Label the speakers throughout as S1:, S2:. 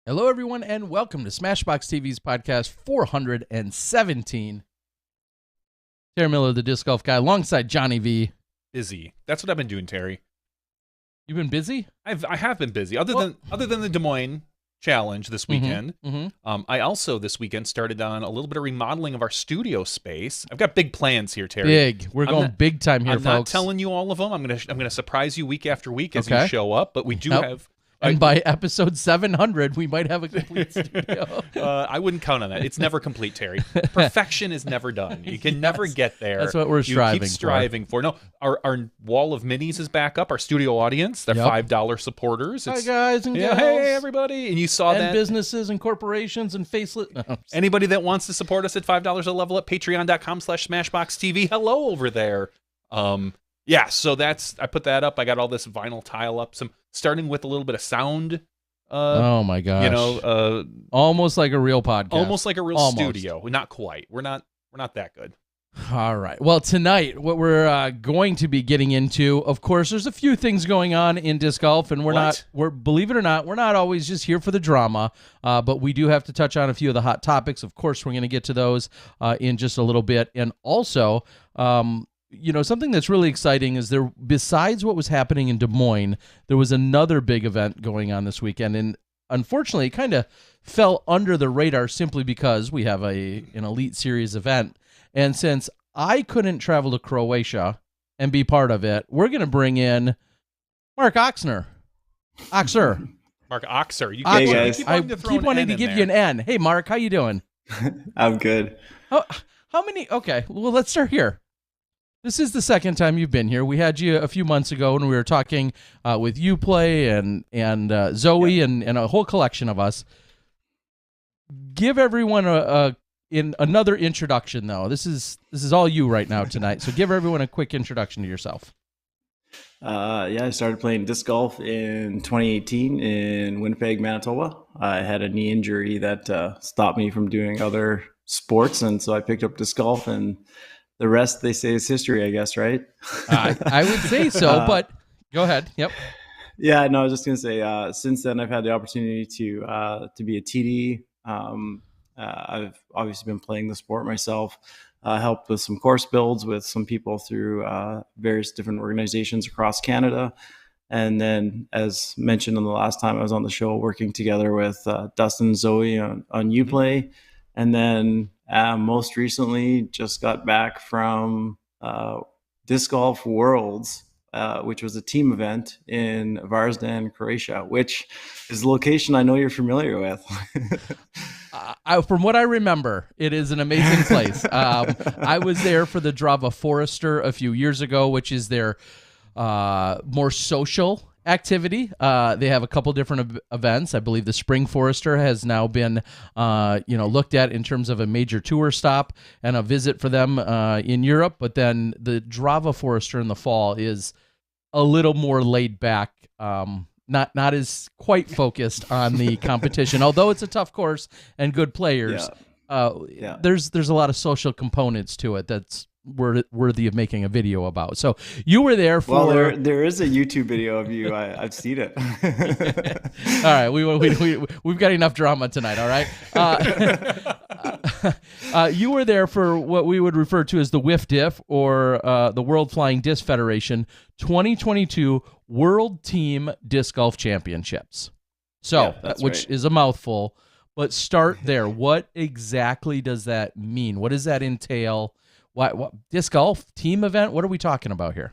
S1: Hello, everyone, and welcome to Smashbox TV's podcast 417. Terry Miller, the disc golf guy, alongside Johnny V.
S2: Busy. That's what I've been doing, Terry.
S1: You've been busy?
S2: I have been busy. Other than the Des Moines challenge this weekend, I also this weekend started on a little bit of remodeling of our studio space. I've got big plans here, Terry.
S1: Big. We're going big time here,
S2: I'm
S1: folks.
S2: not telling you all of them. I'm gonna surprise you week after week as you show up. But we do have.
S1: And by episode 700, we might have a complete studio.
S2: I wouldn't count on that. It's never complete, Terry. Perfection is never done. You can never get there.
S1: That's what we're striving
S2: for. You keep striving for. No, our wall of minis is back up. Our studio audience, they're $5 supporters.
S1: Hi, guys and gals.
S2: Hey, everybody. And you saw that.
S1: And businesses and corporations and faceless.
S2: Anybody that wants to support us at $5 a level at patreon.com/smashboxtv. Hello over there. Yeah, so I put that up. I got all this vinyl tile up. Starting with a little bit of sound.
S1: Oh my gosh! Almost like a real podcast.
S2: Almost like a real studio. Not quite. We're not that good.
S1: All right. Well, tonight, what we're going to be getting into, of course, there's a few things going on in disc golf, and believe it or not, we're not always just here for the drama, but we do have to touch on a few of the hot topics. Of course, we're going to get to those in just a little bit, and also. Something that's really exciting is besides what was happening in Des Moines, there was another big event going on this weekend. And unfortunately, it kind of fell under the radar simply because we have an Elite Series event. And since I couldn't travel to Croatia and be part of it, we're going to bring in Mark Oxner.
S2: Mark Oxer.
S3: Hey, guys.
S1: I keep wanting to give you an N. Hey, Mark, how you doing?
S3: I'm good.
S1: How many? Okay, well, let's start here. This is the second time you've been here. We had you a few months ago when we were talking with Uplay and Zoe and a whole collection of us. Give everyone another introduction, though. This is all you right now tonight. So give everyone a quick introduction to yourself.
S3: I started playing disc golf in 2018 in Winnipeg, Manitoba. I had a knee injury that stopped me from doing other sports, and so I picked up disc golf and. The rest, they say, is history, I guess, right?
S1: I would say so, but go ahead. Yep.
S3: Yeah, no, I was just going to say, since then, I've had the opportunity to be a TD. I've obviously been playing the sport myself, helped with some course builds with some people through various different organizations across Canada. And then, as mentioned in the last time I was on the show, working together with Dustin and Zoe on Uplay. And then most recently, just got back from Disc Golf Worlds, which was a team event in Varzdan, Croatia, which is a location I know you're familiar with.
S1: From what I remember, it is an amazing place. I was there for the Drava Forester a few years ago, which is their more social activity. They have a couple different events. I believe the Spring Forester has now been looked at in terms of a major tour stop and a visit for them in Europe. But then the Drava Forester in the fall is a little more laid back, not as quite focused on the competition. Although it's a tough course and good players, there's a lot of social components to it that's worthy of making a video about. So you were there for.
S3: Well, there is a YouTube video of you. I've seen it.
S1: All right, we've got enough drama tonight. All right. You were there for what we would refer to as the WIFDIF, or the World Flying Disc Federation 2022 World Team Disc Golf Championships. So, which is a mouthful, but start there. What exactly does that mean? What does that entail? What disc golf team event? What are we talking about here?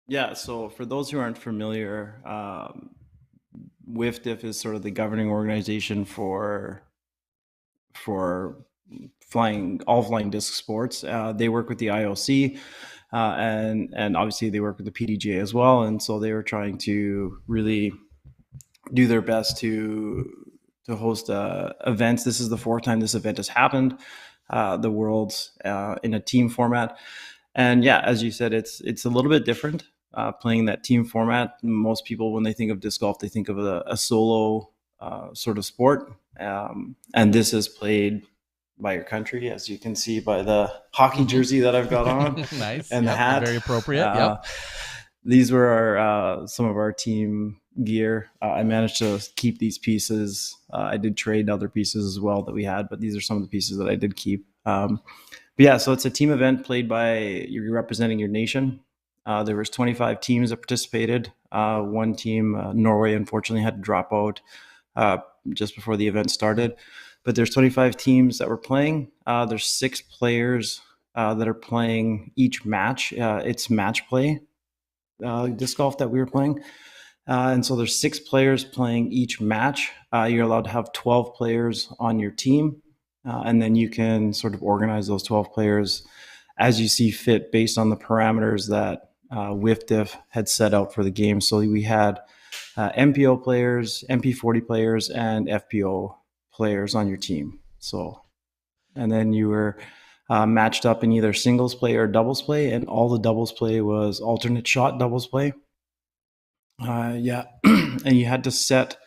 S3: Yeah, so for those who aren't familiar, WIFDIF is sort of the governing organization for all flying disc sports. They work with the IOC, and obviously they work with the PDGA as well. And so they were trying to really do their best to host events. This is the fourth time this event has happened. The Worlds in a team format, and as you said, it's a little bit different playing that team format. Most people, when they think of disc golf, they think of a solo sort of sport, and this is played by your country, as you can see by the hockey jersey that I've got on.
S1: Nice.
S3: And the hat,
S1: very appropriate.
S3: These were some of our team gear. I managed to keep these pieces. I did trade other pieces as well that we had, but these are some of the pieces that I did keep. But yeah, so it's a team event played by you're representing your nation. There was 25 teams that participated. One team, Norway, unfortunately had to drop out just before the event started. But there's 25 teams that were playing. There's 6 players that are playing each match. It's match play disc golf that we were playing. And so there's 6 players playing each match. You're allowed to have 12 players on your team. And then you can sort of organize those 12 players as you see fit based on the parameters that WIFDIF had set out for the game. So we had MPO players, MP40 players, and FPO players on your team. So, and then you were matched up in either singles play or doubles play, and all the doubles play was alternate shot doubles play. Yeah, and you had to set,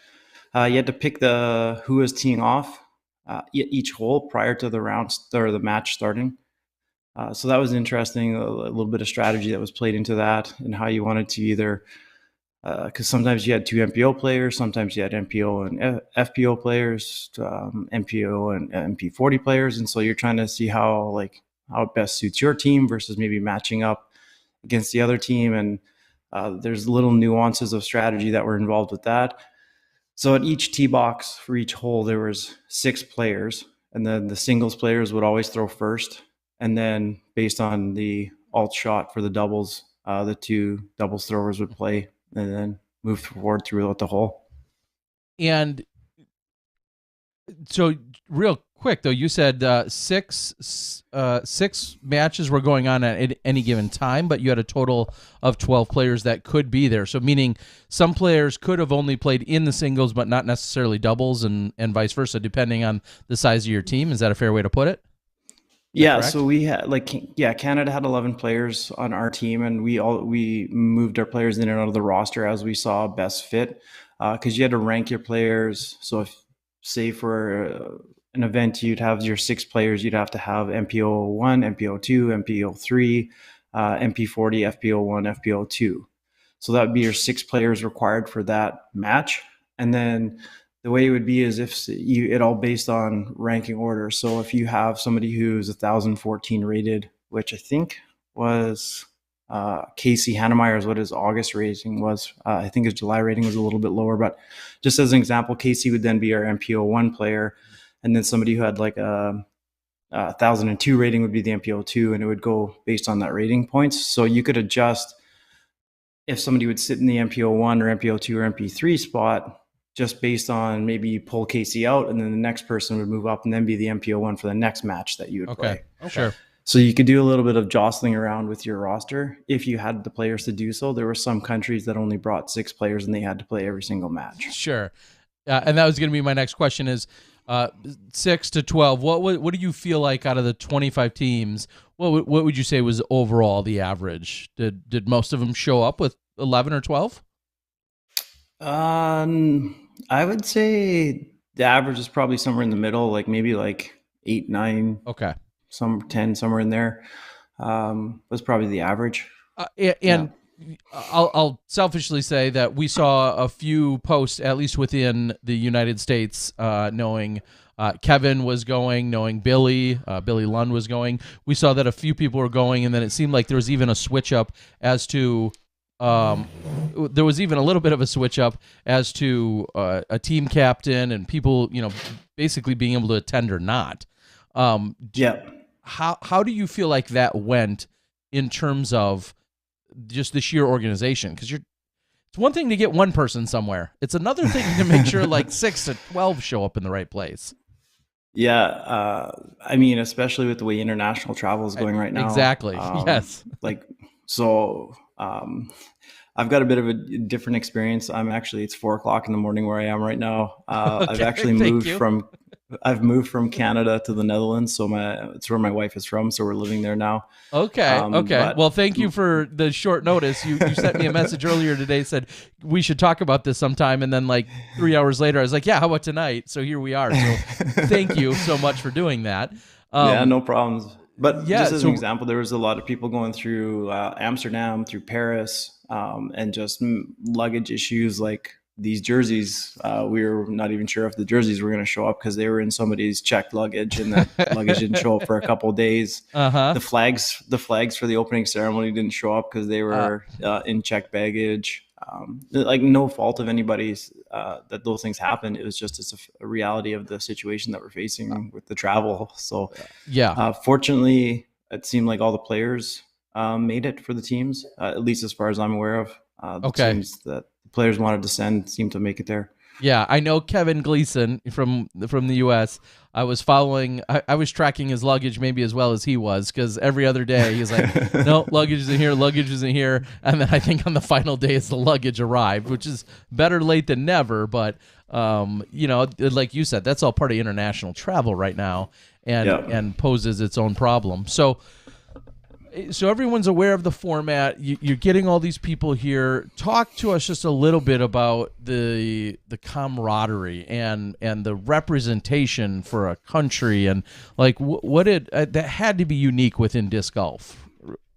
S3: you had to pick who was teeing off each hole prior to the round or the match starting. So that was interesting. A little bit of strategy that was played into that, and how you wanted to either, because sometimes you had 2 MPO players, sometimes you had MPO and FPO players, MPO and MP40 players, and so you're trying to see how it best suits your team versus maybe matching up against the other team. And there's little nuances of strategy that were involved with that. So at each tee box for each hole, there was 6 players, and then the singles players would always throw first. And then based on the alt shot for the doubles, the 2 doubles throwers would play and then move forward throughout the hole.
S1: And so real quick, though, you said 6 matches were going on at any given time, but you had a total of 12 players that could be there. So meaning some players could have only played in the singles, but not necessarily doubles, and vice versa, depending on the size of your team. Is that a fair way to put it?
S3: Yeah, so we had Canada had 11 players on our team, and we moved our players in and out of the roster as we saw best fit, because you had to rank your players. So if, say for an event, you'd have your 6 players, you'd have to have MPO 1, MPO 2, MPO 3, MP40, FPO 1, FPO 2. So that would be your 6 players required for that match. And then the way it would be is if it all based on ranking order. So if you have somebody who's 1,014 rated, which I think was Casey Hannemeyer is what his August rating was. I think his July rating was a little bit lower, but just as an example, Casey would then be our MPO 1 player. And then somebody who had like a 1,002 rating would be the MPO 2, and it would go based on that rating points. So you could adjust if somebody would sit in the MPO 1 or MPO 2 or MP3 spot, just based on maybe you pull Casey out and then the next person would move up and then be the MPO 1 for the next match that you would play.
S1: Okay, sure.
S3: So you could do a little bit of jostling around with your roster if you had the players to do so. There were some countries that only brought 6 players and they had to play every single match.
S1: Sure. And that was going to be my next question is 6 to 12. What do you feel like out of the 25 teams? What would you say was overall the average? Did most of them show up with 11 or 12?
S3: I would say the average is probably somewhere in the middle, like maybe like 8, 9.
S1: Okay.
S3: Some 10, somewhere in there. Was probably the average.
S1: I'll selfishly say that we saw a few posts, at least within the United States, knowing Kevin was going, knowing Billy Lund was going. We saw that a few people were going, and then it seemed like there was even a switch up as to there was even a little bit of a switch up as to a team captain and people, basically being able to attend or not. How do you feel like that went in terms of just the sheer organization? Because it's one thing to get one person somewhere. It's another thing to make sure like 6 to 12 show up in the right place.
S3: Yeah. I mean, especially with the way international travel is going right now.
S1: Exactly. Yes.
S3: I've got a bit of a different experience. It's 4:00 in the morning where I am right now.
S1: Okay,
S3: I've actually moved from Canada to the Netherlands. So it's where my wife is from. So we're living there now.
S1: Okay. Well, thank you for the short notice. You sent me a message earlier today, said we should talk about this sometime. And then like 3 hours later, I was like, yeah, how about tonight? So here we are. So thank you so much for doing that.
S3: Yeah, no problems. But just as an example, there was a lot of people going through Amsterdam, through Paris, and just luggage issues. Like these jerseys, we were not even sure if the jerseys were going to show up because they were in somebody's checked luggage, and that luggage didn't show up for a couple of days. The flags for the opening ceremony didn't show up because they were in checked baggage. Like no fault of anybody's that those things happen. It was just it's a reality of the situation that we're facing with the travel. So fortunately, it seemed like all the players made it for the teams, at least as far as I'm aware of. The teams that the players wanted to send seemed to make it there.
S1: Yeah, I know Kevin Gleason from the U.S. I was following. I was tracking his luggage maybe as well as he was, because every other day he's like, "No, luggage isn't here. Luggage isn't here." And then I think on the final day, the luggage arrived, which is better late than never. But like you said, that's all part of international travel right now, and poses its own problem. So everyone's aware of the format. You're getting all these people here. Talk to us just a little bit about the camaraderie and the representation for a country, and like that had to be unique within disc golf,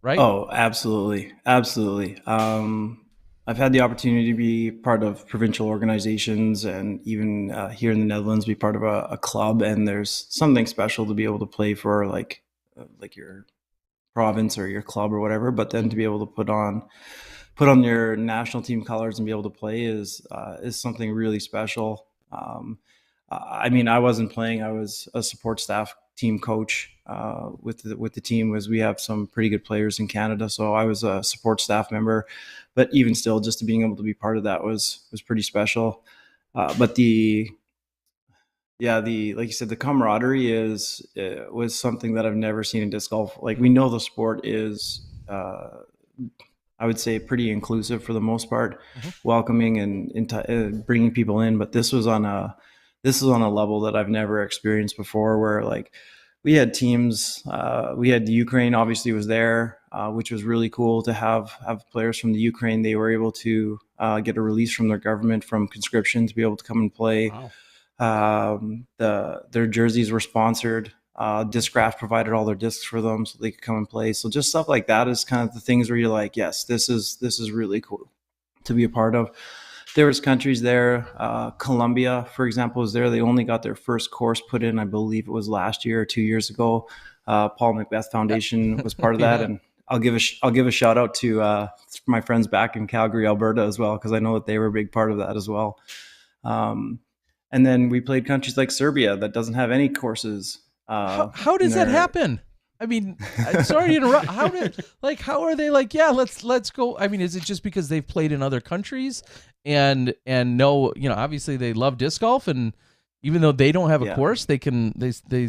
S1: right?
S3: Oh, absolutely. I've had the opportunity to be part of provincial organizations, and even here in the Netherlands, be part of a club. And there's something special to be able to play for like your province or your club or whatever, but then to be able to put on your national team colors and be able to play is something really special. I mean, I wasn't playing. I was a support staff team coach with the team, as we have some pretty good players in Canada. So I was a support staff member, but even still, just being able to be part of that was pretty special. But like you said, the camaraderie was something that I've never seen in disc golf. Like, we know the sport is, I would say, pretty inclusive for the most part, welcoming and bringing people in. But this was on a level that I've never experienced before, where like we had teams, we had the Ukraine obviously was there, which was really cool to have players from the Ukraine. They were able to get a release from their government from conscription to be able to come and play.
S2: Wow.
S3: Their jerseys were sponsored. Discraft provided all their discs for them so they could come and play. So just stuff like that is kind of the things where you're like, yes, this is really cool to be a part of. There was countries there. Colombia, for example, was there. They only got their first course put in, I believe it was last year or 2 years ago. Paul Macbeth Foundation was part of that. And I'll give a shout out to my friends back in Calgary, Alberta as well, because I know that they were a big part of that as well. And then we played countries like Serbia that doesn't have any courses.
S1: How does that happen? I mean, sorry to interrupt. How are they like, yeah, let's go? I mean, is it just because they've played in other countries and know, obviously they love disc golf, and even though they don't have a course, they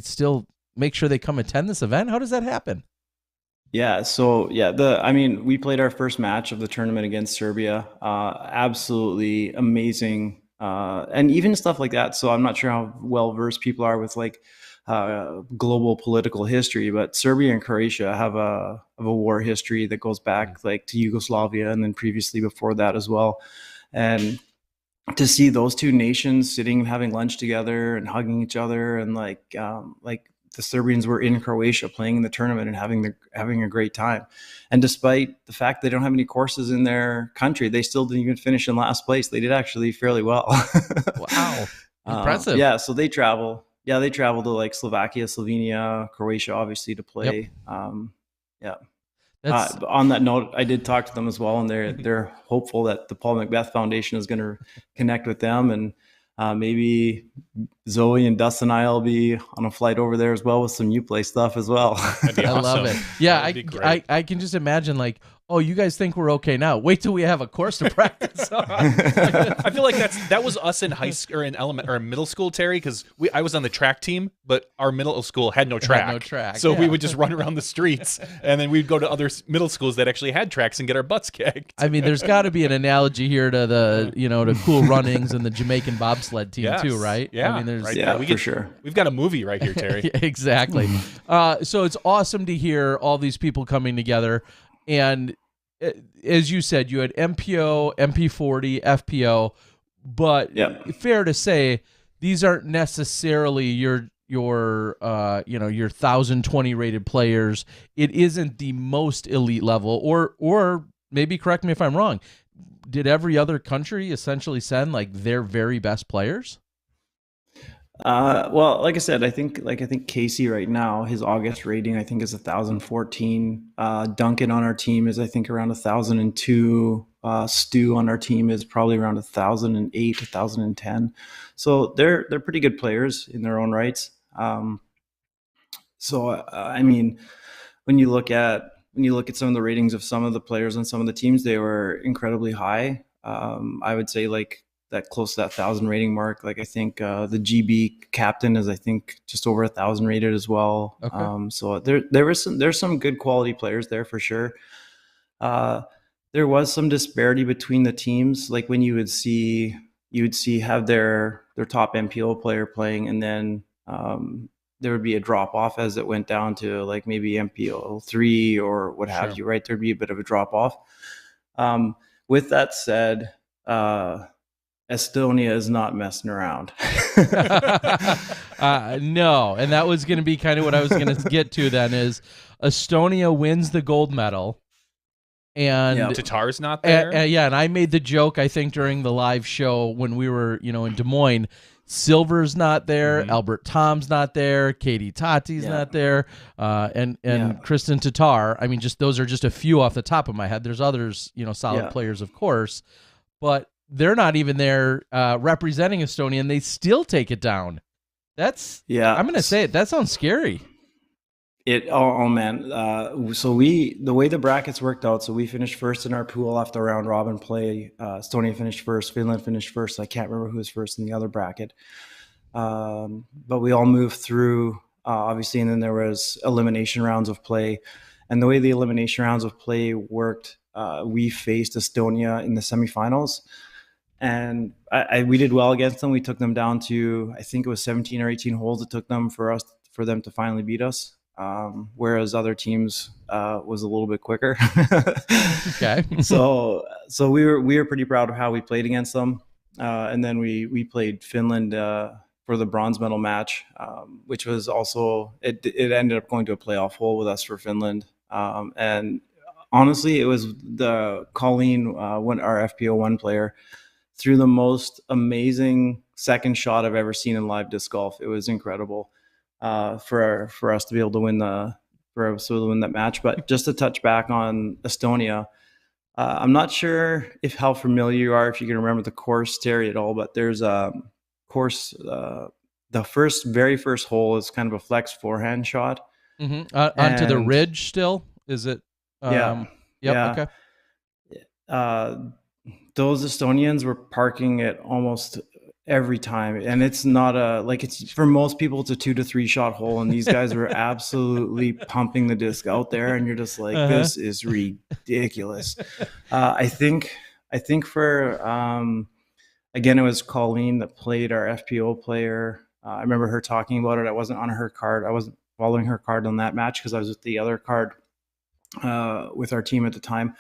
S1: still make sure they come attend this event? How does that happen?
S3: Yeah. So we played our first match of the tournament against Serbia. Absolutely amazing. And even stuff like that. So I'm not sure how well versed people are with like global political history, but Serbia and Croatia have a war history that goes back like to Yugoslavia, and then previously before that as well. And to see those two nations sitting and having lunch together and hugging each other, and like the Serbians were in Croatia playing in the tournament and having a great time. And despite the fact they don't have any courses in their country, they still didn't even finish in last place. They did actually fairly well.
S1: Wow. Impressive.
S3: So they travel. Yeah, they travel to like Slovakia, Slovenia, Croatia, obviously, to play. Yep. On that note, I did talk to them as well, and they're hopeful that the Paul Macbeth Foundation is going to connect with them, and maybe Zoe and Dustin and I will be on a flight over there as well with some Uplay stuff as well.
S2: That'd be awesome.
S1: I love it. Yeah, I can just imagine like, oh, you guys think we're okay now? Wait till we have a course to practice on.
S2: I feel like that was us in high school or in middle school, Terry, because I was on the track team, but our middle school had no track. So we would just run around the streets, and then we'd go to other middle schools that actually had tracks and get our butts kicked.
S1: I mean, there's got to be an analogy here to the to Cool Runnings and the Jamaican bobsled team too, right?
S2: Yeah,
S1: I mean, there's
S2: right.
S3: For sure.
S2: We've got a movie right here, Terry.
S1: Exactly. So it's awesome to hear all these people coming together. And as you said, you had MPO, MP40, FPO, but fair to say these aren't necessarily your 1,020 rated players. It isn't the most elite level, or maybe correct me if I'm wrong. did every other country essentially send like their very best players?
S3: Well, like I said, I think Casey right now, his August rating I think is 1,014. Duncan on our team is I think around 1,002. Stu on our team is probably around 1,008, 1,010. So they're pretty good players in their own rights. I mean, when you look at some of the ratings of some of the players on some of the teams, they were incredibly high. I would say like that close to that 1,000 rating mark. Like I think the GB captain is I think just over 1,000 rated as well.
S1: Okay.
S3: So there's some good quality players there for sure. There was some disparity between the teams. Like when you would see have their top MPO player playing, and then there would be a drop off as it went down to like maybe MPO 3 or what have you, right? There'd be a bit of a drop off. With that said, Estonia is not messing around.
S1: No, and that was going to be kind of what I was going to get to then is Estonia wins the gold medal. And
S2: Tatar's not there.
S1: And I made the joke, I think, during the live show when we were, in Des Moines. Silver's not there. Albert Tom's not there. Katie Tati's not there. And Kristen Tatar. I mean, just those are just a few off the top of my head. There's others, solid players, of course, but they're not even there representing Estonia, and they still take it down. I'm going to say it. That sounds scary.
S3: Man. So the way the brackets worked out, so we finished first in our pool after round robin play. Estonia finished first, Finland finished first. I can't remember who was first in the other bracket. But we all moved through, obviously, and then there was elimination rounds of play. And the way the elimination rounds of play worked, we faced Estonia in the semifinals. And we did well against them. We took them down to, I think it was 17 or 18 holes it took them for them to finally beat us. Whereas other teams was a little bit quicker.
S1: Okay.
S3: So we were pretty proud of how we played against them. And then we played Finland for the bronze medal match, which was also it ended up going to a playoff hole with us for Finland. And honestly, it was the Colleen, our FPO1 player, threw the most amazing second shot I've ever seen in live disc golf. It was incredible. For us to be able to win that match. But just to touch back on Estonia, I'm not sure how familiar you are, if you can remember the course, Terry, at all, but there's a course, the very first hole is kind of a flex forehand shot.
S1: Onto the ridge still? Is it? Okay.
S3: Those Estonians were parking it almost every time, and it's not it's for most people it's a 2 to 3 shot hole, and these guys were absolutely pumping the disc out there, and you're just like, this is ridiculous. I think for again, it was Colleen that played our FPO player. I remember her talking about it. I wasn't on her card. I wasn't following her card on that match because I was with the other card with our team at the time.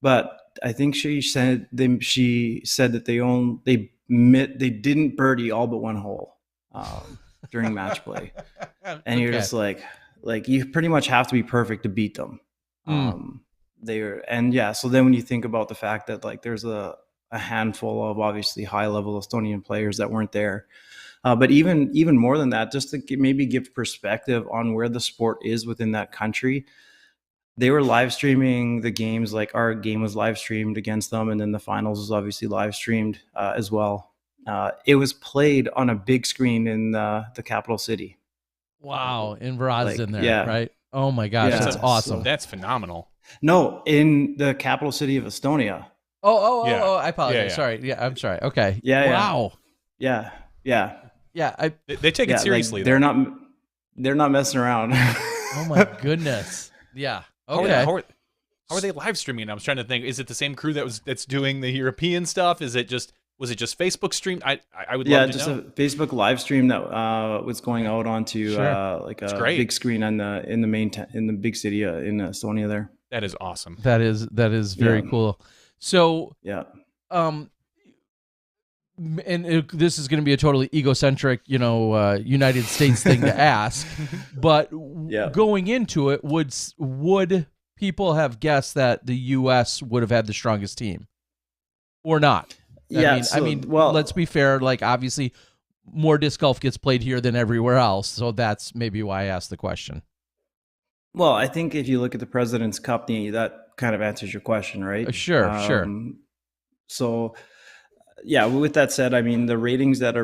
S3: But I think she said that they didn't birdie all but one hole during match play. And you're just like you pretty much have to be perfect to beat them. So then when you think about the fact that like there's a handful of obviously high level Estonian players that weren't there, but even more than that, just to maybe give perspective on where the sport is within that country. They were live streaming the games, like our game was live streamed against them, and then the finals was obviously live streamed as well. It was played on a big screen in the capital city.
S1: Wow, in Verazon right? Oh my gosh, that's awesome.
S2: So that's phenomenal.
S3: No, in the capital city of Estonia.
S1: Oh, I apologize. Sorry. Yeah, I'm sorry. Okay.
S3: Yeah.
S1: Wow.
S3: Yeah.
S2: They take it seriously.
S3: Like, they're not messing around.
S1: Oh my goodness. Yeah. Okay.
S2: How are they live streaming? I was trying to think. Is it the same crew that's doing the European stuff? Was it just Facebook stream? I would love to know.
S3: A Facebook live stream that was going out onto like a big screen in the big city in Estonia there.
S2: That is awesome.
S1: That is very cool. So this is going to be a totally egocentric, United States thing to ask, but going into it, would people have guessed that the U.S. would have had the strongest team? or not?
S3: Yeah,
S1: I mean, let's be fair. Like, obviously, more disc golf gets played here than everywhere else, so that's maybe why I asked the question.
S3: Well, I think if you look at the President's Cup, that kind of answers your question, right?
S1: Sure.
S3: So, yeah. With that said, I mean, the ratings that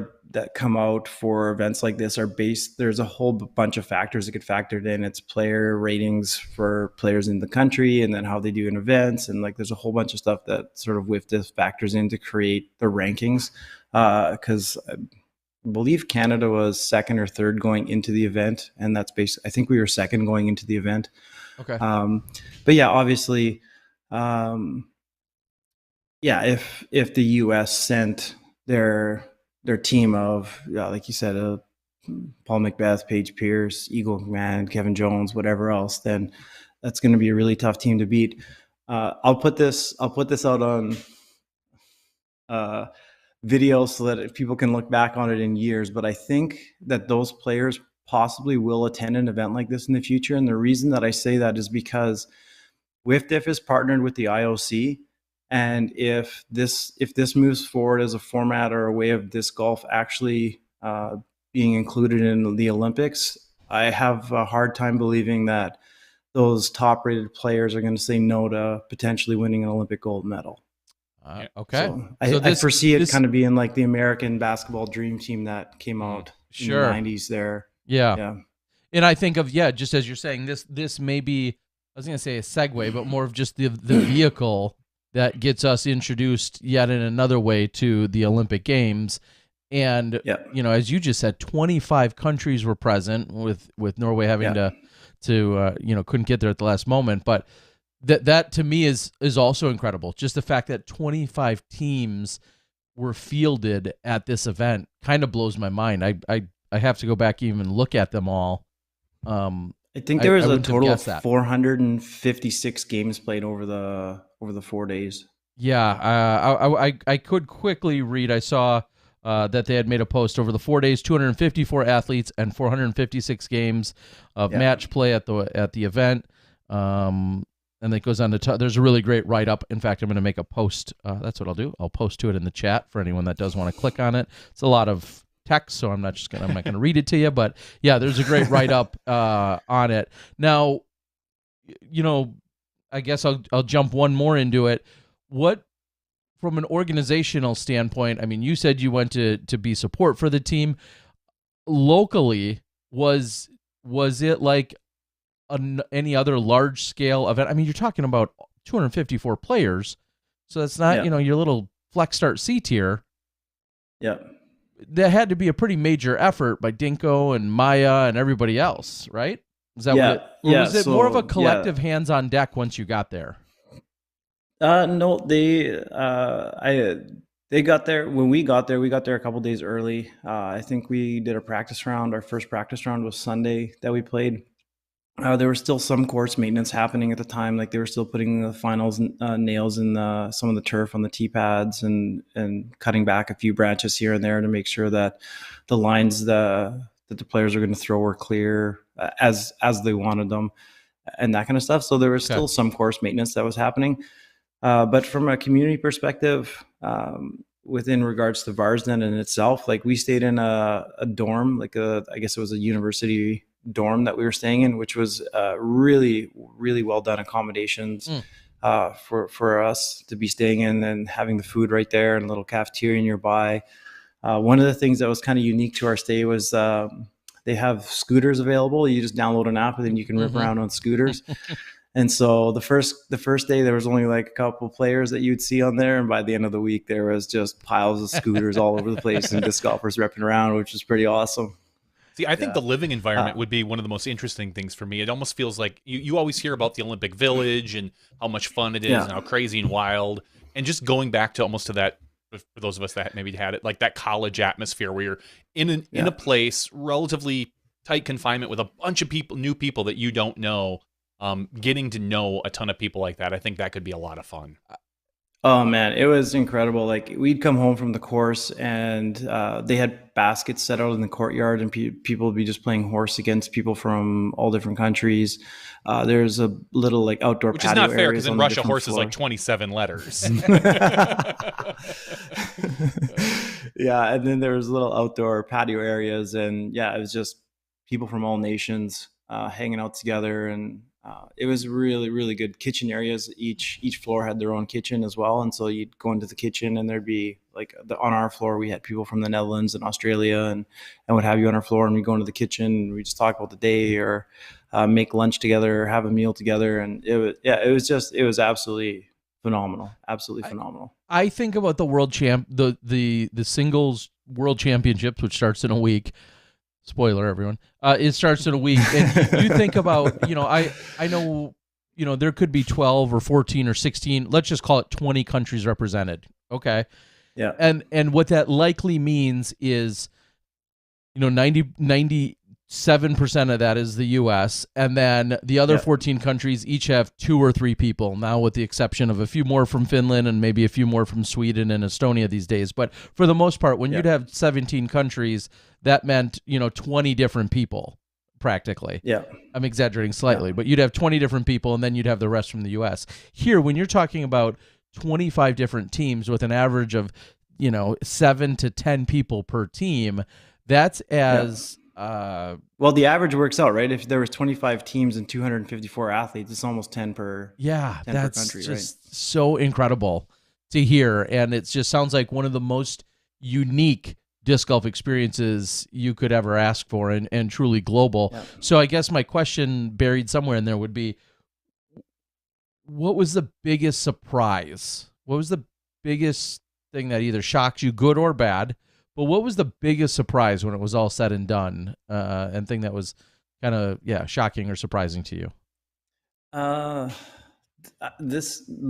S3: come out for events like this are based. There's a whole bunch of factors that get factored in. It's player ratings for players in the country, and then how they do in events, and like there's a whole bunch of stuff that sort of with this factors in to create the rankings. Because I believe Canada was second or third going into the event, and that's I think we were second going into the event.
S1: Okay.
S3: But yeah, obviously. Yeah, if the U.S. sent their team of, like you said, Paul McBeth, Paige Pierce, Eagle McMahon, Kevin Jones, whatever else, then that's going to be a really tough team to beat. I'll put this out on video so that people can look back on it in years. But I think that those players possibly will attend an event like this in the future. And the reason that I say that is because WIFDIF is partnered with the IOC. And if this moves forward as a format or a way of disc golf actually being included in the Olympics, I have a hard time believing that those top-rated players are going to say no to potentially winning an Olympic gold medal.
S1: Okay.
S3: So I foresee it kind of being like the American basketball dream team that came out in the 90s there.
S1: Yeah. And I think of, just as you're saying, this may be, I was going to say a segue, but more of just the vehicle that gets us introduced yet in another way to the Olympic Games. And, as you just said, 25 countries were present, with Norway having to couldn't get there at the last moment. But that to me is also incredible. Just the fact that 25 teams were fielded at this event kind of blows my mind. I have to go back and even look at them all.
S3: I think there was a total of 456 games played over the 4 days.
S1: Yeah, I could quickly read. I saw that they had made a post over the 4 days, 254 athletes and 456 games of match play at the event. And it goes on to there's a really great write-up. In fact, I'm going to make a post. That's what I'll do. I'll post to it in the chat for anyone that does want to click on it. It's a lot of text, so I'm not going to read it to you. But yeah, there's a great write-up on it. Now, I guess I'll jump one more into it. What, from an organizational standpoint, I mean, you said you went to be support for the team. Locally, was it like any other large scale event? I mean, you're talking about 254 players, so that's not your little flex start C tier.
S3: Yeah,
S1: that had to be a pretty major effort by Dinko and Maya and everybody else, right? Is that was it more of a collective hands on deck once you got there?
S3: No, they got there when we got there. We got there a couple days early. I think we did a practice round. Our first practice round was Sunday that we played. There was still some course maintenance happening at the time. Like they were still putting the finals nails in some of the turf on the tee pads and cutting back a few branches here and there to make sure that the lines that the players are going to throw were clear as they wanted them and that kind of stuff. So there was still some course maintenance that was happening. But from a community perspective, within regards to Varsden in itself, like we stayed in a dorm, I guess it was a university dorm that we were staying in, which was really, really well done accommodations for us to be staying in, and having the food right there and a little cafeteria nearby. One of the things that was kind of unique to our stay was they have scooters available. You just download an app and then you can rip around on scooters. And so the first day there was only like a couple players that you'd see on there, and by the end of the week there was just piles of scooters all over the place and disc golfers repping around, which was pretty awesome.
S2: See, I think the living environment would be one of the most interesting things for me. It almost feels like you always hear about the Olympic Village and how much fun it is and how crazy and wild, and just going back to almost to that, for those of us that maybe had it, like that college atmosphere where you're in a place, relatively tight confinement with a bunch of people, new people that you don't know. Getting to know a ton of people like that, I think that could be a lot of fun.
S3: Oh man, it was incredible. Like we'd come home from the course and they had baskets set out in the courtyard and people would be just playing horse against people from all different countries. There's a little like outdoor
S2: Which is
S3: patio
S2: not fair because
S3: areas
S2: in
S3: on the
S2: Russia,
S3: different
S2: horse is like
S3: floor.
S2: 27 letters.
S3: Yeah, and then there was little outdoor patio areas, and yeah, it was just people from all nations hanging out together, and it was really really good. Kitchen areas, each floor had their own kitchen as well, and so you'd go into the kitchen and there'd be like on our floor we had people from the Netherlands and Australia and what have you on our floor, and we go into the kitchen and we just talk about the day or make lunch together or have a meal together, and it was absolutely phenomenal, absolutely phenomenal.
S1: I think about the the singles world championships, which starts in a week. Spoiler, everyone. It starts in a week, and you think about, I know, there could be 12 or 14 or 16. Let's just call it 20 countries represented. Okay,
S3: Yeah.
S1: and what that likely means is, 97% of that is the U.S., and then the other 14 countries each have 2 or 3 people, now with the exception of a few more from Finland and maybe a few more from Sweden and Estonia these days. But for the most part, when you'd have 17 countries, that meant, 20 different people, practically.
S3: Yeah.
S1: I'm exaggerating slightly, but you'd have 20 different people, and then you'd have the rest from the U.S. Here, when you're talking about 25 different teams with an average of, 7 to 10 people per team, that's as...
S3: well, the average works out, right? If there was 25 teams and 254 athletes, it's almost 10 per 10
S1: that's
S3: per country,
S1: just
S3: right?
S1: so incredible to hear, and it just sounds like one of the most unique disc golf experiences you could ever ask for, and truly global.
S3: Yeah.
S1: So I guess my question buried somewhere in there would be, what was the biggest surprise? What was the biggest thing that either shocked you, good or bad? But what was the biggest surprise when it was all said and done, and thing that was kind of, shocking or surprising to you?
S3: The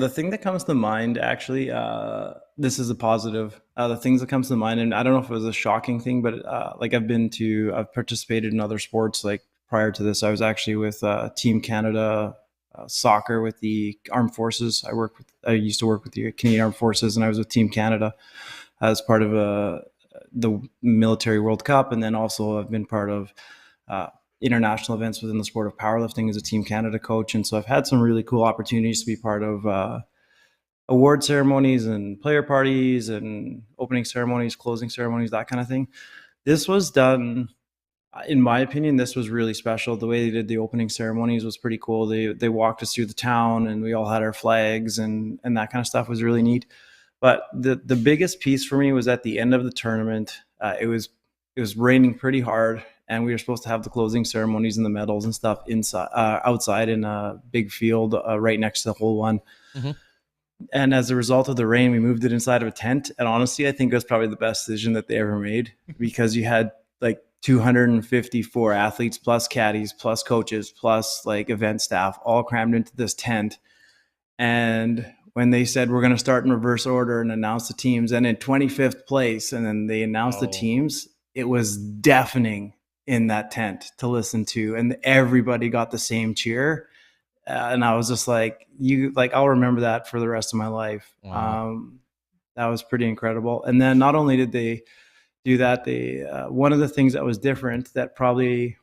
S3: thing that comes to mind, actually, this is a positive. The things that comes to mind, and I don't know if it was a shocking thing, but like I've participated in other sports. Like prior to this, I was actually with Team Canada soccer with the Armed Forces. I used to work with the Canadian Armed Forces, and I was with Team Canada as part of the Military World Cup, and then also I've been part of international events within the sport of powerlifting as a Team Canada coach, and so I've had some really cool opportunities to be part of award ceremonies and player parties and opening ceremonies, closing ceremonies, that kind of thing. This was done, in my opinion, this was really special. The way they did the opening ceremonies was pretty cool. They walked us through the town, and we all had our flags, and that kind of stuff was really neat. But the biggest piece for me was at the end of the tournament. It was raining pretty hard, and we were supposed to have the closing ceremonies and the medals and stuff outside in a big field right next to the hole one.
S1: Mm-hmm.
S3: And as a result of the rain, we moved it inside of a tent. And honestly, I think it was probably the best decision that they ever made, because you had like 254 athletes plus caddies plus coaches plus like event staff all crammed into this tent. And when they said we're going to start in reverse order and announce the teams, and in 25th place, and then they announced the teams, it was deafening in that tent to listen to, and everybody got the same cheer. And I was just like, I'll remember that for the rest of my life.
S1: Wow.
S3: That was pretty incredible. And then not only did they do that, one of the things that was different that probably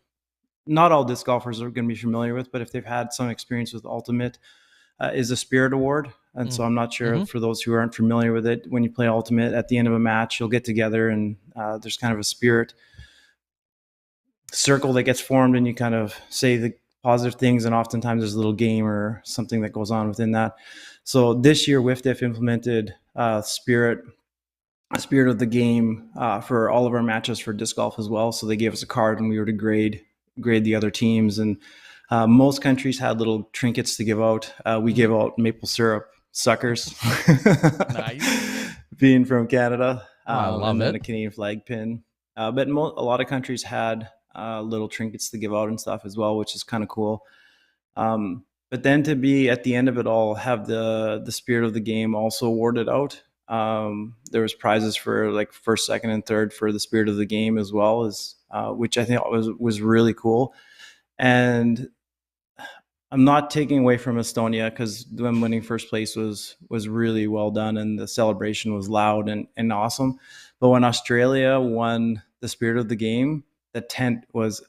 S3: not all disc golfers are going to be familiar with, but if they've had some experience with Ultimate, is a Spirit Award. And so I'm not sure, for those who aren't familiar with it, when you play Ultimate, at the end of a match, you'll get together and there's kind of a spirit circle that gets formed, and you kind of say the positive things, and oftentimes there's a little game or something that goes on within that. So this year, WIFDF implemented Spirit of the game for all of our matches for disc golf as well. So they gave us a card, and we were to grade the other teams, and most countries had little trinkets to give out. We gave out maple syrup suckers.
S1: Nice.
S3: Being from Canada.
S1: I love
S3: and
S1: it.
S3: then a Canadian flag pin. But a lot of countries had little trinkets to give out and stuff as well, which is kind of cool. But then to be at the end of it all, have the Spirit of the game also awarded out. There was prizes for like first, second, and third for the Spirit of the game as well, as which I think was really cool. And I'm not taking away from Estonia, because them winning first place was really well done, and the celebration was loud and awesome. But when Australia won the Spirit of the Game, the tent was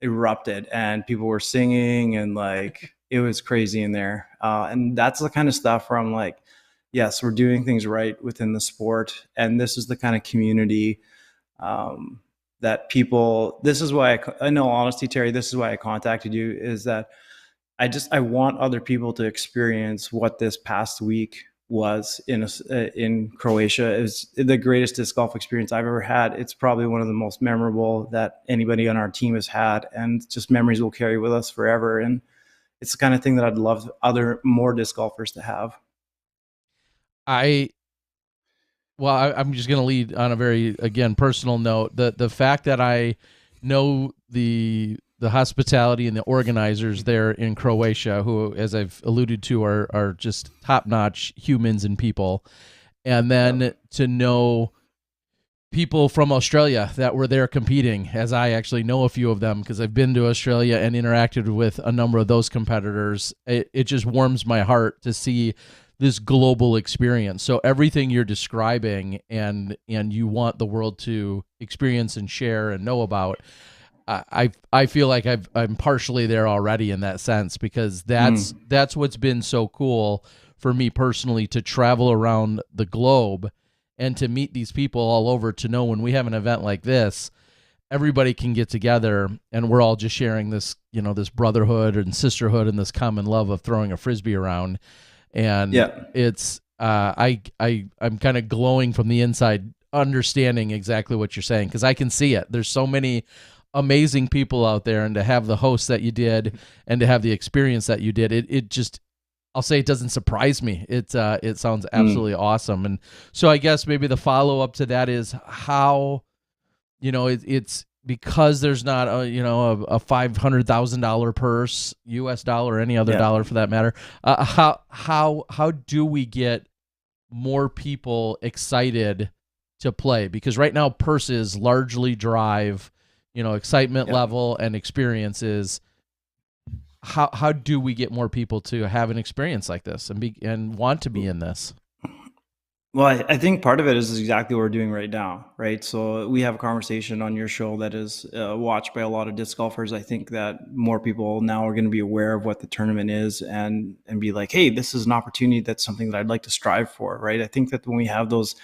S3: erupted and people were singing, and like it was crazy in there. And that's the kind of stuff where I'm like, yes, we're doing things right within the sport, and this is the kind of community that people. This is why I know, honesty, Terry. This is why I contacted you. Is that I want other people to experience what this past week was in Croatia. It was the greatest disc golf experience I've ever had. It's probably one of the most memorable that anybody on our team has had, and just memories will carry with us forever. And it's the kind of thing that I'd love more disc golfers to have.
S1: I'm just going to lead on a very, again, personal note. The fact that I know the hospitality and the organizers there in Croatia, who, as I've alluded to, are just top-notch humans and people, and then to know people from Australia that were there competing, as I actually know a few of them because I've been to Australia and interacted with a number of those competitors. It just warms my heart to see this global experience. So everything you're describing and you want the world to experience and share and know about, I feel like I'm partially there already in that sense, because that's what's been so cool for me personally, to travel around the globe and to meet these people all over, to know when we have an event like this, everybody can get together and we're all just sharing this, this brotherhood and sisterhood and this common love of throwing a Frisbee around. And it's, I'm kind of glowing from the inside, understanding exactly what you're saying, because I can see it. There's so many amazing people out there, and to have the host that you did and to have the experience that you did, it just, I'll say, it doesn't surprise me. It sounds absolutely awesome. And so I guess maybe the follow-up to that is how, it's because there's not a $500,000 purse, US dollar, or any other dollar for that matter. How do we get more people excited to play? Because right now purses largely drive, excitement level and experiences. How do we get more people to have an experience like this and want to be in this?
S3: Well, I think part of it is exactly what we're doing right now, right? So we have a conversation on your show that is watched by a lot of disc golfers. I think that more people now are going to be aware of what the tournament is and be like, hey, this is an opportunity. That's something that I'd like to strive for, right? I think that when we have those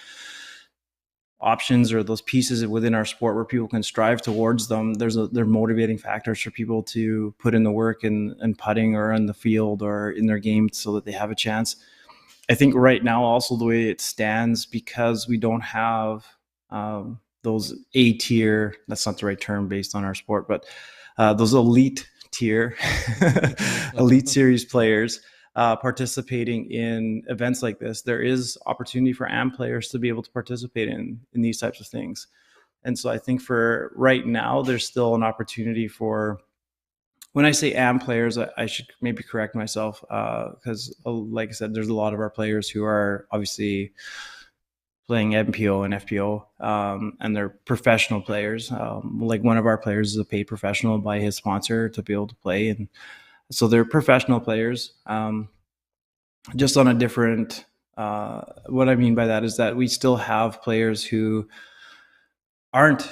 S3: options or those pieces within our sport where people can strive towards them, they're motivating factors for people to put in the work in putting or on the field or in their game so that they have a chance. I think right now also the way it stands, because we don't have those A tier, that's not the right term based on our sport, but those elite tier, elite series players participating in events like this, there is opportunity for AM players to be able to participate in these types of things. And so I think for right now, there's still an opportunity for, when I say AM players, I should maybe correct myself, because like I said, there's a lot of our players who are obviously playing MPO and FPO, and they're professional players. Like one of our players is a paid professional by his sponsor to be able to play. And so they're professional players, just on a different, what I mean by that is that we still have players who aren't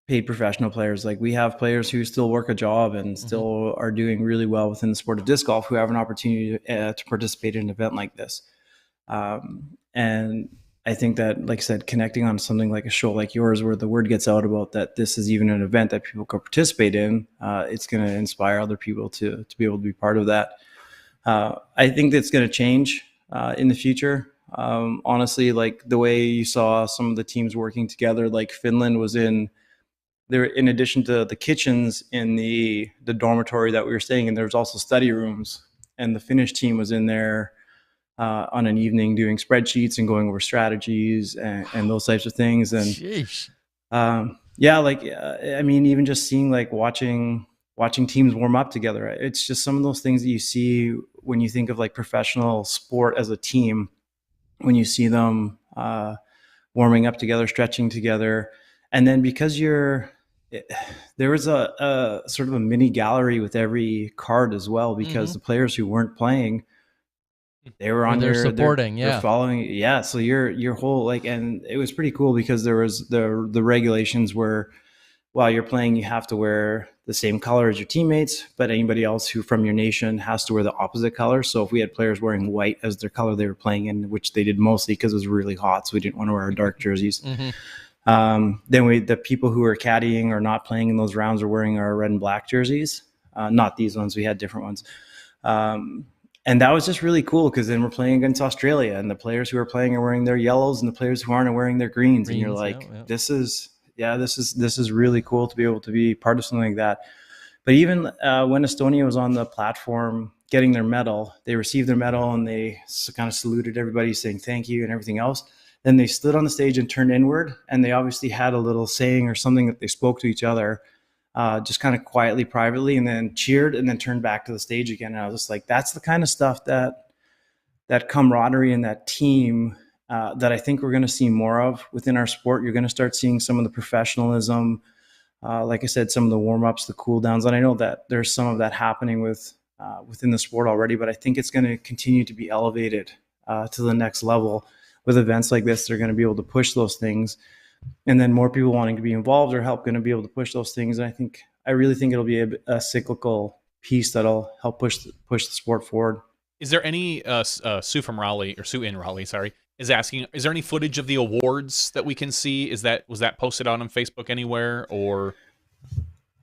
S3: paid professional players. Like we have players who still work a job and still are doing really well within the sport of disc golf, who have an opportunity to participate in an event like this. And I think that, like I said, connecting on something like a show like yours, where the word gets out about that this is even an event that people could participate in, it's going to inspire other people to be able to be part of that. I think that's going to change in the future. Honestly, like the way you saw some of the teams working together, like Finland was in there, in addition to the kitchens in the dormitory that we were staying in, there was also study rooms, and the Finnish team was in there on an evening doing spreadsheets and going over strategies and those types of things. And I mean, even just seeing, like watching teams warm up together, it's just some of those things that you see when you think of like professional sport as a team, when you see them warming up together, stretching together. And then because you're there was a sort of a mini gallery with every card as well, because the players who weren't playing, they were on
S1: they're
S3: your
S1: supporting,
S3: they're following, yeah. So your whole, like, and it was pretty cool because there was the regulations were, while you're playing, you have to wear the same color as your teammates, but anybody else who from your nation has to wear the opposite color. So if we had players wearing white as their color they were playing in, which they did mostly because it was really hot, so we didn't want to wear our dark jerseys. Then the people who were caddying or not playing in those rounds are wearing our red and black jerseys. Not these ones, we had different ones. And that was just really cool because then we're playing against Australia, and the players who are playing are wearing their yellows, and the players who aren't are wearing their greens. And you're like, this is really cool to be able to be part of something like that. But even when Estonia was on the platform getting their medal, they received their medal and they kind of saluted everybody saying thank you and everything else. Then they stood on the stage and turned inward, and they obviously had a little saying or something that they spoke to each other, just kind of quietly, privately, and then cheered and then turned back to the stage again. And I was just like, that's the kind of stuff that camaraderie and that team that I think we're going to see more of within our sport. You're going to start seeing some of the professionalism, like I said, some of the warm-ups, the cool downs. And I know that there's some of that happening within the sport already, but I think it's going to continue to be elevated to the next level with events like this. They're going to be able to push those things, and then more people wanting to be involved or help going to be able to push those things. And I really think it'll be a cyclical piece that'll help push the sport forward.
S2: Is there any Sue from Raleigh, or Sue in Raleigh, sorry, is asking, is there any footage of the awards that we can see? Was that posted on Facebook anywhere, or?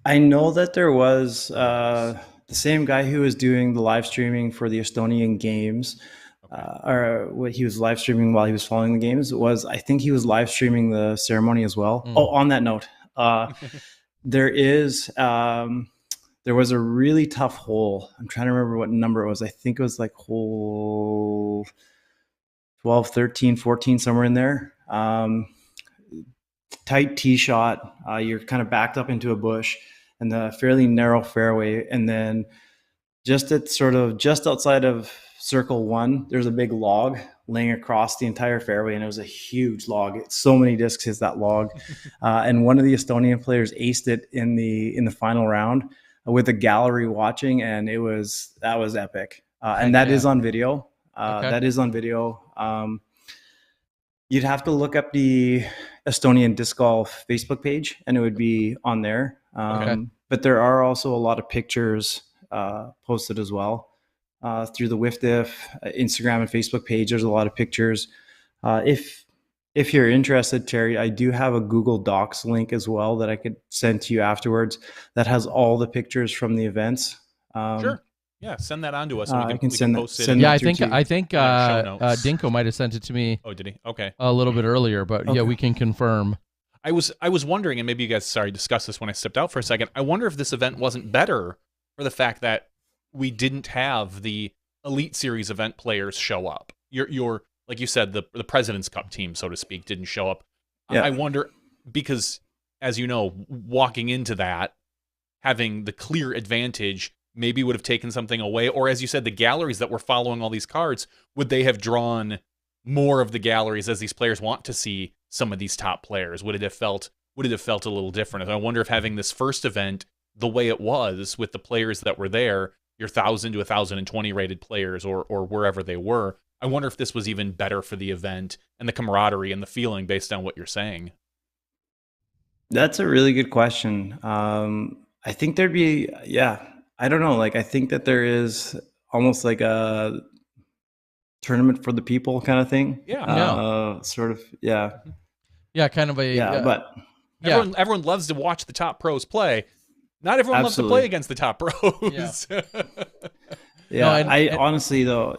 S3: I know that there was the same guy who was doing the live streaming for the Estonian games, or what he was live streaming while he was following the games I think he was live streaming the ceremony as well. Oh, on that note, there was a really tough hole. I'm trying to remember what number it was. I think it was like hole 12, 13, 14, somewhere in there. Tight tee shot. You're kind of backed up into a bush and the fairly narrow fairway. And then just outside of circle one, there's a big log laying across the entire fairway. And it was a huge log. So many discs hits that log. And one of the Estonian players aced it in the final round with a gallery watching. And that was epic. And that is on video. That is on video. You'd have to look up the Estonian Disc Golf Facebook page, and it would be on there. But there are also a lot of pictures posted as well through the WIFDIF Instagram and Facebook page. There's a lot of pictures. If you're interested, Terry, I do have a Google Docs link as well that I could send to you afterwards that has all the pictures from the events.
S2: Sure. Yeah, send that on to us. And we can post it.
S1: I think Dinko might have sent it to me.
S2: Oh, did he? Okay.
S1: A little bit earlier, but yeah, we can confirm.
S2: I was wondering, and maybe you guys discussed this when I stepped out for a second. I wonder if this event wasn't better for the fact that we didn't have the Elite Series event players show up. Your like you said, the President's Cup team, so to speak, didn't show up. Yeah. I wonder, because as you know, walking into that, having the clear advantage maybe would have taken something away. Or as you said, the galleries that were following all these cards, would they have drawn more of the galleries as these players want to see some of these top players? Would it have felt a little different? I wonder if having this first event the way it was with the players that were there, your 1,000 to 1,020 rated players or wherever they were, I wonder if this was even better for the event and the camaraderie and the feeling based on what you're saying.
S3: That's a really good question. I think there'd be, I don't know. Like, I think that there is almost like a tournament for the people kind of thing. Sort of. Yeah.
S1: Yeah. Kind of a,
S3: but
S2: everyone loves to watch the top pros play. Not everyone loves to play against the top pros.
S3: I honestly though.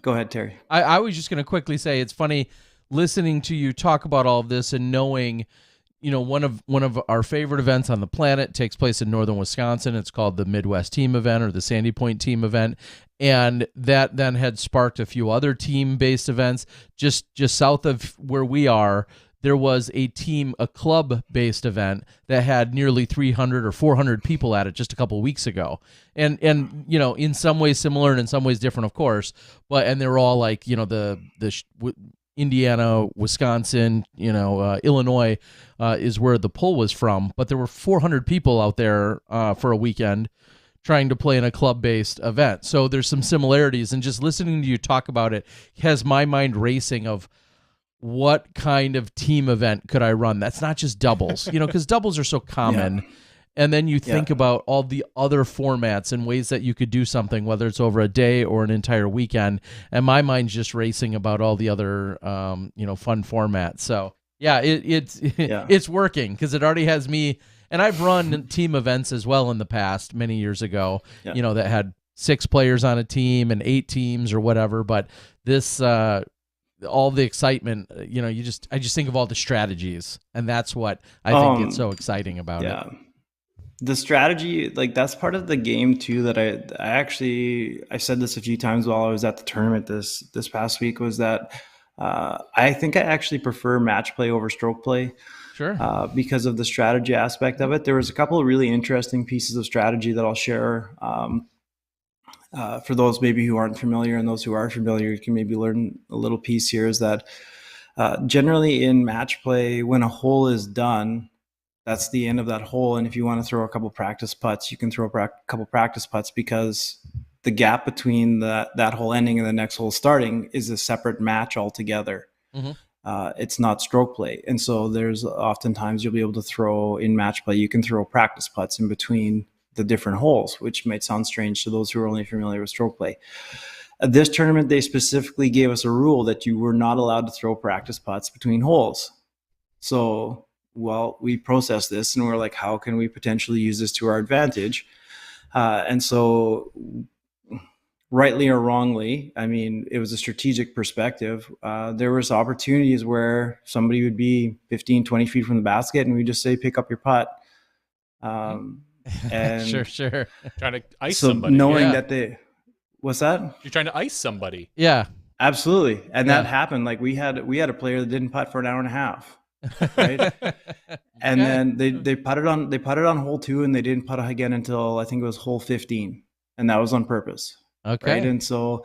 S3: Go ahead, Terry.
S1: I was just going to quickly say, it's funny listening to you talk about all of this and knowing, one of our favorite events on the planet takes place in northern Wisconsin. It's called the Midwest Team Event or the Sandy Point Team Event, and that then had sparked a few other team-based events. Just south of where we are, there was a club-based event that had nearly 300 or 400 people at it just a couple of weeks ago, and in some ways similar and in some ways different, of course. And they were all like, Indiana, Wisconsin, Illinois is where the poll was from. But there were 400 people out there for a weekend trying to play in a club-based event. So there's some similarities. And just listening to you talk about it has my mind racing of what kind of team event could I run? That's not just doubles, because doubles are so common. Yeah. And then you think about all the other formats and ways that you could do something, whether it's over a day or an entire weekend. And my mind's just racing about all the other, fun formats. So yeah, it's working because it already has me. And I've run team events as well in the past, many years ago, that had 6 players on a team and 8 teams or whatever. But this, all the excitement, I just think of all the strategies, and that's what I think it's so exciting about it.
S3: The strategy, like that's part of the game too, that I said this a few times while I was at the tournament this past week, was that I think I actually prefer match play over stroke play.
S1: Sure.
S3: Because of the strategy aspect of it. There was a couple of really interesting pieces of strategy that I'll share for those maybe who aren't familiar, and those who are familiar, you can maybe learn a little piece here, is that generally in match play, when a hole is done, that's the end of that hole. And if you want to throw a couple practice putts, you can throw a couple practice putts, because the gap between that hole ending and the next hole starting is a separate match altogether. Mm-hmm. It's not stroke play. And so there's oftentimes you'll be able to throw in match play, you can throw practice putts in between the different holes, which might sound strange to those who are only familiar with stroke play. This tournament, they specifically gave us a rule that you were not allowed to throw practice putts between holes. So, we processed this and we're like, how can we potentially use this to our advantage? And so, rightly or wrongly, I mean, it was a strategic perspective. There was opportunities where somebody would be 15, 20 feet from the basket and we just say, pick up your putt. And
S1: sure.
S2: Trying to ice somebody.
S3: Knowing that what's that?
S2: You're trying to ice somebody.
S1: Yeah,
S3: absolutely. And that happened. Like we had a player that didn't putt for an hour and a half. Right. And then they putted on hole 2 and they didn't putt again until I think it was hole 15. And that was on purpose.
S1: Okay.
S3: Right. And so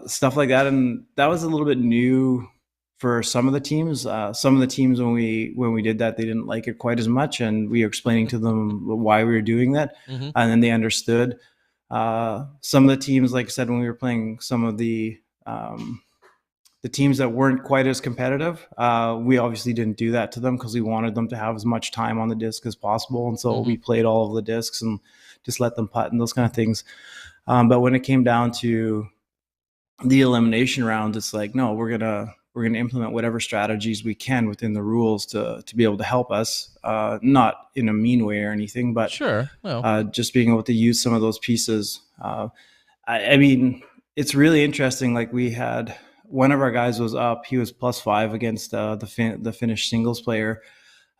S3: stuff like that. And that was a little bit new for some of the teams. Some of the teams, when we did that, they didn't like it quite as much. And we were explaining to them why we were doing that. Mm-hmm. And then they understood. Some of the teams, like I said, when we were playing some of the teams that weren't quite as competitive, we obviously didn't do that to them because we wanted them to have as much time on the disc as possible. And so we played all of the discs and just let them putt and those kind of things. But when it came down to the elimination round, it's like, no, we're gonna implement whatever strategies we can within the rules to be able to help us, not in a mean way or anything, but
S1: sure,
S3: just being able to use some of those pieces. I mean, it's really interesting. Like we had one of our guys was up; he was +5 against the Finnish singles player,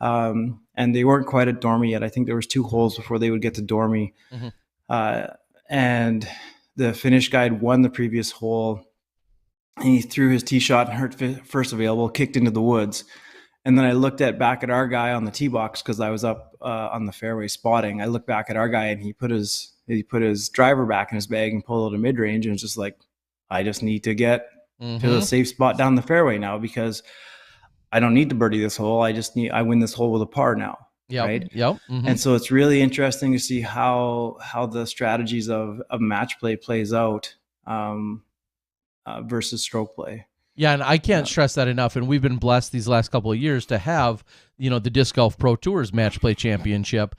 S3: and they weren't quite at Dormy yet. I think there was 2 holes before they would get to Dormy. Mm-hmm. And the Finnish guy had won the previous hole, and he threw his tee shot and hurt first available, kicked into the woods. And then I looked back at our guy on the tee box because I was up on the fairway spotting. I looked back at our guy and he put his driver back in his bag and pulled out a mid range, and it's just like, I just need to get to a safe spot down the fairway now because I don't need to birdie this hole. I win this hole with a par now.
S1: Yep.
S3: Right.
S1: Yep. Mm-hmm.
S3: And so it's really interesting to see how the strategies of match play plays out versus stroke play.
S1: Yeah, and I can't stress that enough. And we've been blessed these last couple of years to have, the Disc Golf Pro Tours Match Play Championship.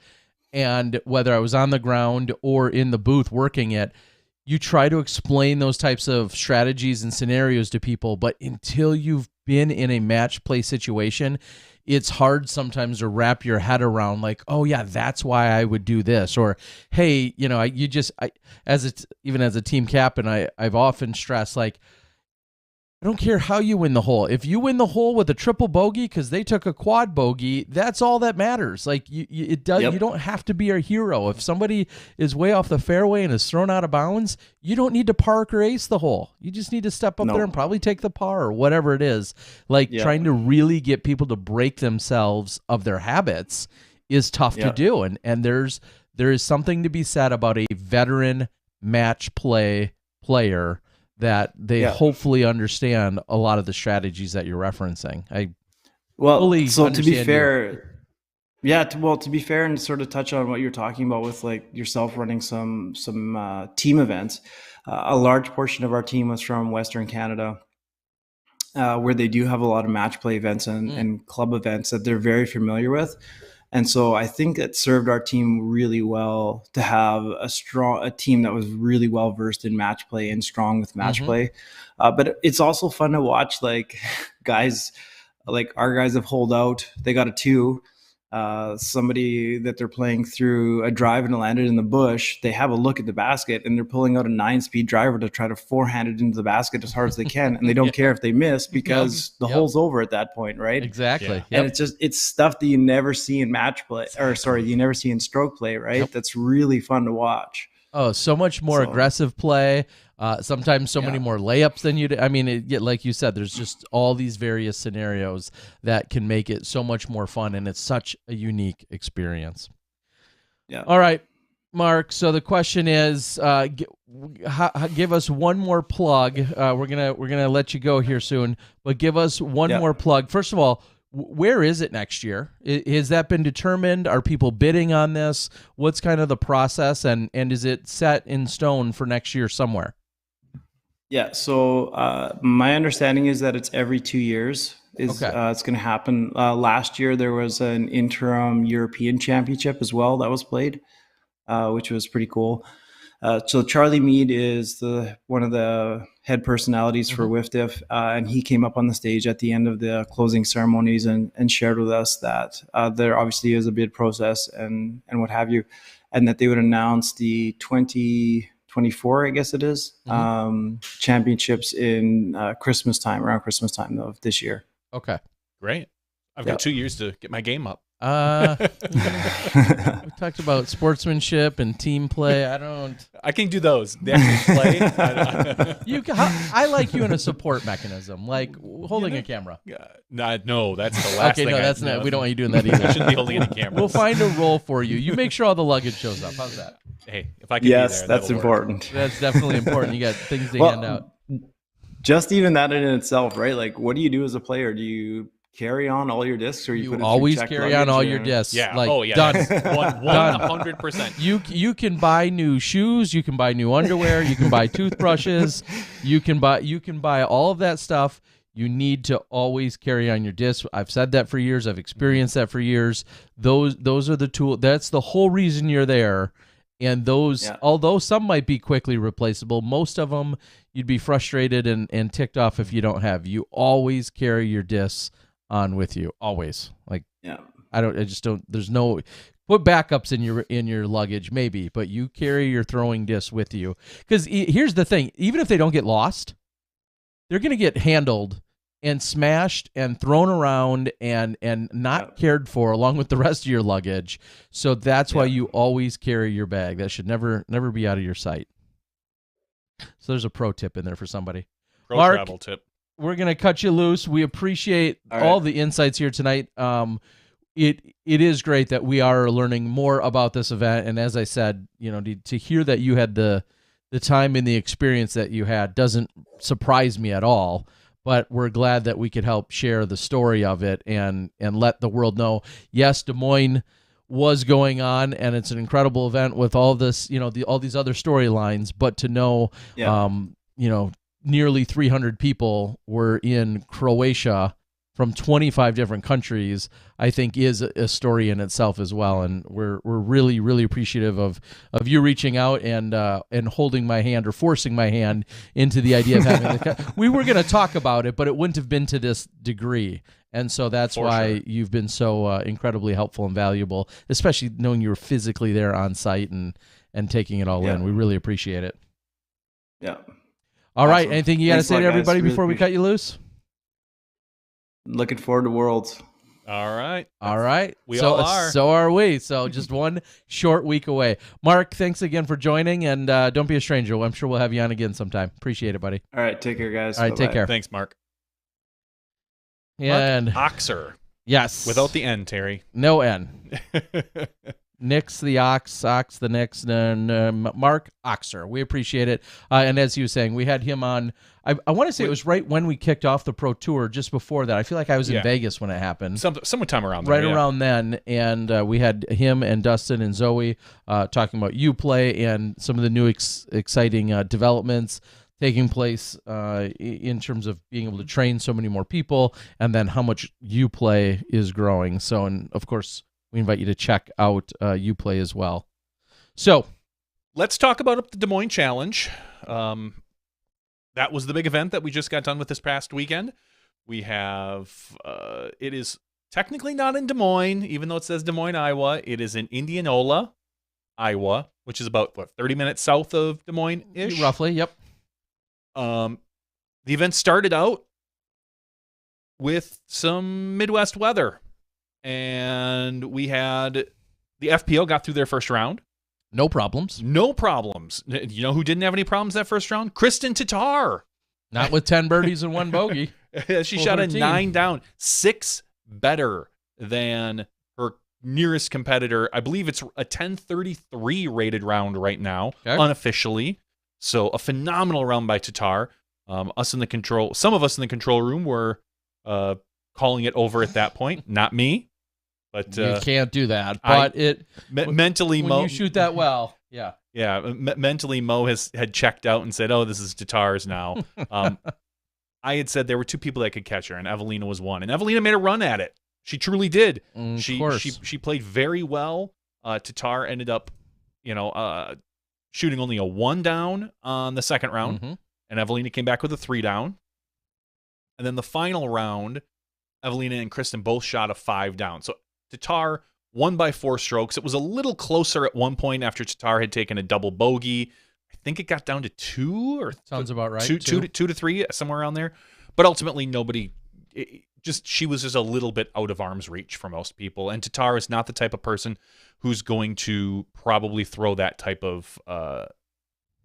S1: And whether I was on the ground or in the booth working it, you try to explain those types of strategies and scenarios to people. But until you've been in a match play situation, it's hard sometimes to wrap your head around like, oh yeah, that's why I would do this. Or, hey, even as a team captain, I've often stressed like, I don't care how you win the hole. If you win the hole with a triple bogey because they took a quad bogey, that's all that matters. Like you don't have to be a hero. If somebody is way off the fairway and is thrown out of bounds, you don't need to park or ace the hole. You just need to step up there and probably take the par or whatever it is. Like trying to really get people to break themselves of their habits is tough to do. And there is something to be said about a veteran match play player that they
S3: Yeah.
S1: hopefully understand a lot of the strategies that you're referencing.
S3: Well,
S1: fully
S3: so to be
S1: understand you.
S3: fair, yeah, to be fair and sort of touch on what you're talking about with like yourself running some team events, a large portion of our team was from Western Canada, where they do have a lot of match play events and club events that they're very familiar with. And so I think it served our team really well to have a team that was really well versed in match play and strong with match play. But it's also fun to watch, like guys, like our guys have holed out. They got a 2. Somebody that they're playing through a drive and landed in the bush. They have a look at the basket and they're pulling out a 9-speed driver to try to forehand it into the basket as hard as they can, and they don't care if they miss because the hole's over at that point, right?
S1: Exactly.
S2: Yeah.
S3: And it's stuff that you never see in match play, or sorry, you never see in stroke play, right? That's really fun to watch.
S1: Oh, so much more aggressive play. Sometimes so many more layups than you. I mean, like you said, there's just all these various scenarios that can make it so much more fun, and it's such a unique experience.
S3: Yeah.
S1: All right, Mark. So the question is, give us one more plug. We're gonna let you go here soon, but give us one more plug. First of all, where is it next year? Has that been determined? Are people bidding on this? What's kind of the process, and is it set in stone for next year somewhere?
S3: Yeah. So my understanding is that it's every 2 years. It's going to happen. Last year there was an interim European Championship as well that was played, which was pretty cool. So Charlie Mead is one of the head personalities for WIFDIF, and he came up on the stage at the end of the closing ceremonies and shared with us that there obviously is a bid process and what have you, and that they would announce the 2024, I guess it is, championships in around Christmas time of this year.
S1: Okay,
S2: great. I've got 2 years to get my game up.
S1: We talked about sportsmanship and team play.
S2: I can do those. The actual play.
S1: I like you in a support mechanism, like holding a camera.
S2: No, that's the last thing.
S1: Okay, no, that's not. We don't want you doing that either.
S2: I shouldn't be holding any cameras.
S1: We'll find a role for you. You make sure all the luggage shows up. How's that?
S2: Hey, if I can be there,
S3: that's important.
S1: That's definitely important. You got things to hand out.
S3: Just even that in itself, right? Like, what do you do as a player? Do you carry on all your discs, or you put it
S1: always
S3: through
S1: carry on all your discs?
S2: Yeah.
S1: Like,
S2: done.
S1: Done.
S2: 100%.
S1: You can buy new shoes. You can buy new underwear. You can buy toothbrushes. You can buy all of that stuff. You need to always carry on your discs. I've said that for years. I've experienced that for years. Those are the tools. That's the whole reason you're there. And those, although some might be quickly replaceable, most of them you'd be frustrated and ticked off if you don't have. You always carry your discs on with you, always. Like, there's no, put backups in your luggage maybe, but you carry your throwing discs with you. Because here's the thing, even if they don't get lost, they're going to get handled and smashed and thrown around and not cared for along with the rest of your luggage. So that's why you always carry your bag. That should never be out of your sight. So there's a pro tip in there for somebody.
S2: Pro travel tip.
S1: We're going to cut you loose. We appreciate all the insights here tonight. It is great that we are learning more about this event. And as I said, to hear that you had the time and the experience that you had doesn't surprise me at all. But we're glad that we could help share the story of it and let the world know, yes, Des Moines was going on, and it's an incredible event with all this, all these other storylines. But to know, nearly 300 people were in Croatia from 25 different countries, I think is a story in itself as well. And we're really, really appreciative of you reaching out and holding my hand or forcing my hand into the idea of having we were going to talk about it, but it wouldn't have been to this degree. And so that's why you've been so incredibly helpful and valuable, especially knowing you were physically there on site and taking it all in. We really appreciate it.
S3: Yeah.
S1: All right. Anything you got to say to everybody before we cut you loose?
S3: Looking forward to Worlds.
S2: All right.
S1: We all are. So are we. So just one short week away. Mark, thanks again for joining, and don't be a stranger. I'm sure we'll have you on again sometime. Appreciate it, buddy.
S3: All right. Take care, guys.
S1: All right. Take care.
S2: Thanks, Mark.
S1: And
S2: Mark Oxer.
S1: Yes.
S2: Without the N, Terry.
S1: No N. Nix the Ox, Ox the Nix, and Mark Oxer. We appreciate it. And as he was saying, we had him on. I want to say it was right when we kicked off the Pro Tour, just before that. I feel like I was in Vegas when it happened.
S2: Sometime around there.
S1: Right around then. And we had him and Dustin and Zoe talking about Uplay and some of the new exciting developments taking place in terms of being able to train so many more people, and then how much Uplay is growing. So, and of course, we invite you to check out Uplay as well. So,
S2: let's talk about the Des Moines Challenge. That was the big event that we just got done with this past weekend. We have, it is technically not in Des Moines, even though it says Des Moines, Iowa. It is in Indianola, Iowa, which is about, 30 minutes south of Des Moines-ish?
S1: Roughly, yep.
S2: The event started out with some Midwest weather. And we had the FPO got through their first round.
S1: No problems.
S2: No problems. You know who didn't have any problems that first round? Kristen Tatar.
S1: Not with 10 birdies and 1 bogey.
S2: She shot 13. A 9 down, 6 better than her nearest competitor. I believe it's a 1033 rated round right now, unofficially. So a phenomenal round by Tatar. Some of us in the control room were calling it over at that point. Not me. But
S1: you can't do that. But
S2: mentally,
S1: when you shoot that well, yeah.
S2: Mentally, Mo had checked out and said, "Oh, this is Tatar's now." I had said there were 2 people that could catch her, and Evelina was one. And Evelina made a run at it. She truly did. She played very well. Tatar ended up, shooting only a 1 down on the second round, and Evelina came back with a 3 down. And then the final round, Evelina and Kristen both shot a 5 down. So Tatar won by 4 strokes. It was a little closer at one point after Tatar had taken a double bogey. I think it got down to 2 or
S1: sounds about right.
S2: 2 to 3, somewhere around there. But ultimately, she was just a little bit out of arm's reach for most people. And Tatar is not the type of person who's going to probably throw that type of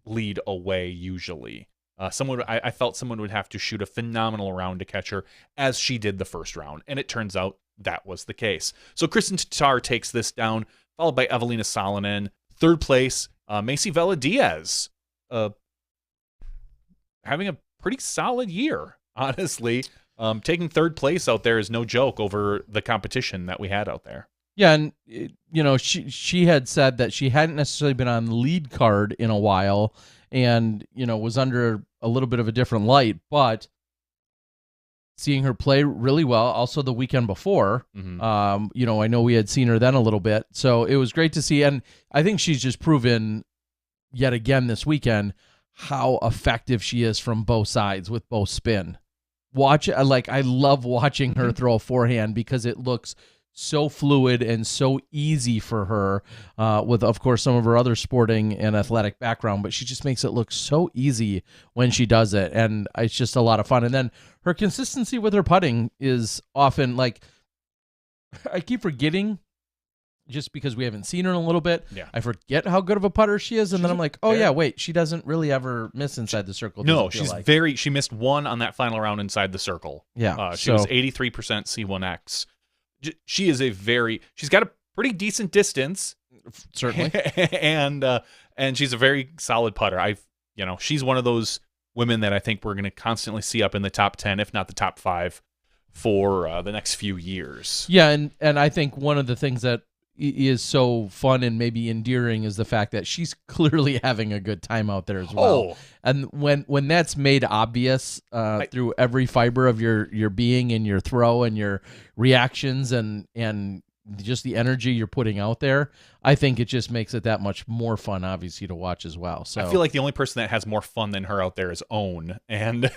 S2: lead away usually. I felt someone would have to shoot a phenomenal round to catch her, as she did the first round, and it turns out that was the case. So Kristen Tatar takes this down, followed by Evelina Salonen. Third place, Macy Vela Diaz, having a pretty solid year, honestly. Taking third place out there is no joke over the competition that we had out there.
S1: Yeah, and she had said that she hadn't necessarily been on the lead card in a while, and was under a little bit of a different light, but seeing her play really well. Also the weekend before, I know we had seen her then a little bit, so it was great to see. And I think she's just proven yet again this weekend how effective she is from both sides with both spin. I love watching her throw a forehand because it looks so fluid and so easy for her with, of course, some of her other sporting and athletic background, but she just makes it look so easy when she does it, and it's just a lot of fun. And then her consistency with her putting is often, I keep forgetting just because we haven't seen her in a little bit.
S2: Yeah.
S1: I forget how good of a putter she is, and then I'm like, oh yeah, wait, she doesn't really ever miss inside the circle.
S2: No, she missed 1 on that final round inside the circle.
S1: Yeah.
S2: She was 83% C1X. She is she's got a pretty decent distance,
S1: certainly,
S2: and she's a very solid putter. She's one of those women that I think we're going to constantly see up in the top 10, if not the top 5, for the next few years.
S1: Yeah, and I think one of the things that is so fun and maybe endearing is the fact that she's clearly having a good time out there as well.
S2: Oh.
S1: And when that's made obvious through every fiber of your being and your throw and your reactions and just the energy you're putting out there, I think it just makes it that much more fun, obviously, to watch as well. So
S2: I feel like the only person that has more fun than her out there is Own, and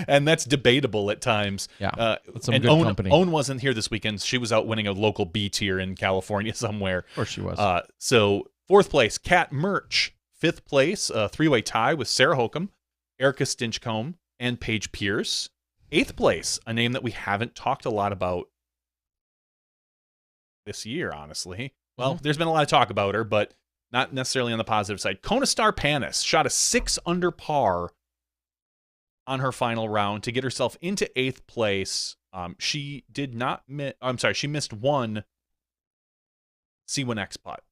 S2: and that's debatable at times.
S1: Yeah,
S2: that's some good company. Own wasn't here this weekend. She was out winning a local B tier in California somewhere.
S1: Of course she was.
S2: So 4th place, Kat Murch. 5th place, a 3-way tie with Sarah Holcomb, Erica Stinchcomb, and Paige Pierce. 8th place, a name that we haven't talked a lot about this year, honestly. Well, there's been a lot of talk about her, but not necessarily on the positive side. Kona Star Panis shot a 6 under par on her final round to get herself into 8th place. She did not miss. She missed 1 C1X putt.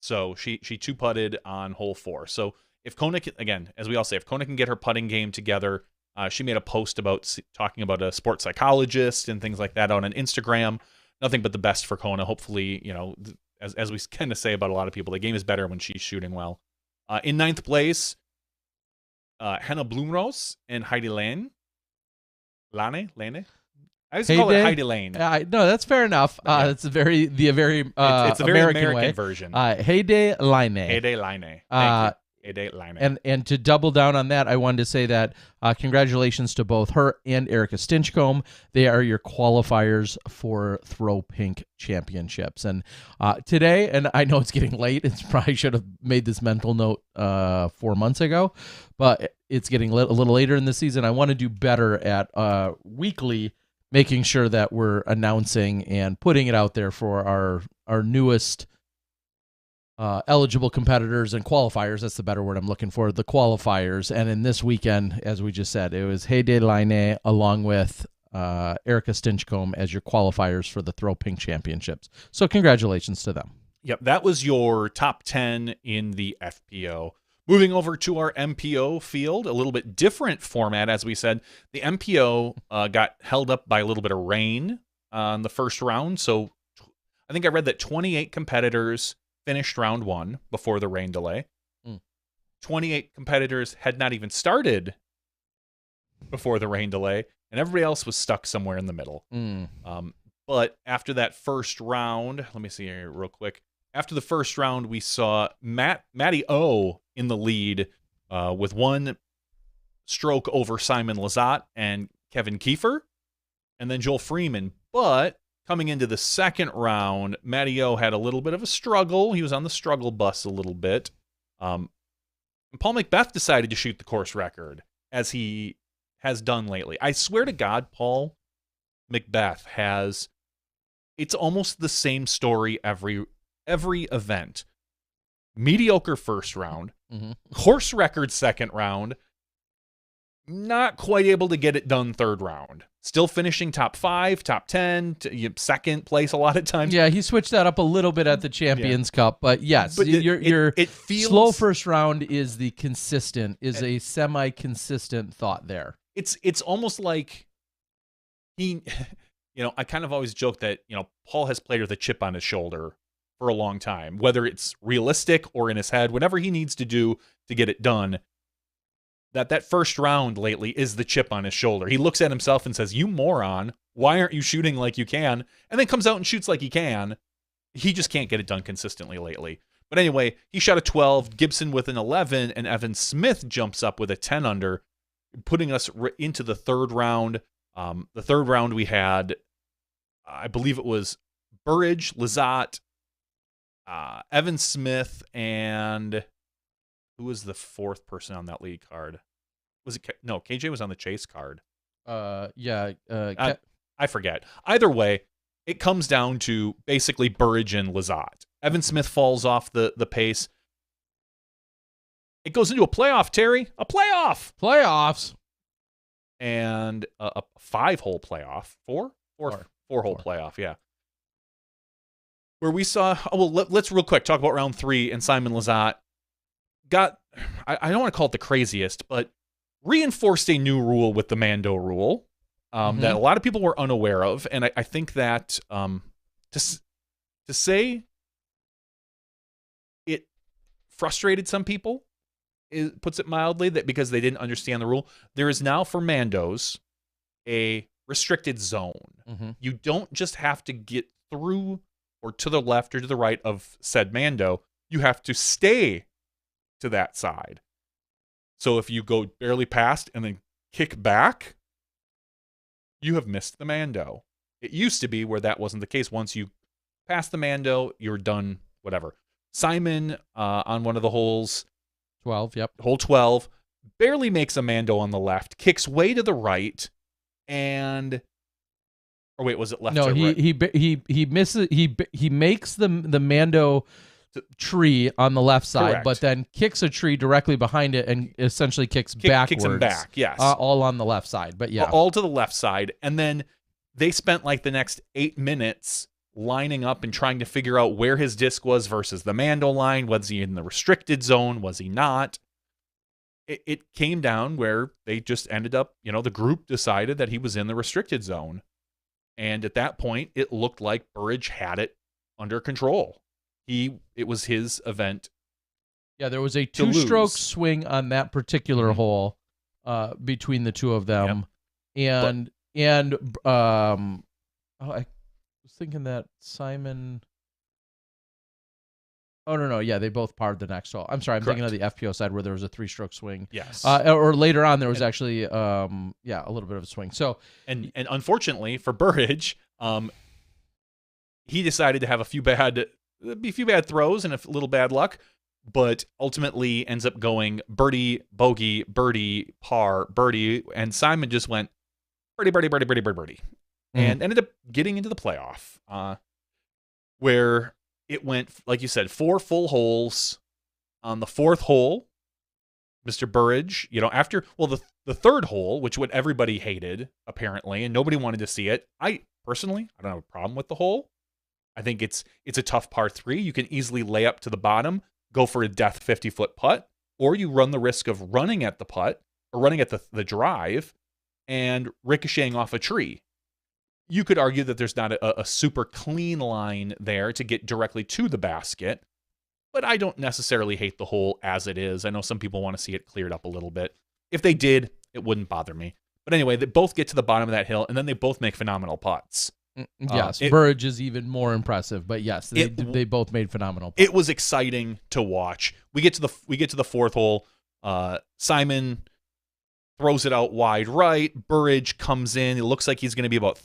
S2: So she two putted on hole 4. So if Kona can, again, as we all say, if Kona can get her putting game together, she made a post about talking about a sports psychologist and things like that on an Instagram. Nothing but the best for Kona. Hopefully, as we kind of say about a lot of people, the game is better when she's shooting well. In 9th place, Hannah Blumrose and Heidi Lane. Lane? I used to call it Heidi Lane.
S1: No, that's fair enough.
S2: Yeah.
S1: It's a very
S2: it's a very American
S1: way.
S2: version.
S1: Heyday Line.
S2: Heyday Line. Thank you. Heyday Line.
S1: And to double down on that, I wanted to say that congratulations to both her and Erica Stinchcomb. They are your qualifiers for Throw Pink Championships. And today, and I know it's getting late, it's probably should have made this mental note 4 months ago, but it's getting a little later in the season. I want to do better at weekly making sure that we're announcing and putting it out there for our newest eligible competitors and qualifiers. That's the better word I'm looking for, the qualifiers. And in this weekend, as we just said, it was Heyday Line along with Erica Stinchcomb as your qualifiers for the Throw Pink Championships. So congratulations to them.
S2: Yep, that was your top 10 in the FPO. Moving over to our MPO field, a little bit different format, as we said. The MPO got held up by a little bit of rain on the first round. So I think I read that 28 competitors finished round 1 before the rain delay. 28 competitors had not even started before the rain delay, and everybody else was stuck somewhere in the middle. But after that first round, let me see here real quick. After the first round, we saw Matty O in the lead with 1 stroke over Simon Lizotte and Kevin Kiefer, and then Joel Freeman. But coming into the second round, Matty O had a little bit of a struggle. He was on the struggle bus a little bit. And Paul Macbeth decided to shoot the course record, as he has done lately. I swear to God, Paul Macbeth has... It's almost the same story every event. Mediocre first round, course record second round, not quite able to get it done third round. Still finishing top 5, top 10, second place a lot of times.
S1: Yeah, he switched that up a little bit at the Champions Cup, but yes,
S2: But
S1: your
S2: it feels
S1: slow first round is a semi-consistent thought there.
S2: It's almost like he, I kind of always joke that, Paul has played with a chip on his shoulder for a long time, whether it's realistic or in his head, whatever he needs to do to get it done. That first round lately is the chip on his shoulder. He looks at himself and says, "You moron, why aren't you shooting like you can?" And then comes out and shoots like he can. He just can't get it done consistently lately. But anyway, he shot a 12, Gibson with an 11, and Evan Smith jumps up with a 10 under, putting us into the third round. The third round we had, I believe it was Burridge, Lizotte, Evan Smith, and who was the fourth person on that lead card? Was it no? KJ was on the chase card.
S1: I
S2: forget. Either way, it comes down to basically Burridge and Lizotte. Evan Smith falls off the pace. It goes into a playoff, Terry. A playoff.
S1: Playoffs.
S2: And a 5-hole playoff. Four-hole playoff, yeah. Where we saw, let's real quick talk about round 3, and Simon Lizotte got, I don't want to call it the craziest, but reinforced a new rule with the Mando rule that a lot of people were unaware of. And I think that to say it frustrated some people, it puts it mildly, that because they didn't understand the rule. There is now for Mandos a restricted zone. You don't just have to get through or to the left or to the right of said Mando. You have to stay to that side. So if you go barely past and then kick back, you have missed the Mando. It used to be where that wasn't the case. Once you pass the Mando, you're done, whatever. Simon on one of the holes,
S1: 12, yep.
S2: Hole 12, barely makes a Mando on the left, kicks way to the right, and... Or wait, was it left or right?
S1: He misses. He makes the Mando tree on the left side,
S2: Correct.
S1: but then kicks a tree directly behind it and essentially kicks backwards.
S2: Kicks him back, yes.
S1: All on the left side, but yeah.
S2: All to the left side. And then they spent like the next 8 minutes lining up and trying to figure out where his disc was versus the Mando line. Was he in the restricted zone? Was he not? It came down where they just ended up, the group decided that he was in the restricted zone. And at that point, it looked like Burridge had it under control. It was his event.
S1: Yeah, there was a 2-stroke swing on that particular hole between the two of them. Yep. I was thinking that Simon... Oh, no. Yeah, they both parred the next hole. I'm sorry. I'm thinking of the FPO side where there was a 3-stroke swing.
S2: Yes.
S1: Or later on, there was actually, a little bit of a swing. So,
S2: and unfortunately for Burridge, he decided to have a few bad throws and a little bad luck, but ultimately ends up going birdie, bogey, birdie, par, birdie, and Simon just went birdie, birdie, birdie, birdie, birdie, birdie, and ended up getting into the playoff, where it went, like you said, 4 full holes. On the 4th hole, Mr. Burridge, after, the 3rd hole, which what everybody hated, apparently, and nobody wanted to see it. Personally, I don't have a problem with the hole. I think it's a tough par 3. You can easily lay up to the bottom, go for a death 50-foot putt, or you run the risk of running at the putt, or running at the drive, and ricocheting off a tree. You could argue that there's not a super clean line there to get directly to the basket, but I don't necessarily hate the hole as it is. I know some people want to see it cleared up a little bit. If they did, it wouldn't bother me. But anyway, they both get to the bottom of that hill, and then they both make phenomenal putts.
S1: Yes, Burridge is even more impressive, but yes, they both made phenomenal putts.
S2: It was exciting to watch. We get to the 4th hole. Simon throws it out wide right. Burridge comes in. It looks like he's going to be about,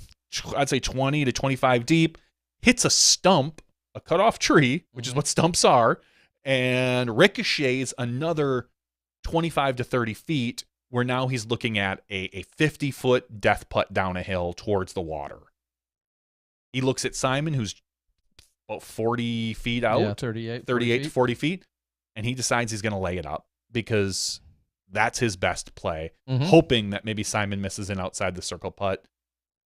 S2: I'd say, 20 to 25 deep. Hits a stump, a cut-off tree, which is what stumps are, and ricochets another 25 to 30 feet, where now he's looking at a 50-foot death putt down a hill towards the water. He looks at Simon, who's about 40 feet out.
S1: Yeah, 38
S2: to 40 feet. And he decides he's going to lay it up because that's his best play, hoping that maybe Simon misses an outside the circle putt.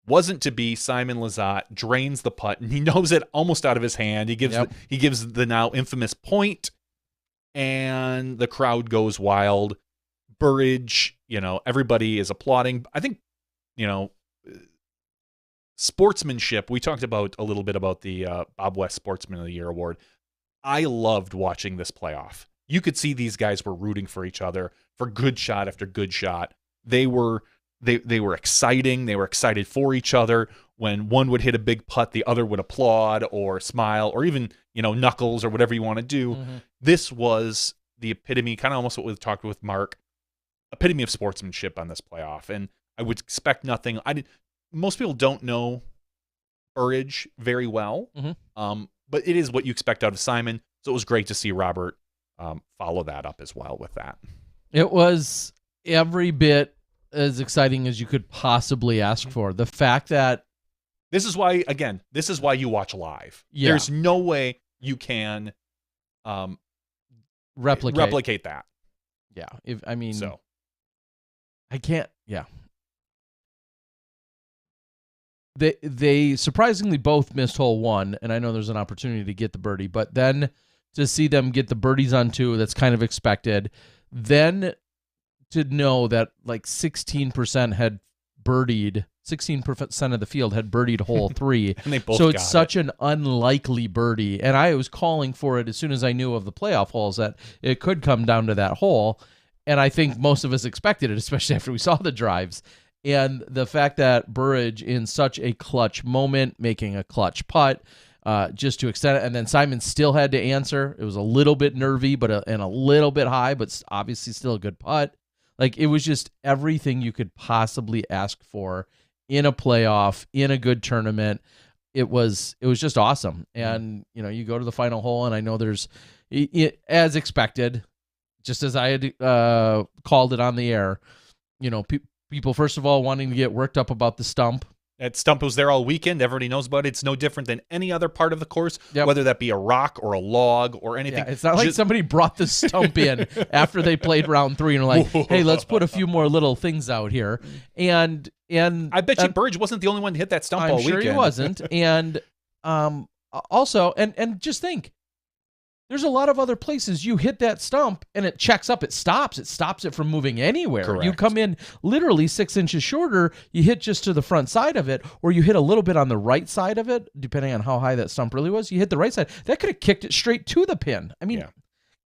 S2: Wasn't to be. Simon Lizotte drains the putt, and he knows it almost out of his hand. He gives the now infamous point, and the crowd goes wild. Burridge, everybody is applauding. I think, sportsmanship. We talked about a little bit about the Bob West Sportsman of the Year award. I loved watching this playoff. You could see these guys were rooting for each other for good shot after good shot. They were exciting. They were excited for each other. When one would hit a big putt, the other would applaud or smile or even, knuckles or whatever you want to do. This was the epitome, kind of almost what we talked with Mark, epitome of sportsmanship on this playoff. And I would expect nothing. Most people don't know Burridge very well, but it is what you expect out of Simon. So it was great to see Robert follow that up as well with that.
S1: It was every bit as exciting as you could possibly ask for. The fact that
S2: this is why you watch live.
S1: Yeah.
S2: There's no way you can replicate that.
S1: Yeah. I can't. Yeah. They surprisingly both missed hole 1, and I know there's an opportunity to get the birdie, but then to see them get the birdies on 2, that's kind of expected. Then to know that like 16% had birdied, 16% of the field had birdied hole 3.
S2: And they both
S1: so it's such an unlikely birdie. And I was calling for it as soon as I knew of the playoff holes that it could come down to that hole. And I think most of us expected it, especially after we saw the drives. And the fact that Burridge, in such a clutch moment, making a clutch putt, just to extend it, and then Simon still had to answer. It was a little bit nervy, and a little bit high, but obviously still a good putt. Like, it was just everything you could possibly ask for in a playoff, in a good tournament. It was just awesome. And you go to the final hole, and I know there's, as expected, just as I had called it on the air, people, first of all, wanting to get worked up about the stump.
S2: That stump was there all weekend. Everybody knows about it. It's no different than any other part of the course, whether that be a rock or a log or anything.
S1: Yeah, it's not like somebody brought the stump in after they played round 3 and were like, hey, let's put a few more little things out here. And
S2: I bet you Burridge wasn't the only one to hit that stump all weekend.
S1: I'm sure he wasn't. And Also, and just think, there's a lot of other places you hit that stump and it checks up, it stops it from moving anywhere.
S2: Correct.
S1: You come in literally 6 inches shorter, you hit just to the front side of it, or you hit a little bit on the right side of it, depending on how high that stump really was. You hit the right side, that could have kicked it straight to the pin. I mean,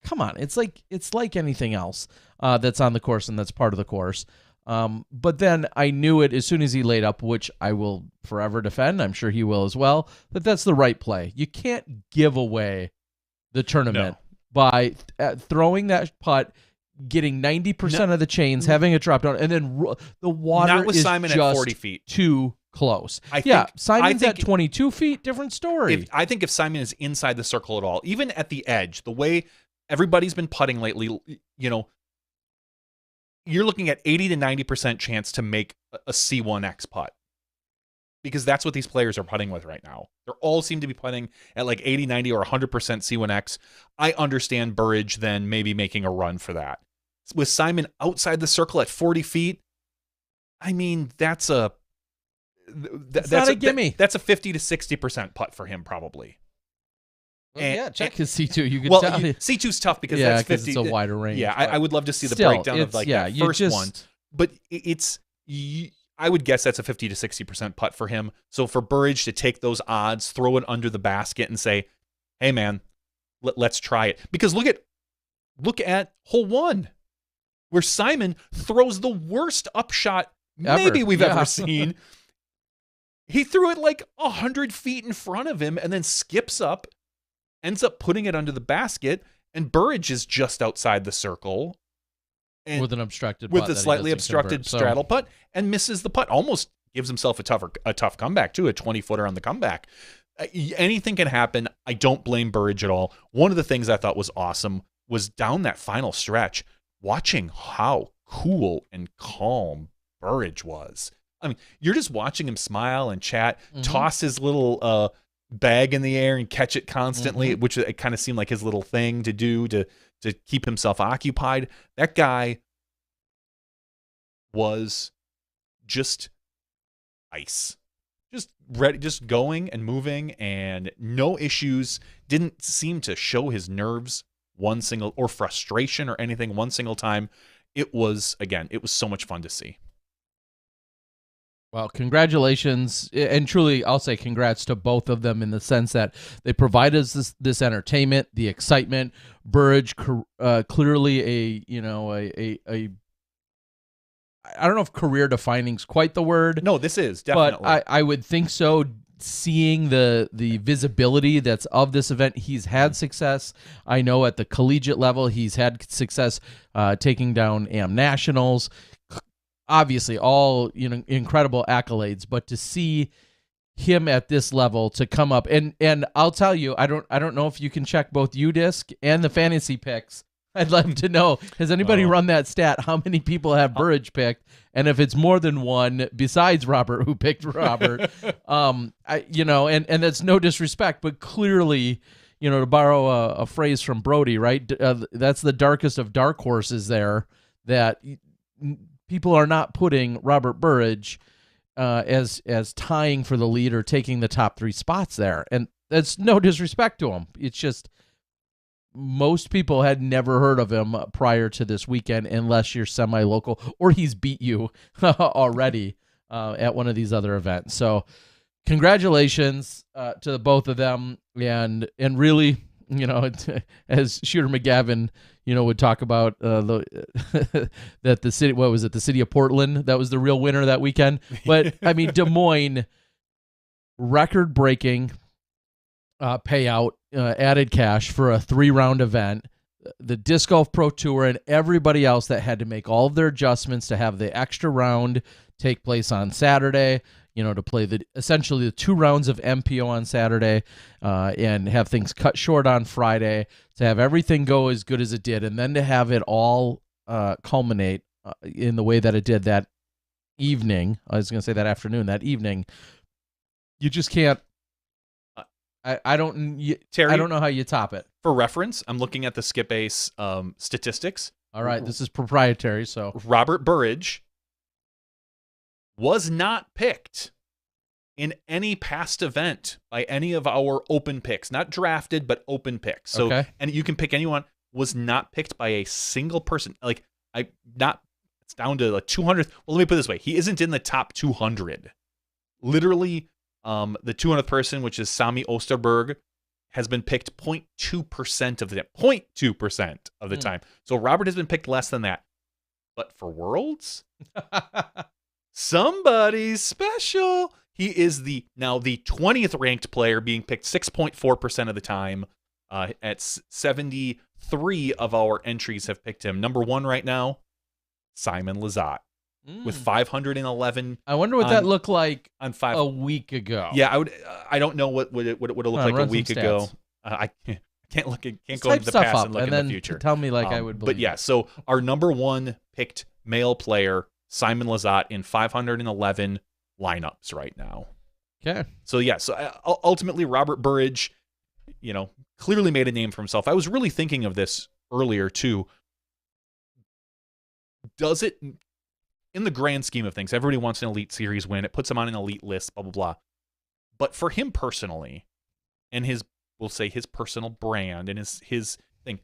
S1: come on, it's like anything else that's on the course and that's part of the course. But then I knew it as soon as he laid up, which I will forever defend. I'm sure he will as well. That that's the right play. You can't give away the tournament by throwing that putt, getting 90% of the chains, having it drop down, and then the water
S2: Not with
S1: is
S2: Simon
S1: just
S2: at 40 feet.
S1: too close.
S2: Simon's
S1: Simon's at 22 feet, different story.
S2: I think if Simon is inside the circle at all, even at the edge, the way everybody's been putting lately, you're looking at 80 to 90% chance to make a C1X putt. Because that's what these players are putting with right now. They all seem to be putting at like 80, 90, or 100% C1X. I understand Burridge then maybe making a run for that. With Simon outside the circle at 40 feet, I mean, that's a
S1: gimme.
S2: That's a 50 to 60% putt for him probably.
S1: Check his C2. You could
S2: well,
S1: tell.
S2: C2's tough because that's 50.
S1: It's a wider range.
S2: Yeah, I would love to see the
S1: still,
S2: breakdown of like that first one. But I would guess that's a 50 to 60% putt for him. So for Burridge to take those odds, throw it under the basket and say, hey, man, let's try it. Because look at hole 1, where Simon throws the worst upshot maybe we've ever seen. He threw it like 100 feet in front of him and then skips up, ends up putting it under the basket, and Burridge is just outside the circle. And
S1: with an obstructed
S2: putt, with a slightly obstructed straddle putt, and misses the putt. Almost gives himself a tough comeback too, a 20-footer on the comeback. Anything can happen. I don't blame Burridge at all. One of the things I thought was awesome was down that final stretch, watching how cool and calm Burridge was. I mean, you're just watching him smile and chat, toss his little bag in the air and catch it constantly, which it kind of seemed like his little thing to do to keep himself occupied. That guy was just ice. Just ready, just going and moving and no issues. Didn't seem to show his nerves or frustration or anything one single time. It was so much fun to see.
S1: Well, congratulations, and truly, I'll say congrats to both of them in the sense that they provide us this entertainment, the excitement. Burridge, clearly a I don't know if career defining is quite the word.
S2: No, this is definitely.
S1: But I would think so. Seeing the visibility that's of this event, he's had success. I know at the collegiate level, he's had success taking down AM Nationals. Obviously, all incredible accolades, but to see him at this level to come up and I'll tell you, I don't know if you can check both UDisc and the fantasy picks. I'd love to know, has anybody run that stat? How many people have Burridge picked? And if it's more than one, besides Robert, who picked Robert, and that's no disrespect, but clearly, to borrow a phrase from Brody, right? That's the darkest of dark horses there that people are not putting Robert Burridge as tying for the lead or taking the top 3 spots there. And that's no disrespect to him. It's just most people had never heard of him prior to this weekend unless you're semi-local or he's beat you already at one of these other events. So congratulations to the both of them. And really, as Shooter McGavin, would talk about that the city, what was it, the city of Portland, that was the real winner that weekend. But I mean, Des Moines, record-breaking payout, added cash for a 3-round event. The Disc Golf Pro Tour and everybody else that had to make all of their adjustments to have the extra round take place on Saturday, to play essentially the 2 rounds of MPO on Saturday and have things cut short on Friday, to have everything go as good as it did, and then to have it all culminate in the way that it did that evening. I was going to say that afternoon, that evening. You just can't. I don't know how you top it.
S2: For reference, I'm looking at the Skip Ace statistics.
S1: All right, this is proprietary. So
S2: Robert Burridge was not picked in any past event by any of our open picks, not drafted, but open picks. So,
S1: Okay.
S2: and you can pick anyone, was not picked by a single person. Like, it's down to like 200th. Well, let me put it this way. He isn't in the top 200. Literally, the 200th person, which is Sami Osterberg, has been picked 0.2% of the time. 0.2% of the time. So Robert has been picked less than that. But for Worlds, somebody's special. He is now the 20th ranked player, being picked 6.4% of the time. At 73 of our entries have picked him. Number 1 right now, Simon Lizotte, with 511.
S1: I wonder what that looked like
S2: on 5
S1: a week ago.
S2: Yeah, I don't know what it would have looked like a week ago. I can't look. Can't
S1: Just
S2: go
S1: type
S2: into the
S1: stuff
S2: past
S1: up
S2: and look in
S1: then
S2: the future.
S1: Tell me like I would believe.
S2: But yeah, so our number 1 picked male player, Simon Lizotte, in 511 lineups right now.
S1: Okay.
S2: So yeah, so ultimately Robert Burridge, clearly made a name for himself. I was really thinking of this earlier too. Does it, in the grand scheme of things, everybody wants an Elite Series win. It puts him on an elite list, blah, blah, blah. But for him personally, and we'll say his personal brand and his thing,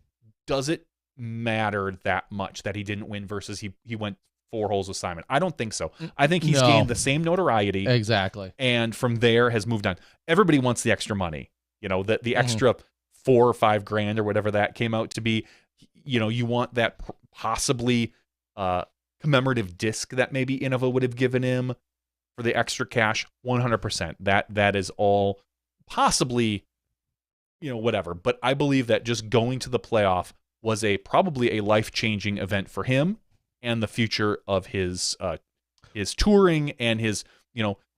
S2: does it matter that much that he didn't win versus he went 4 holes with Simon? I don't think so. I think he's gained the same notoriety.
S1: Exactly.
S2: And from there has moved on. Everybody wants the extra money. The extra $4 or $5 grand or whatever that came out to be. You want that possibly commemorative disc that maybe Innova would have given him for the extra cash. 100%. That is all possibly, whatever. But I believe that just going to the playoff was probably a life-changing event for him and the future of his touring and his,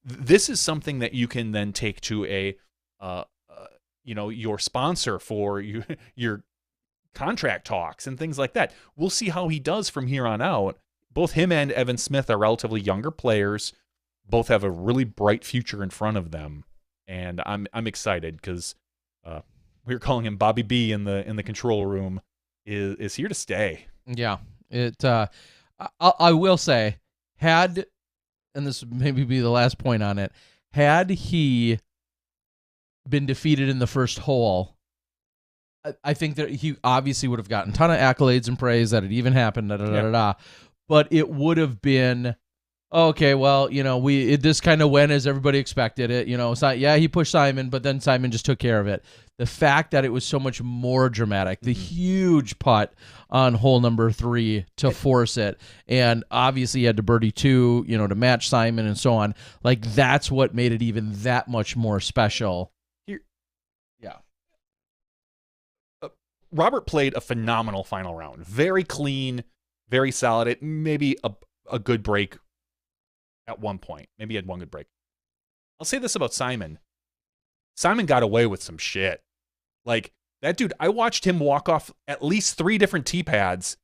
S2: this is something that you can then take to your sponsor for your contract talks and things like that. We'll see how he does from here on out. Both him and Evan Smith are relatively younger players. Both have a really bright future in front of them, and I'm excited because we were calling him Bobby B in the control room. Is here to stay.
S1: Yeah, I will say, and this would maybe be the last point on it, had he been defeated in the first hole, I think that he obviously would have gotten a ton of accolades and praise that it even happened, but it would have been, okay, well, this kind of went as everybody expected it. It's not, he pushed Simon, but then Simon just took care of it. The fact that it was so much more dramatic, the huge putt on hole number 3 to force it, and obviously he had to birdie 2, to match Simon and so on. Like, that's what made it even that much more special. Yeah.
S2: Robert played a phenomenal final round. Very clean, very solid. It maybe a good break at one point. Maybe he had one good break. I'll say this about Simon. Simon got away with some shit. Like, that dude, I watched him walk off at least 3 different tee pads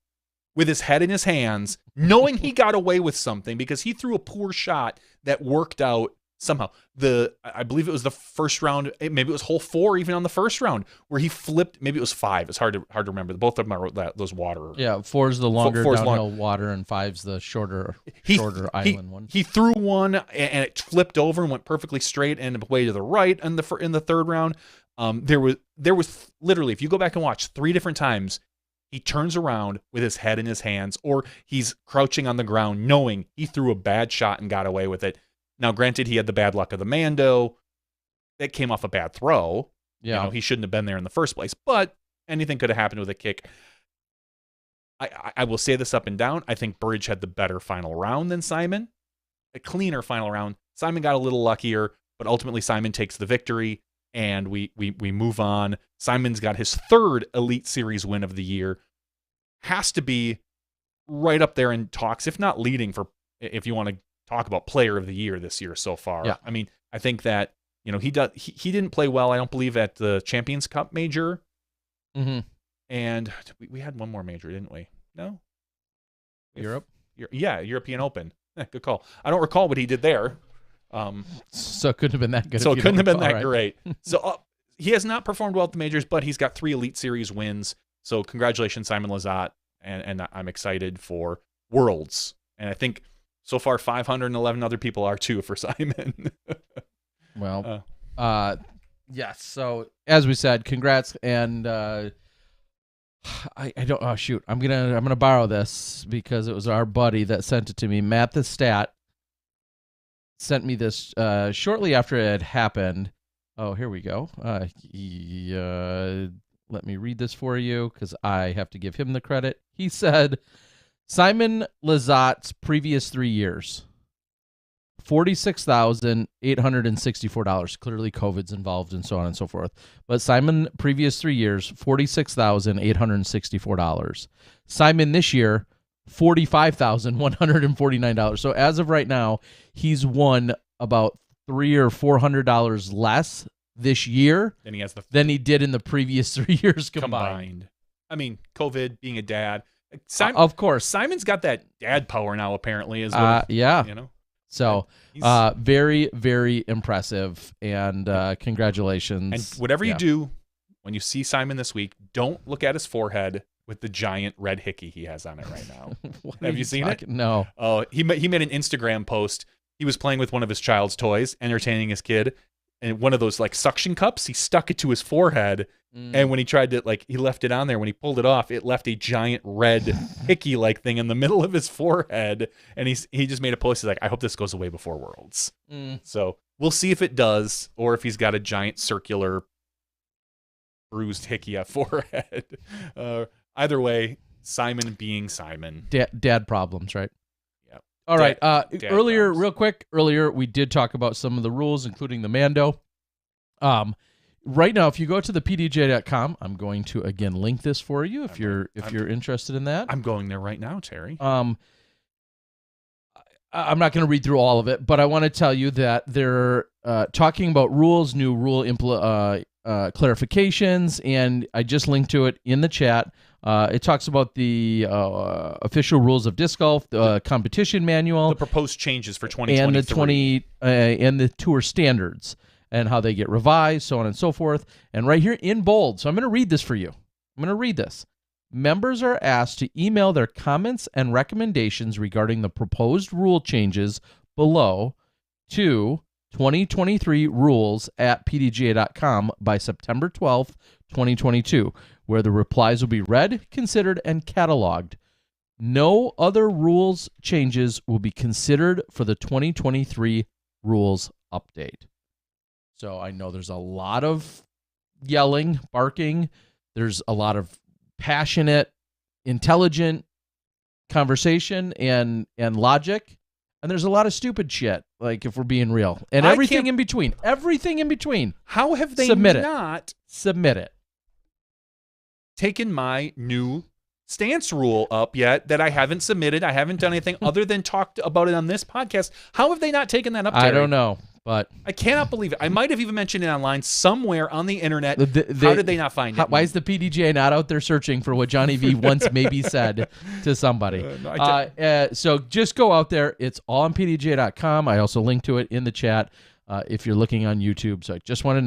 S2: with his head in his hands, knowing he got away with something because he threw a poor shot that worked out somehow. I believe it was the first round, maybe it was hole 4 even on the first round, where he flipped, maybe it was 5. It's hard to remember. Both of them are those water.
S1: Yeah, 4 is the longer downhill water, and 5's the shorter island one.
S2: He threw one, and it flipped over and went perfectly straight and way to the right in the third round. There was literally, if you go back and watch 3 different times, he turns around with his head in his hands, or he's crouching on the ground knowing he threw a bad shot and got away with it. Now, granted, he had the bad luck of the Mando. That came off a bad throw.
S1: Yeah.
S2: He shouldn't have been there in the first place, but anything could have happened with a kick. I will say this up and down. I think Burridge had the better final round than Simon. A cleaner final round. Simon got a little luckier, but ultimately Simon takes the victory, and we move on. Simon's got his 3rd Elite Series win of the year. Has to be right up there in talks, if not leading for, if you want to talk about player of the year this year so far.
S1: Yeah.
S2: I mean, I think that, he didn't play well, I don't believe, at the Champions Cup major.
S1: Mm-hmm.
S2: And we had one more major, didn't we? No?
S1: Europe?
S2: European Open. Good call. I don't recall what he did there.
S1: So it couldn't have been that good.
S2: So it couldn't have been that great. So he has not performed well at the majors, but he's got 3 Elite Series wins. So congratulations, Simon Lizotte. And I'm excited for Worlds. And I think so far 511 other people are too for Simon.
S1: Well, yes. So as we said, congrats, and I don't. Oh shoot, I'm gonna borrow this because it was our buddy that sent it to me. Matt the Stat sent me this shortly after it had happened. Oh, here we go. Let me read this for you because I have to give him the credit. He said, Simon Lizott's previous 3 years, $46,864. Clearly, COVID's involved and so on and so forth. But Simon, previous 3 years, $46,864. Simon this year, $45,149. So as of right now, he's won about $300 or $400 less this year than he did in the previous 3 years combined.
S2: I mean, COVID, being a dad.
S1: Of course.
S2: Simon's got that dad power now, apparently, as well.
S1: Yeah.
S2: You know?
S1: So, very, very impressive, and congratulations.
S2: And whatever you do, when you see Simon this week, don't look at his forehead with the giant red hickey he has on it right now. Have you seen it?
S1: No.
S2: Oh, he made an Instagram post. He was playing with one of his child's toys, entertaining his kid, and one of those like suction cups, he stuck it to his forehead. And when he tried to, he left it on there. When he pulled it off, it left a giant red hickey-like thing in the middle of his forehead. And he just made a post. He's like, I hope this goes away before Worlds. So we'll see if it does, or if he's got a giant circular bruised hickey forehead. Either way, Simon being Simon.
S1: Dad problems, right?
S2: Yeah.
S1: All right.
S2: Earlier,
S1: Earlier, we did talk about some of the rules, including the Mando. Right now, if you go to the pdj.com, I'm going to again link this for you if you're interested in that.
S2: I'm going there right now, Terry.
S1: I'm not going to read through all of it, but I want to tell you that they're talking about rules, new rule clarifications, and I just linked to it in the chat. It talks about the official rules of disc golf, the competition manual,
S2: the proposed changes for 2023,
S1: and the tour standards, and how they get revised, so on and so forth. And right here in bold, so I'm going to read this for you. I'm going to read this. Members are asked to email their comments and recommendations regarding the proposed rule changes below to 2023rules@pdga.com by September 12th, 2022, where the replies will be read, considered, and cataloged. No other rules changes will be considered for the 2023 rules update. So I know there's a lot of yelling, barking. There's a lot of passionate, intelligent conversation and logic. And there's a lot of stupid shit, like if we're being real. And everything in between. Everything in between.
S2: How have they not
S1: submit it?
S2: Taken my new stance rule up yet that I haven't submitted? I haven't done anything other than talked about it on this podcast. How have they not taken that up, Terry?
S1: I don't know. But
S2: I cannot believe it. I might have even mentioned it online somewhere on the internet. How did they not find it?
S1: Why is the PDJ not out there searching for what Johnny V once maybe said to somebody? So just go out there. It's all on PDJ.com. I also linked to it in the chat if you're looking on YouTube. So I just want you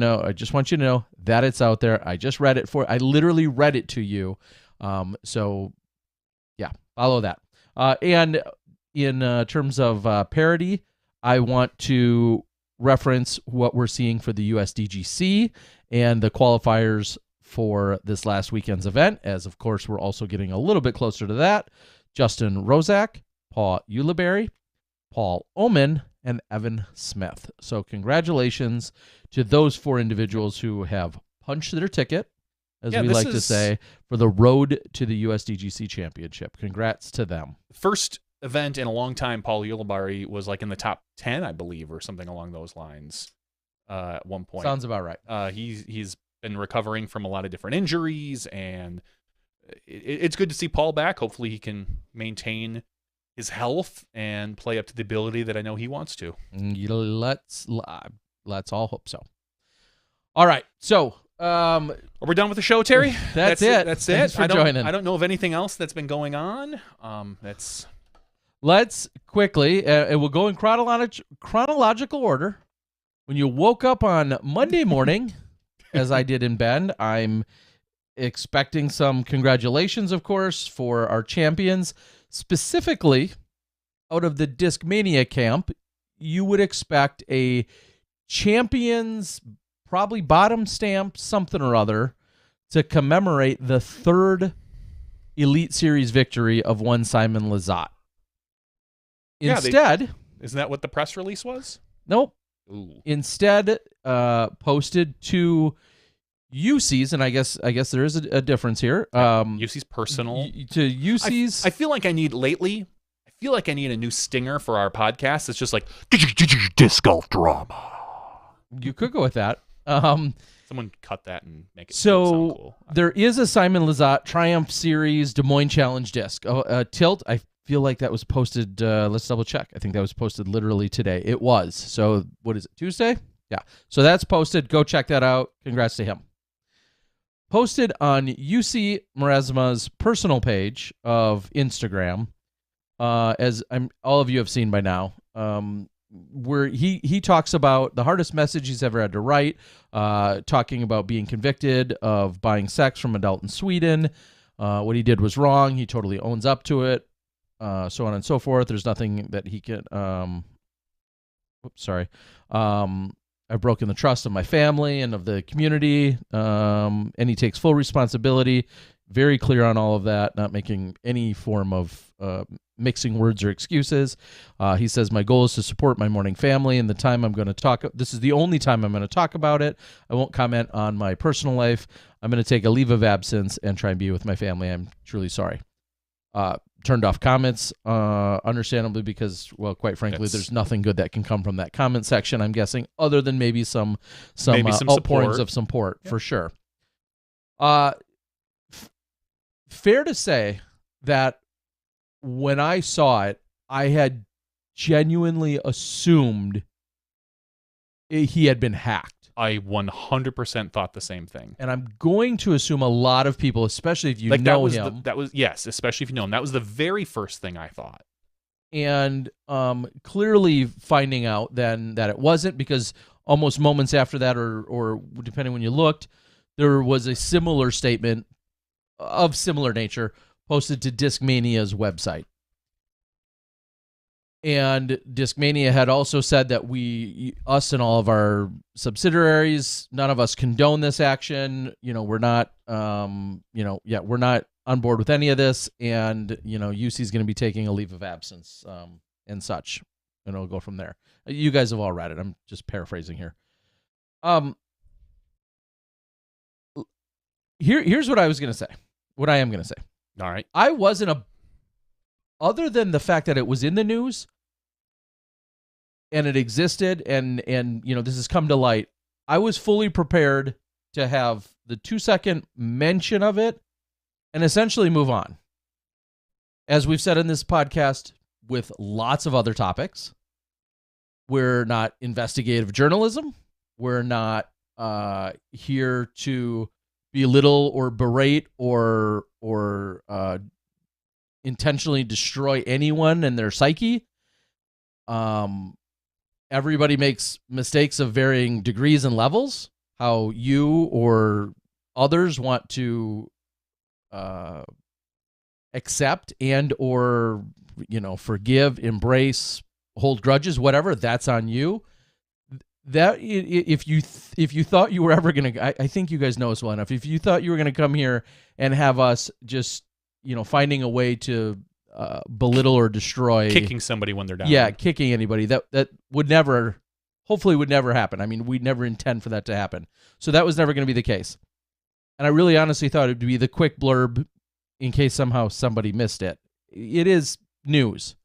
S1: to know that it's out there. I just read it I literally read it to you. So yeah, follow that. And in terms of parity, I want to reference what we're seeing for the USDGC and the qualifiers for this last weekend's event, as of course we're also getting a little bit closer to that. Justin Rozak, Paul Ulibarri, Paul Oman, and Evan Smith. So congratulations to those 4 individuals who have punched their ticket, as we like to say, for the road to the USDGC championship. Congrats to them.
S2: First event in a long time, Paul Ulibarri was like in the top 10, I believe, or something along those lines at one point.
S1: Sounds about right.
S2: He's been recovering from a lot of different injuries, and it's good to see Paul back. Hopefully he can maintain his health and play up to the ability that I know he wants to.
S1: Let's all hope so. All right, so
S2: are we done with the show, Terry?
S1: That's it.
S2: That's it.
S1: Thanks for joining.
S2: I don't know of anything else that's been going on.
S1: Let's quickly, and we'll go in chronological order. When you woke up on Monday morning, as I did in Bend, I'm expecting some congratulations, of course, for our champions. Specifically, out of the Discmania camp, you would expect a champions probably bottom stamp something or other to commemorate the third Elite Series victory of one Simon Lizotte. Instead,
S2: isn't that what the press release was?
S1: Nope.
S2: Ooh.
S1: Instead, posted to UC's, and I guess there is a difference here.
S2: UC's personal.
S1: To UC's.
S2: I feel like I need a new stinger for our podcast. It's just like disc golf drama.
S1: You could go with that.
S2: Someone cut that and make it sound cool.
S1: There is a Simon Lizotte Triumph Series Des Moines Challenge disc. Tilt, I feel like that was posted, let's double check. I think that was posted literally today. It was. So what is it, Tuesday? Yeah. So that's posted. Go check that out. Congrats to him. Posted on UC Maresma's personal page of Instagram, as all of you have seen by now, where he talks about the hardest message he's ever had to write, talking about being convicted of buying sex from adult in Sweden. What he did was wrong. He totally owns up to it, so on and so forth. There's nothing that he can... I've broken the trust of my family and of the community, and he takes full responsibility. Very clear on all of that, not making any form of mixing words or excuses. He says, my goal is to support my mourning family, and the time I'm going to talk, this is the only time I'm going to talk about it. I won't comment on my personal life. I'm going to take a leave of absence and try and be with my family. I'm truly sorry. Turned off comments, understandably, because, well, quite frankly, there's nothing good that can come from that comment section, I'm guessing, other than maybe some outpourings of support, for sure. Fair to say that when I saw it, I had genuinely assumed he had been hacked.
S2: I 100% thought the same thing.
S1: And I'm going to assume a lot of people, especially if you know him.
S2: Yes, especially if you know him. That was the very first thing I thought.
S1: And clearly finding out then that it wasn't, because almost moments after that, or depending when you looked, there was a similar statement of similar nature posted to Discmania's website. And Discmania had also said that us and all of our subsidiaries, none of us condone this action. We're not, we're not on board with any of this. And, UC is going to be taking a leave of absence and such. And it'll go from there. You guys have all read it. I'm just paraphrasing here. Here's what I was going to say. What I am going to say.
S2: All right.
S1: I wasn't other than the fact that it was in the news and it existed and this has come to light, I was fully prepared to have the 2-second mention of it and essentially move on. As we've said in this podcast with lots of other topics, we're not investigative journalism. We're not here to belittle or berate or intentionally destroy anyone and their psyche. Everybody makes mistakes of varying degrees and levels. How you or others want to accept and or forgive, embrace, hold grudges, whatever, that's on you. That if you thought you were ever gonna, I think you guys know us well enough. If you thought you were gonna come here and have us just finding a way to belittle or destroy,
S2: kicking somebody when they're down,
S1: kicking anybody, that would never, hopefully would never happen. I mean, we'd never intend for that to happen. So that was never going to be the case. And I really honestly thought it would be the quick blurb in case somehow somebody missed it. It is news.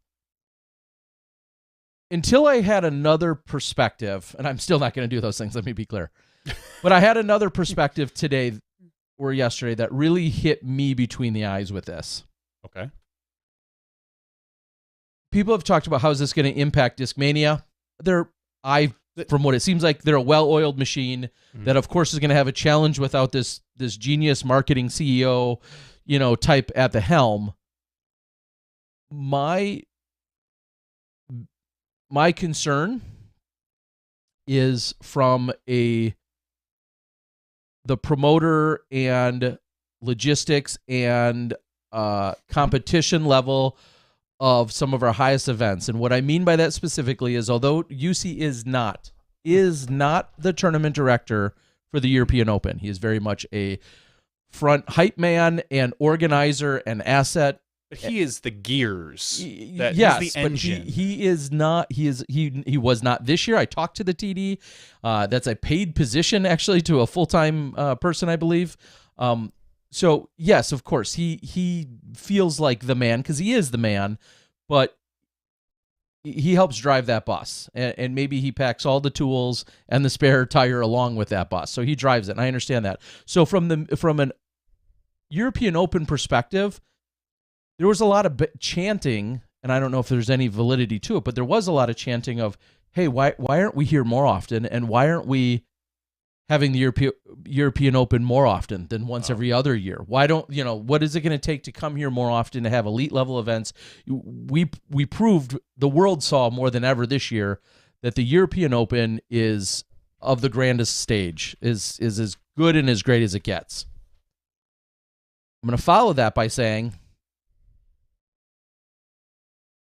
S1: Until I had another perspective, and I'm still not going to do those things, let me be clear. But I had another perspective today or yesterday that really hit me between the eyes with this.
S2: Okay.
S1: People have talked about how is this going to impact Discmania. From what it seems like, they're a well-oiled machine that, of course, is going to have a challenge without this genius marketing CEO, type at the helm. My concern is from the promoter and logistics and competition level of some of our highest events. And what I mean by that specifically is, although UC is not is not the tournament director for the European Open. He is very much a front hype man and organizer and asset.
S2: But he is the gears. That,
S1: yes,
S2: he's the engine.
S1: but he is not. He was not this year. I talked to the TD. That's a paid position actually to a full-time person, I believe. So yes, of course, he feels like the man because he is the man, but he helps drive that bus, and maybe he packs all the tools and the spare tire along with that bus. So he drives it, and I understand that. So from an European Open perspective, there was a lot of chanting, and I don't know if there's any validity to it, but there was a lot of chanting of, hey, why aren't we here more often, and why aren't we having the European Open more often than once every other year? Why don't, what is it going to take to come here more often to have elite level events? We proved, the world saw more than ever this year that the European Open is of the grandest stage, is as good and as great as it gets. I'm going to follow that by saying,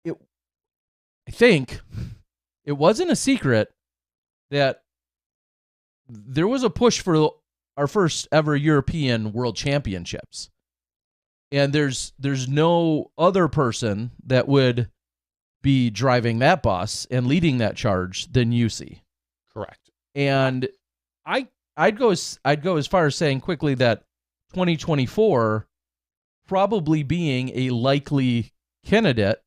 S1: I think it wasn't a secret that there was a push for our first ever European World Championships. And there's no other person that would be driving that bus and leading that charge than UC.
S2: Correct.
S1: And I'd go as far as saying quickly that 2024 probably being a likely candidate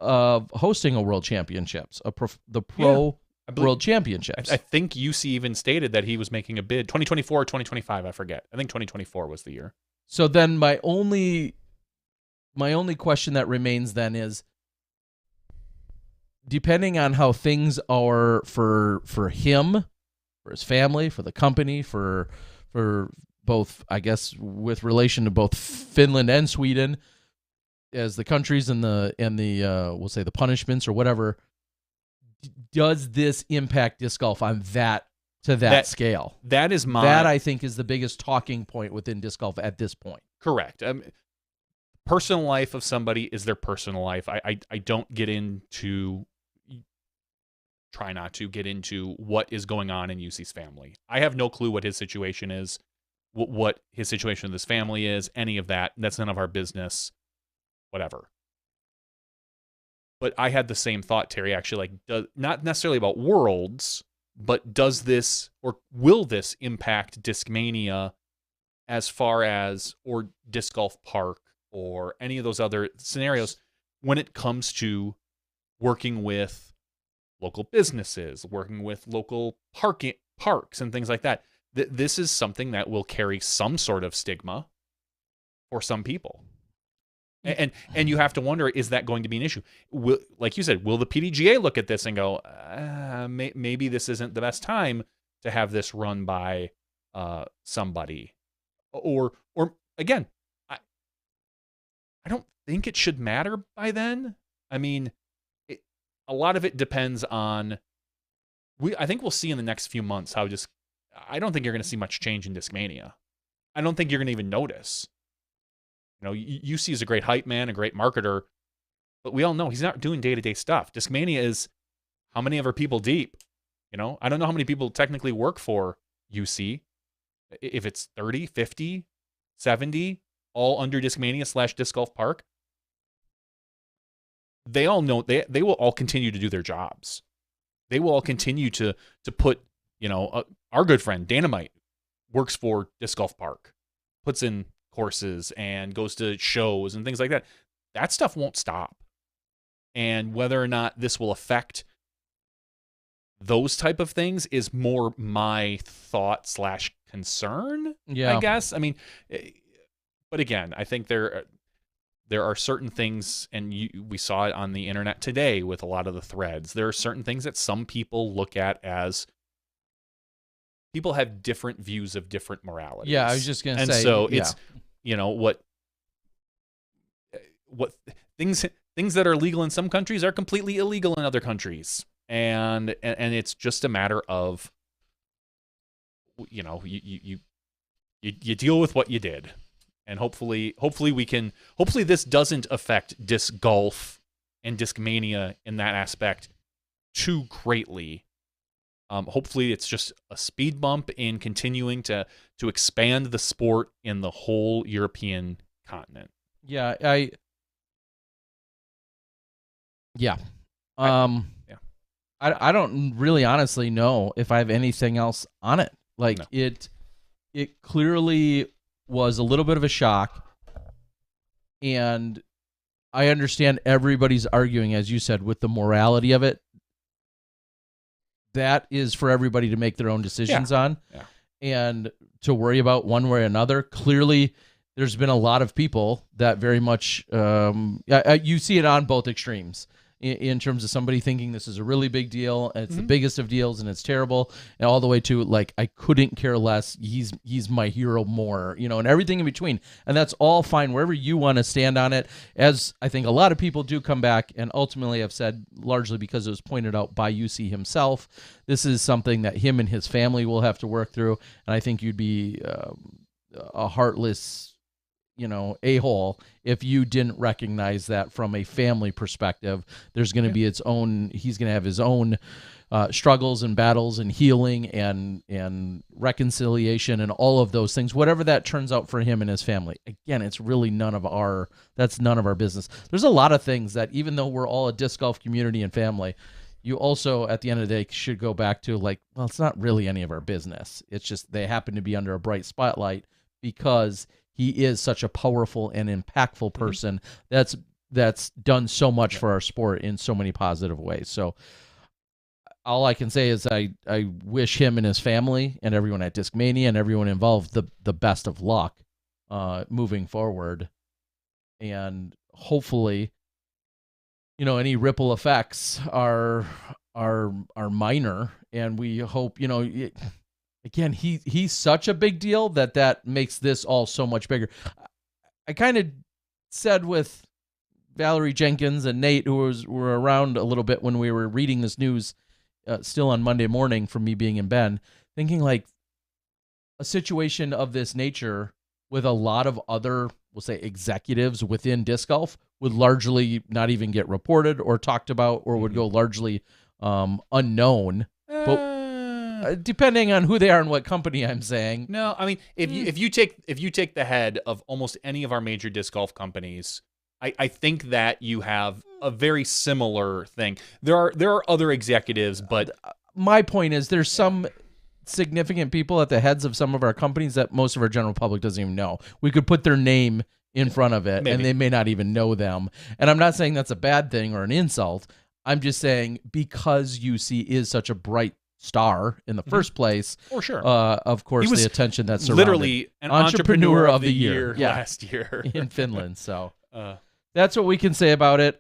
S1: of hosting a World Championships, the pro World Championships.
S2: I think UC even stated that he was making a bid 2024 or 2025. I forget. I think 2024 was the year.
S1: So then my only question that remains then is, depending on how things are for him, for his family, for the company, for both, I guess, with relation to both Finland and Sweden, as the countries and the we'll say the punishments or whatever, does this impact disc golf on that scale?
S2: That
S1: I think is the biggest talking point within disc golf at this point.
S2: Correct. Personal life of somebody is their personal life. I don't get into, try not to get into what is going on in UC's family. I have no clue what his situation is, what his situation with his family is, any of that. That's none of our business. Whatever. But I had the same thought, Terry, actually, not necessarily about Worlds, but does this or will this impact Discmania as far as, or Disc Golf Park or any of those other scenarios when it comes to working with local businesses, working with local parks and things like that? This is something that will carry some sort of stigma for some people. And you have to wonder, is that going to be an issue? Like you said, will the PDGA look at this and go, maybe this isn't the best time to have this run by somebody? Or again, I don't think it should matter by then. I mean, a lot of it depends on, I think we'll see in the next few months how I don't think you're going to see much change in Discmania. I don't think you're going to even notice. UC is a great hype man, a great marketer, but we all know he's not doing day-to-day stuff. Discmania is how many of our people deep? I don't know how many people technically work for UC. If it's 30, 50, 70, all under Discmania / Disc Golf Park, they all know they will all continue to do their jobs. They will all continue to put, our good friend Dynamite works for Disc Golf Park, puts in courses and goes to shows and things like that. That stuff won't stop. And whether or not this will affect those type of things is more my thought / concern, I guess. I mean, but again, I think there are certain things, and we saw it on the internet today with a lot of the threads. There are certain things that some people look at as, people have different views of different moralities.
S1: Yeah, I was just going to say.
S2: And so it's, what things that are legal in some countries are completely illegal in other countries. And it's just a matter of, you deal with what you did. And hopefully this doesn't affect disc golf and Discmania in that aspect too greatly. Hopefully, it's just a speed bump in continuing to expand the sport in the whole European continent.
S1: Yeah, yeah.
S2: Yeah.
S1: I don't really honestly know if I have anything else on it. Like
S2: No.
S1: it clearly was a little bit of a shock, and I understand everybody's arguing, as you said, with the morality of it. That is for everybody to make their own decisions on, and to worry about one way or another. Clearly, there's been a lot of people that very much you see it on both extremes. In terms of somebody thinking this is a really big deal and it's the biggest of deals and it's terrible, and all the way to like, I couldn't care less. He's my hero more, and everything in between. And that's all fine wherever you want to stand on it. As I think a lot of people do come back and ultimately have said, largely because it was pointed out by UC himself, this is something that him and his family will have to work through. And I think you'd be a heartless, a-hole if you didn't recognize that from a family perspective. There's going to be he's going to have his own struggles and battles and healing and reconciliation and all of those things, whatever that turns out for him and his family. Again, it's really none of our business. There's a lot of things that, even though we're all a disc golf community and family, you also, at the end of the day, should go back to like, well, it's not really any of our business. It's just they happen to be under a bright spotlight because he is such a powerful and impactful person that's done so much for our sport in so many positive ways. So all I can say is I wish him and his family and everyone at Discmania and everyone involved the best of luck moving forward. And hopefully, any ripple effects are minor, and we hope, again, he's such a big deal that makes this all so much bigger. I kind of said with Valerie Jenkins and Nate, who were around a little bit when we were reading this news still on Monday morning from me being in Bend, thinking like a situation of this nature with a lot of other, we'll say, executives within disc golf would largely not even get reported or talked about, or would go largely unknown. But depending on who they are and what company I'm saying.
S2: No, I mean, if you take the head of almost any of our major disc golf companies, I think that you have a very similar thing. There are other executives, but
S1: my point is there's some significant people at the heads of some of our companies that most of our general public doesn't even know. We could put their name in front of it, and they may not even know them. And I'm not saying that's a bad thing or an insult. I'm just saying because UC is such a bright star in the first place.
S2: For sure.
S1: Of course, the attention that's surrounded.
S2: Literally an entrepreneur of the year last year
S1: in Finland. So that's what we can say about it.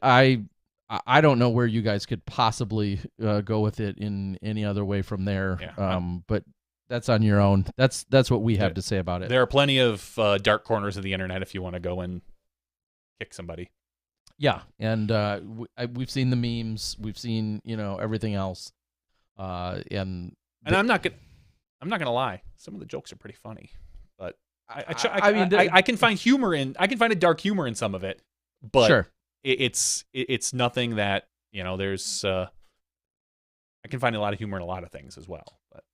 S1: I don't know where you guys could possibly go with it in any other way from there.
S2: Yeah.
S1: But that's on your own. That's what we have to say about it.
S2: There are plenty of dark corners of the internet if you want to go and kick somebody.
S1: Yeah, and we've seen the memes. We've seen everything else. And I'm not
S2: gonna lie. Some of the jokes are pretty funny, but I can find a dark humor in some of it. But
S1: sure.
S2: It's nothing that there's. I can find a lot of humor in a lot of things as well. But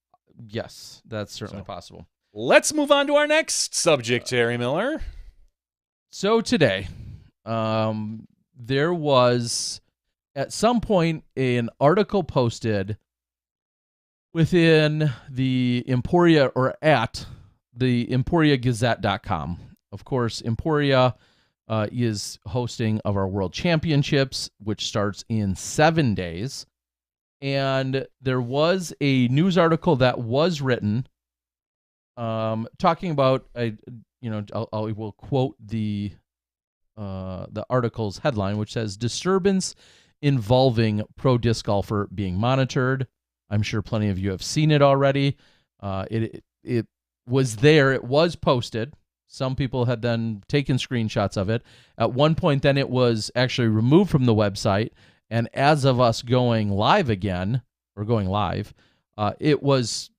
S1: yes, that's certainly possible.
S2: Let's move on to our next subject, Terry Miller.
S1: So today, there was at some point an article posted within the Emporia or at the EmporiaGazette.com. Of course, Emporia is hosting of our World Championships, which starts in 7 days. And there was a news article that was written talking about, I will quote the article's headline, which says, "Disturbance involving pro disc golfer being monitored." I'm sure plenty of you have seen it already. It was there. It was posted. Some people had then taken screenshots of it. At one point, then it was actually removed from the website. And as of us going live, it was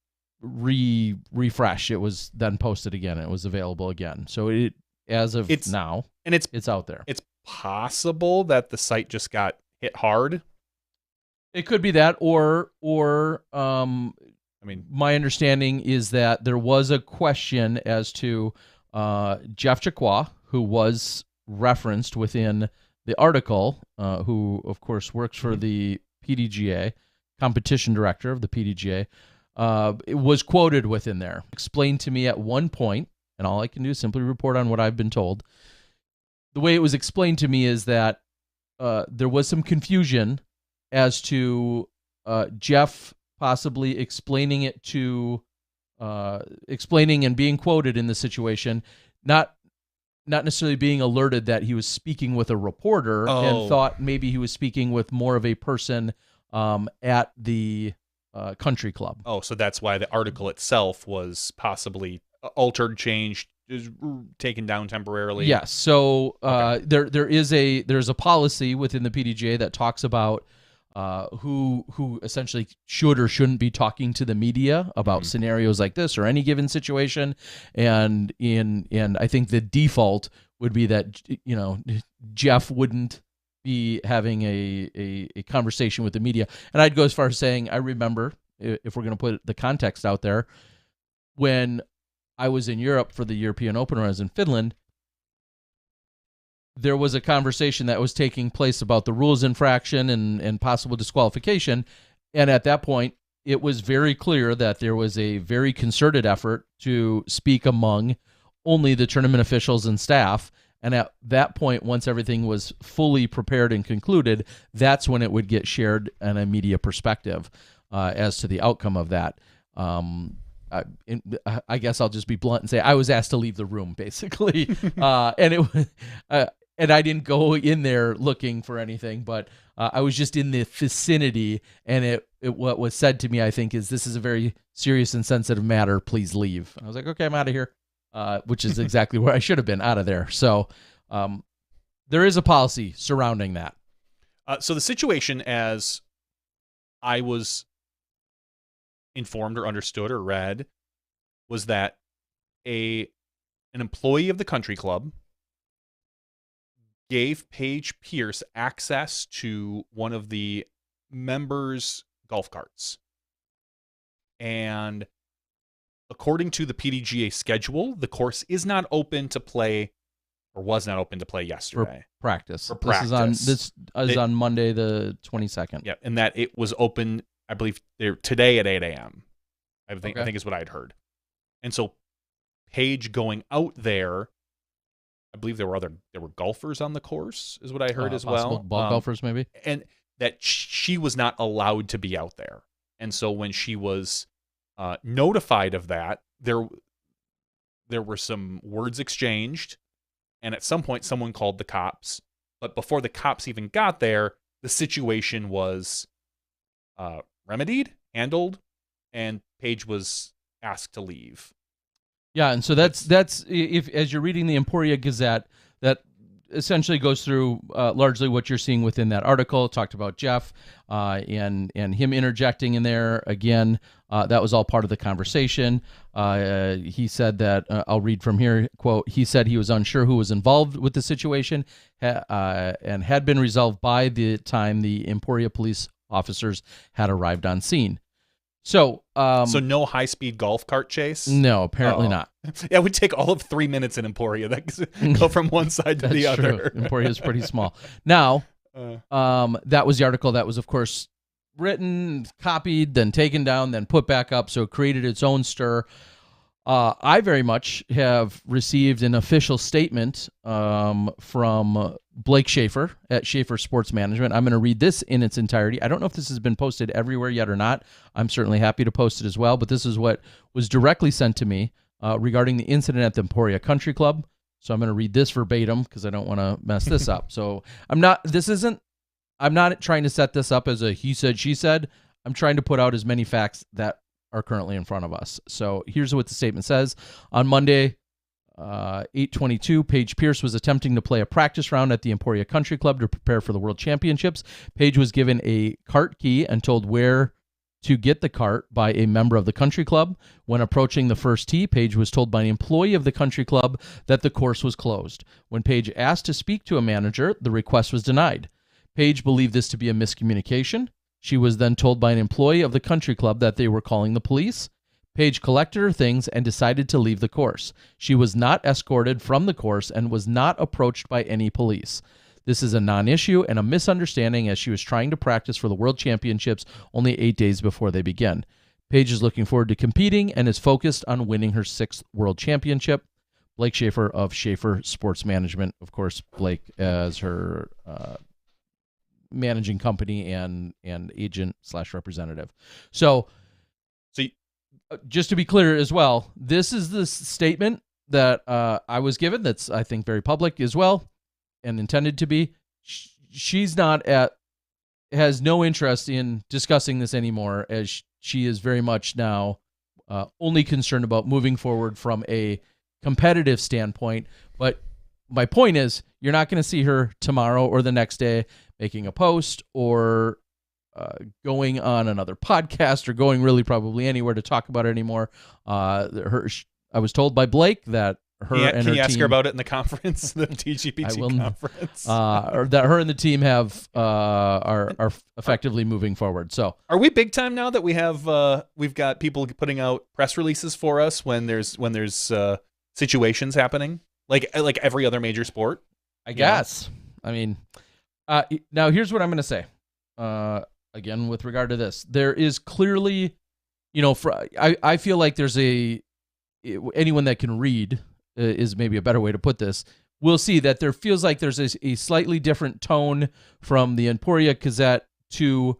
S1: refreshed. It was then posted again. It was available again. So now, it's out there.
S2: It's possible that the site just got hit hard
S1: It could be that, or
S2: I mean,
S1: my understanding is that there was a question as to Jeff Jacqua, who was referenced within the article, who, of course, works for the PDGA, competition director of the PDGA, it was quoted within there. Explained to me at one point, and all I can do is simply report on what I've been told. The way it was explained to me is that there was some confusion as to Jeff possibly explaining it to, explaining and being quoted in the situation, not necessarily being alerted that he was speaking with a reporter, and thought maybe he was speaking with more of a person at the country club.
S2: Oh, so that's why the article itself was possibly altered, changed, taken down temporarily.
S1: Yes. So there's a policy within the PDGA that talks about who essentially should or shouldn't be talking to the media about scenarios like this or any given situation, and I think the default would be that Jeff wouldn't be having a conversation with the media. And I'd go as far as saying, I remember, if we're going to put the context out there, when I was in Europe for the European Open when I was in Finland, there was a conversation that was taking place about the rules infraction and possible disqualification. And at that point, it was very clear that there was a very concerted effort to speak among only the tournament officials and staff. And at that point, once everything was fully prepared and concluded, that's when it would get shared in a media perspective as to the outcome of that. I guess I'll just be blunt and say I was asked to leave the room, basically. And I didn't go in there looking for anything, but I was just in the vicinity, and what was said to me, I think, is, this is a very serious and sensitive matter. Please leave. And I was like, okay, I'm out of here, which is exactly where I should have been, out of there. So there is a policy surrounding that.
S2: So the situation, as I was informed or understood or read, was that an employee of the country club gave Paige Pierce access to one of the members' golf carts. And according to the PDGA schedule, the course is not open to play, or was not open to play yesterday.
S1: For practice.
S2: For practice.
S1: This is on Monday the 22nd.
S2: Yeah, and that it was open, I believe, today at 8 a.m. I think is what I had heard. And so Paige going out there, I believe there were golfers on the course, is what I heard as well.
S1: Ball golfers, maybe.
S2: And that she was not allowed to be out there. And so when she was notified of that, there were some words exchanged, and at some point someone called the cops. But before the cops even got there, the situation was remedied, handled, and Paige was asked to leave.
S1: Yeah, and so that's if, as you're reading the Emporia Gazette, that essentially goes through largely what you're seeing within that article. It talked about Jeff and him interjecting in there again. That was all part of the conversation. He said that, I'll read from here, quote, he said he was unsure who was involved with the situation and had been resolved by the time the Emporia police officers had arrived on scene. So
S2: no high-speed golf cart chase?
S1: No, apparently not.
S2: Yeah, it would take all of 3 minutes in Emporia. That go from one side to the other.
S1: True. Emporia is pretty small. Now, that was the article that was, of course, written, copied, then taken down, then put back up, so it created its own stir. I very much have received an official statement from Blake Schaefer at Schaefer Sports Management. I'm going to read this in its entirety. I don't know if this has been posted everywhere yet or not. I'm certainly happy to post it as well, but this is what was directly sent to me regarding the incident at the Emporia Country Club. So I'm going to read this verbatim because I don't want to mess this up. So I'm not trying to set this up as a he said, she said. I'm trying to put out as many facts that are currently in front of us. So here's what the statement says. On Monday, 8/22, Paige Pierce was attempting to play a practice round at the Emporia Country Club to prepare for the World Championships. Paige was given a cart key and told where to get the cart by a member of the country club. When approaching the first tee, Paige was told by an employee of the country club that the course was closed. When Paige asked to speak to a manager, the request was denied. Paige believed this to be a miscommunication. She was then told by an employee of the country club that they were calling the police. Paige collected her things and decided to leave the course. She was not escorted from the course and was not approached by any police. This is a non-issue and a misunderstanding, as she was trying to practice for the World Championships only 8 days before they begin. Paige is looking forward to competing and is focused on winning her 6th World Championship. Blake Schaefer of Schaefer Sports Management, of course, Blake as her managing company and agent / representative. So just to be clear as well, this is the statement that I was given that's, I think, very public as well and intended to be. She's has no interest in discussing this anymore, as she is very much now only concerned about moving forward from a competitive standpoint. But my point is, you're not going to see her tomorrow or the next day making a post or going on another podcast or going really probably anywhere to talk about it anymore. I was told by Blake that her and her team...
S2: Can you ask her about it in the conference, the TGPT conference?
S1: Or that her and the team are effectively moving forward. So,
S2: are we big time now that we've got people putting out press releases for us when there's situations happening, like every other major sport?
S1: I guess. I mean, now here's what I'm going to say. Again, with regard to this, there is clearly, I feel like there's anyone that can read is maybe a better way to put this. We'll see that there feels like there's a slightly different tone from the Emporia Gazette to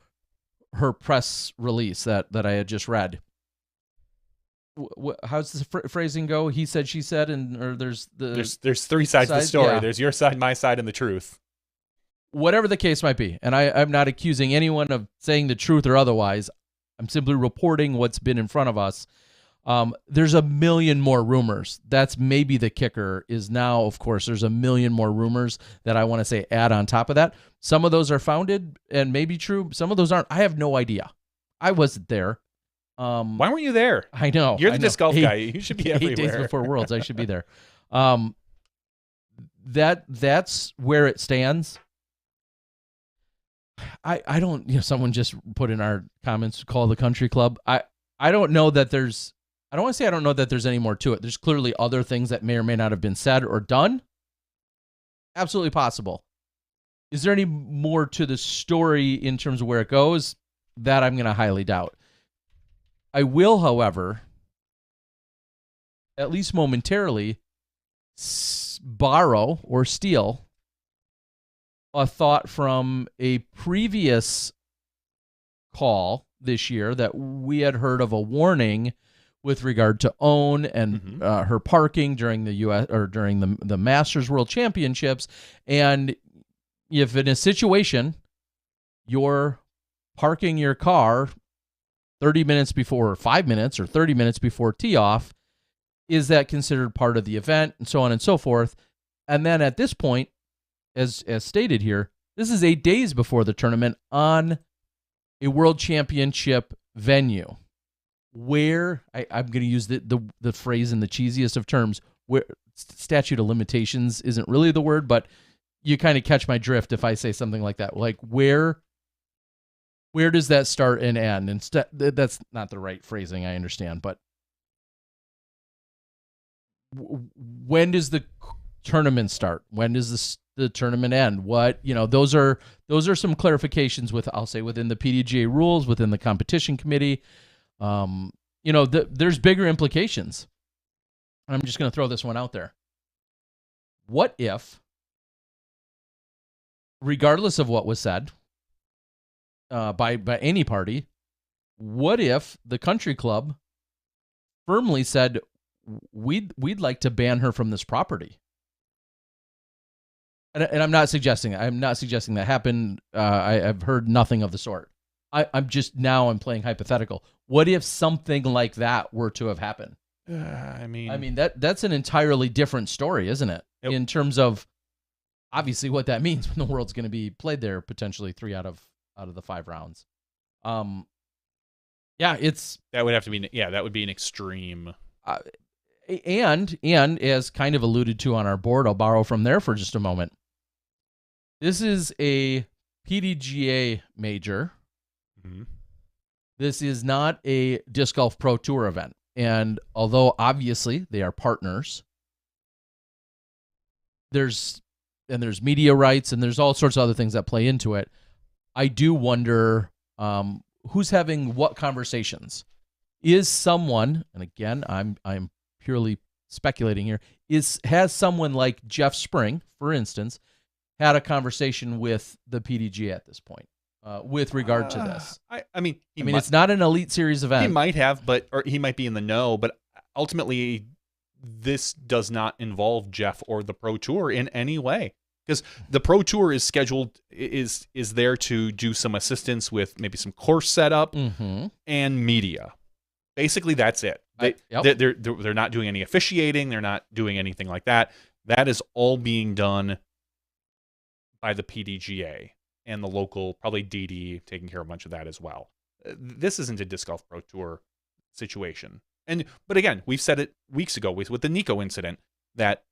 S1: her press release that I had just read. How's the phrasing go? He said, she said, or there's
S2: 3 sides to the story. Yeah. There's your side, my side, and the truth.
S1: Whatever the case might be, and I'm not accusing anyone of saying the truth or otherwise. I'm simply reporting what's been in front of us. There's a million more rumors. That's maybe the kicker is now, of course, there's a million more rumors that I want to say add on top of that. Some of those are founded and maybe true. Some of those aren't. I have no idea. I wasn't there.
S2: Why weren't you there?
S1: I know.
S2: You're the disc golf guy. You should be everywhere.
S1: 8 days before Worlds, I should be there. That's where it stands. I don't, someone just put in our comments, call the country club. I don't know that there's, I don't want to say I don't know that there's any more to it. There's clearly other things that may or may not have been said or done. Absolutely possible. Is there any more to the story in terms of where it goes? That I'm going to highly doubt. I will, however, at least momentarily, borrow or steal a thought from a previous call this year that we had heard of a warning with regard to OWN and her parking during the U.S. or during the Masters World Championships. And if in a situation you're parking your car 30 minutes before, or 5 minutes or 30 minutes before tee off, is that considered part of the event, and so on and so forth? And then at this point, as stated here, this is 8 days before the tournament on a World Championship venue where I'm going to use the phrase in the cheesiest of terms, where statute of limitations isn't really the word, but you kind of catch my drift if I say something like that. Like where does that start and end? And that's not the right phrasing, I understand, but when does the tournament start? When does the tournament end? What, those are some clarifications within the PDGA rules, within the competition committee. There's bigger implications. I'm just going to throw this one out there. What if, regardless of what was said by any party, what if the country club firmly said, we'd like to ban her from this property? And I'm not suggesting that happened. I've heard nothing of the sort. I'm playing hypothetical. What if something like that were to have happened? I mean that's an entirely different story, isn't it? Yep. In terms of obviously what that means when the World's going to be played there potentially 3 out of the 5 rounds. That
S2: would have to be that would be an extreme.
S1: And as kind of alluded to on our board, I'll borrow from there for just a moment. This is a PDGA major
S2: Mhm.
S1: This is not a Disc Golf Pro Tour event. And although obviously they are partners, there's media rights and there's all sorts of other things that play into it. I do wonder who's having what conversations. Is someone, and again, I'm purely speculating here, has someone like Jeff Spring, for instance, had a conversation with the PDGA at this point with regard to this?
S2: I mean,
S1: it's not an Elite Series event.
S2: He might have, or he might be in the know, but ultimately, this does not involve Jeff or the Pro Tour in any way, because the Pro Tour is scheduled is there to do some assistance with maybe some course setup and media. Basically, that's it. They're not doing any officiating. They're not doing anything like that. That is all being done by the PDGA and the local, probably DD, taking care of a bunch of that as well. This isn't a Disc Golf Pro Tour situation. But again, we've said it weeks ago with the Nico incident that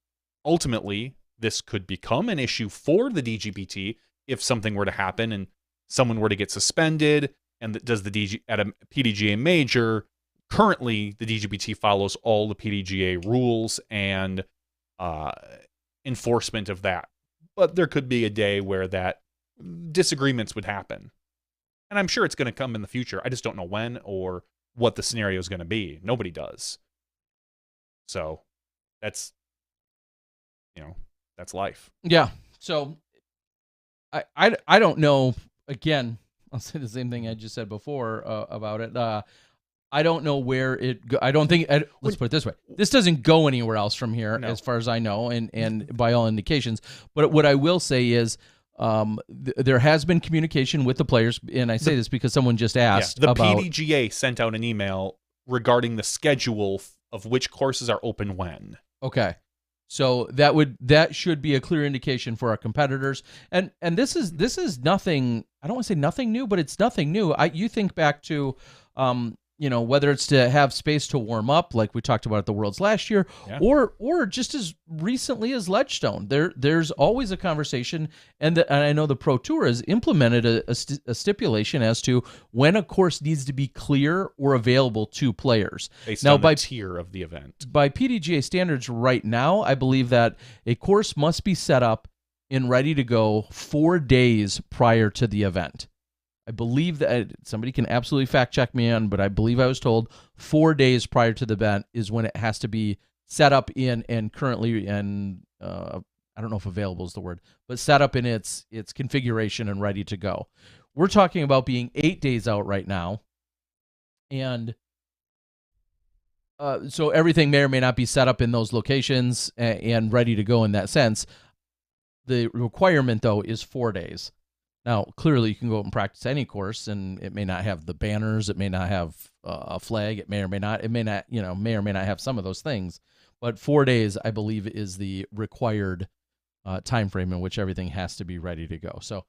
S2: ultimately this could become an issue for the DGPT if something were to happen and someone were to get suspended. And does the DG at a PDGA major? Currently, the DGPT follows all the PDGA rules and enforcement of that. But there could be a day where that disagreements would happen. And I'm sure it's going to come in the future. I just don't know when or what the scenario is going to be. Nobody does. So that's life.
S1: Yeah. So I don't know. Again, I'll say the same thing I just said before about it. I don't know where it I don't think let's put it this way. This doesn't go anywhere else from here as far as I know and by all indications. But what I will say is there has been communication with the players, and I say this because someone just asked
S2: the
S1: about
S2: PDGA sent out an email regarding the schedule of which courses are open when.
S1: Okay. So that should be a clear indication for our competitors. And this is nothing, I don't want to say nothing new, but it's nothing new. You think back to whether it's to have space to warm up, like we talked about at the Worlds last year, or just as recently as Ledgestone. There's always a conversation, and I know the Pro Tour has implemented a stipulation as to when a course needs to be clear or available to players.
S2: Based on the tier of the event.
S1: By PDGA standards right now, I believe that a course must be set up and ready to go 4 days prior to the event. I believe that somebody can absolutely fact check me on, but I believe I was told 4 days prior to the event is when it has to be set up in and currently and I don't know if available is the word, but set up in its configuration and ready to go. We're talking about being 8 days out right now, and so everything may or may not be set up in those locations and ready to go in that sense. The requirement though is 4 days. Now, clearly, you can go out and practice any course, and it may not have the banners. It may not have a flag. It may or may not. It may not, may or may not have some of those things. But 4 days, I believe, is the required time frame in which everything has to be ready to go. So,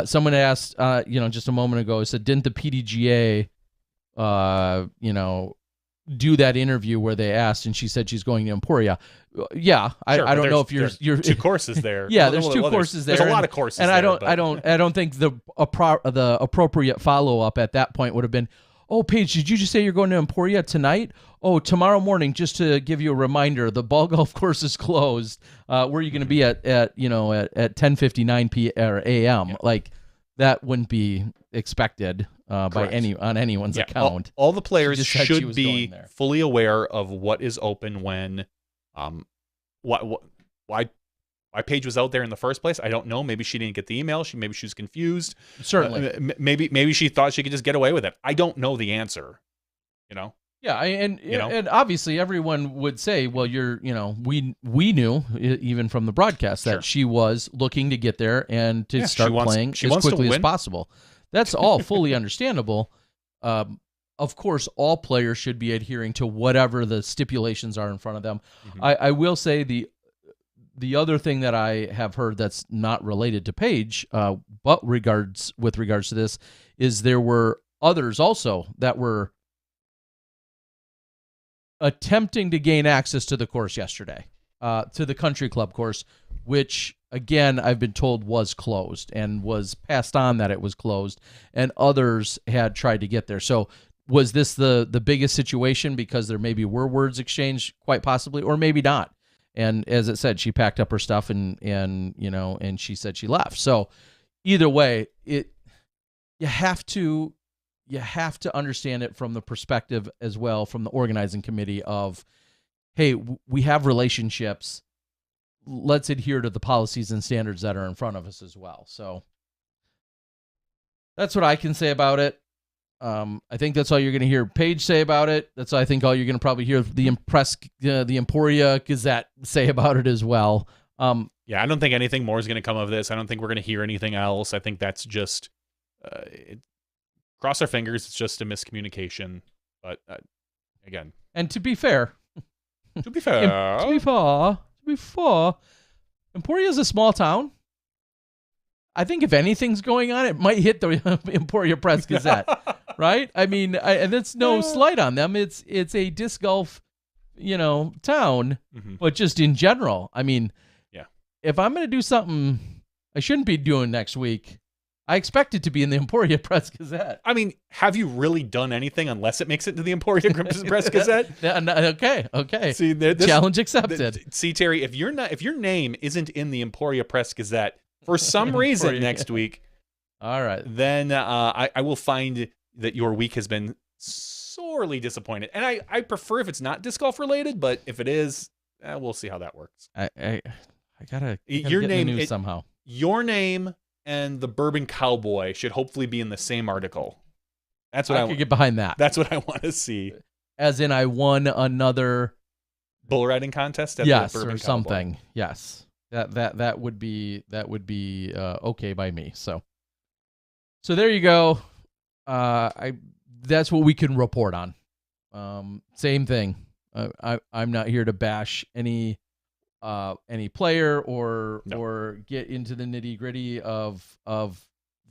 S1: someone asked, just a moment ago, said, didn't the PDGA, do that interview where they asked, and she said she's going to Emporia. Yeah,
S2: sure,
S1: I don't know if you're
S2: two courses there.
S1: Yeah, there's two courses there.
S2: There's a lot of courses,
S1: and
S2: I
S1: don't think the appropriate follow up at that point would have been, oh, Paige, did you just say you're going to Emporia tonight? Oh, tomorrow morning, just to give you a reminder, the ball golf course is closed. Where are you going to be at 10:59 p.m. or a.m.? Yeah. Like that wouldn't be expected on anyone's account.
S2: All the players should be fully aware of what is open when. Why Paige was out there in the first place? I don't know. Maybe she didn't get the email. Maybe she was confused.
S1: Certainly.
S2: Maybe she thought she could just get away with it. I don't know the answer.
S1: Yeah, and obviously everyone would say, well, we knew even from the broadcast that she was looking to get there and to start playing as quickly as possible. That's all fully understandable. Of course, all players should be adhering to whatever the stipulations are in front of them. Mm-hmm. I will say the other thing that I have heard that's not related to Paige, but with regards to this, is there were others also that were attempting to gain access to the course yesterday, to the country club course, which again I've been told was closed and was passed on that it was closed, and others had tried to get there. So was this the biggest situation because there maybe were words exchanged, quite possibly, or maybe not? And as it said, she packed up her stuff and she said she left. So either way, you have to understand it from the perspective as well, from the organizing committee of, hey, we have relationships. Let's adhere to the policies and standards that are in front of us as well. So that's what I can say about it. I think that's all you're going to hear Paige say about it. That's, I think, all you're going to probably hear the Emporia Gazette say about it as well.
S2: Yeah, I don't think anything more is going to come of this. I don't think we're going to hear anything else. I think that's just, cross our fingers, it's just a miscommunication. But again.
S1: And to be fair.
S2: To be fair.
S1: Emporia is a small town. I think if anything's going on, it might hit the Emporia Press Gazette, right? I mean, and it's no slight on them. It's a disc golf, town, but just in general. I mean,
S2: yeah.
S1: If I'm going to do something I shouldn't be doing next week, I expect it to be in the Emporia Press Gazette.
S2: I mean, have you really done anything unless it makes it to the Emporia Press Gazette?
S1: Okay.
S2: See,
S1: challenge accepted.
S2: See, Terry, if your name isn't in the Emporia Press Gazette for some reason next week,
S1: all right,
S2: then I will find that your week has been sorely disappointed. And I prefer if it's not disc golf related, but if it is, we'll see how that works.
S1: I gotta
S2: your
S1: get
S2: name
S1: in the news somehow.
S2: Your name and the Bourbon Cowboy should hopefully be in the same article. That's what I
S1: could get behind that.
S2: That's what I want to see.
S1: As in, I won another
S2: bull riding contest at
S1: the
S2: Bourbon
S1: or
S2: Cowboy.
S1: Something. Yes, that would be okay by me. So there you go. That's what we can report on. Same thing. I'm not here to bash any player or get into the nitty gritty of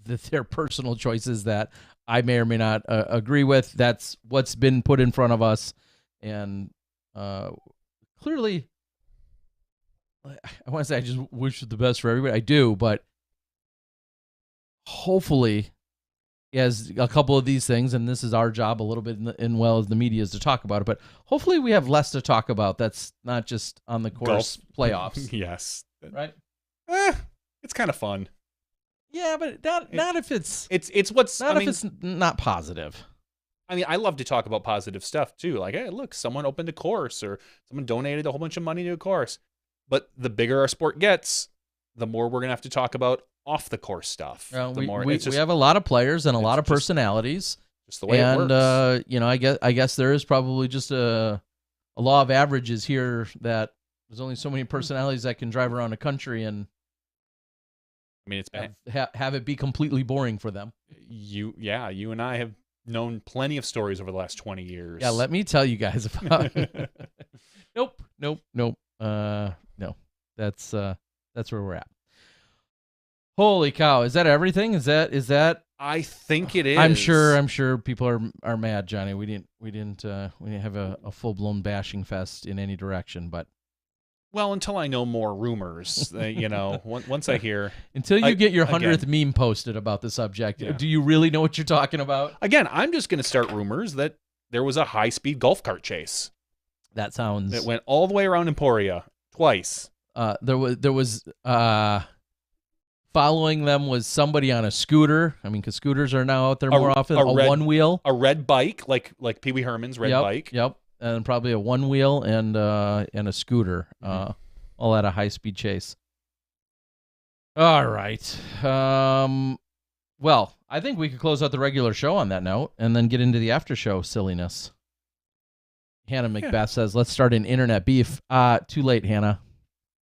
S1: their personal choices that I may or may not agree with. That's what's been put in front of us, and clearly, I want to say I just wish the best for everybody. I do, but hopefully, as a couple of these things, and this is our job a little bit in well as the media is to talk about it, but hopefully we have less to talk about. That's not just on the course playoffs.
S2: Yes.
S1: Right?
S2: It's kind of fun.
S1: Yeah, but not if it's
S2: what's
S1: not if it's not positive.
S2: I mean, I love to talk about positive stuff too. Like, hey, look, someone opened a course or someone donated a whole bunch of money to a course. But the bigger our sport gets, the more we're gonna have to talk about off the course stuff.
S1: We have a lot of players and a lot of personalities.
S2: Just the way it works.
S1: I guess there is probably just a law of averages here that there's only so many personalities that can drive around the country and
S2: it's bad.
S1: Have it be completely boring for them.
S2: You and I have known plenty of stories over the last 20 years.
S1: Yeah, let me tell you guys about it. Nope. No. That's where we're at. Holy cow! Is that everything? Is that?
S2: I think it is.
S1: I'm sure people are mad, Johnny. We didn't have a full blown bashing fest in any direction, but
S2: well, until I know more rumors, once I hear
S1: until you get your 100th meme posted about the subject, do you really know what you're talking about?
S2: Again, I'm just going to start rumors that there was a high speed golf cart chase.
S1: That
S2: went all the way around Emporia twice.
S1: There was following them was somebody on a scooter. I mean, because scooters are now out there more often. A one wheel,
S2: a red bike, like Pee Wee Herman's red bike.
S1: Yep, and probably a one wheel and a scooter, all at a high speed chase. All right. Well, I think we could close out the regular show on that note and then get into the after show silliness. Hannah Macbeth says, "Let's start an internet beef." Too late, Hannah.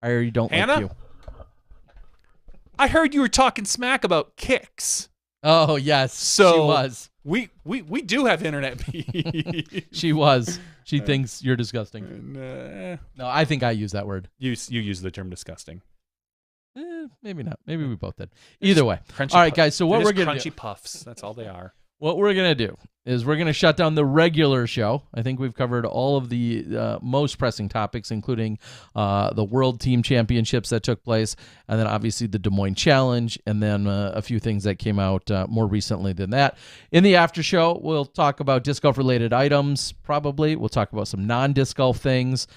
S1: I already don't like you.
S2: I heard you were talking smack about kicks.
S1: Oh, yes.
S2: So
S1: she was.
S2: We do have internet beef.
S1: She was. She thinks you're disgusting. No, I think I use that word.
S2: You use the term disgusting.
S1: Maybe not. Maybe we both did. Either way. All right, guys. So what we're going to do.
S2: Crunchy puffs. That's all they are.
S1: What we're going to do is we're going to shut down the regular show. I think we've covered all of the most pressing topics, including the World Team Championships that took place, and then obviously the Des Moines Challenge, and then a few things that came out more recently than that. In the after show, we'll talk about disc golf-related items, probably. We'll talk about some non-disc golf things.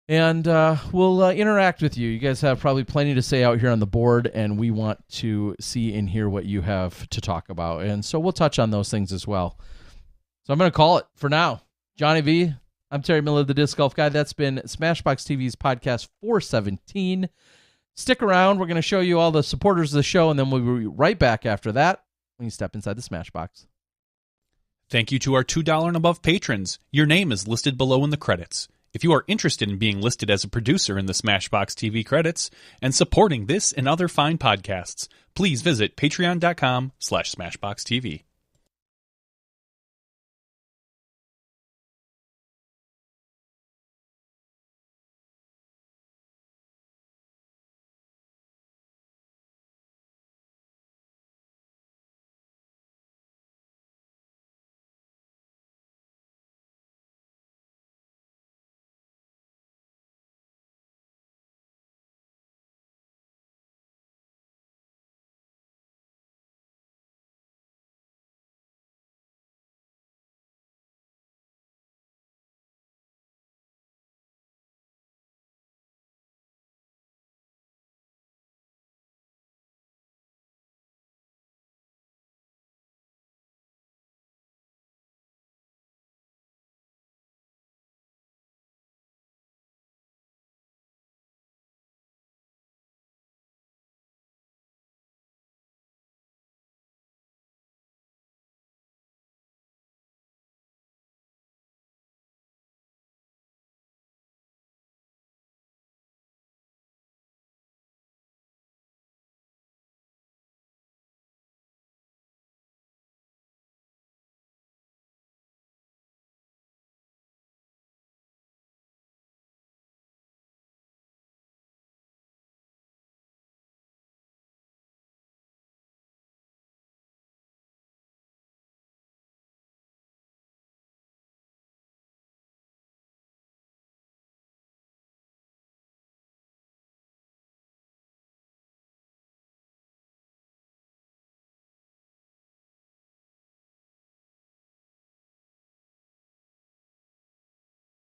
S1: And we'll interact with you. You guys have probably plenty to say out here on the board, and we want to see and hear what you have to talk about. And so we'll touch on those things as well. So I'm going to call it for now. Johnny V, I'm Terry Miller, the Disc Golf Guy. That's been Smashbox TV's podcast 417. Stick around. We're going to show you all the supporters of the show, and then we'll be right back after that when you step inside the Smashbox.
S2: Thank you to our $2 and above patrons. Your name is listed below in the credits. If you are interested in being listed as a producer in the Smashbox TV credits and supporting this and other fine podcasts, please visit patreon.com/SmashboxTV.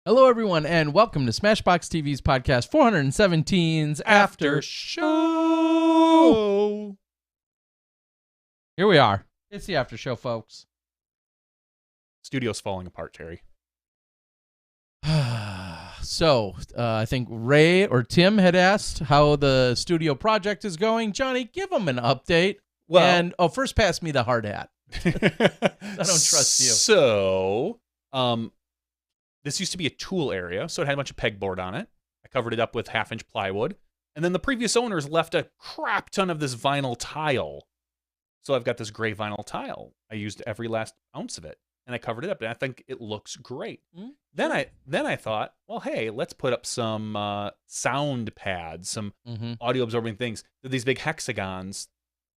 S1: Hello, everyone, and welcome to Smashbox TV's podcast 417's After Show. Here we are. It's the After Show, folks.
S2: Studio's falling apart, Terry.
S1: So, I think Ray or Tim had asked how the studio project is going. Johnny, give them an update.
S2: Well,
S1: and first pass me the hard hat. I don't trust you.
S2: So, this used to be a tool area, so it had a bunch of pegboard on it. I covered it up with 1/2-inch plywood. And then the previous owners left a crap ton of this vinyl tile. So I've got this gray vinyl tile. I used every last ounce of it, and I covered it up, and I think it looks great.
S1: Mm-hmm.
S2: Then I thought, well, hey, let's put up some sound pads, some audio absorbing things. They're these big hexagons,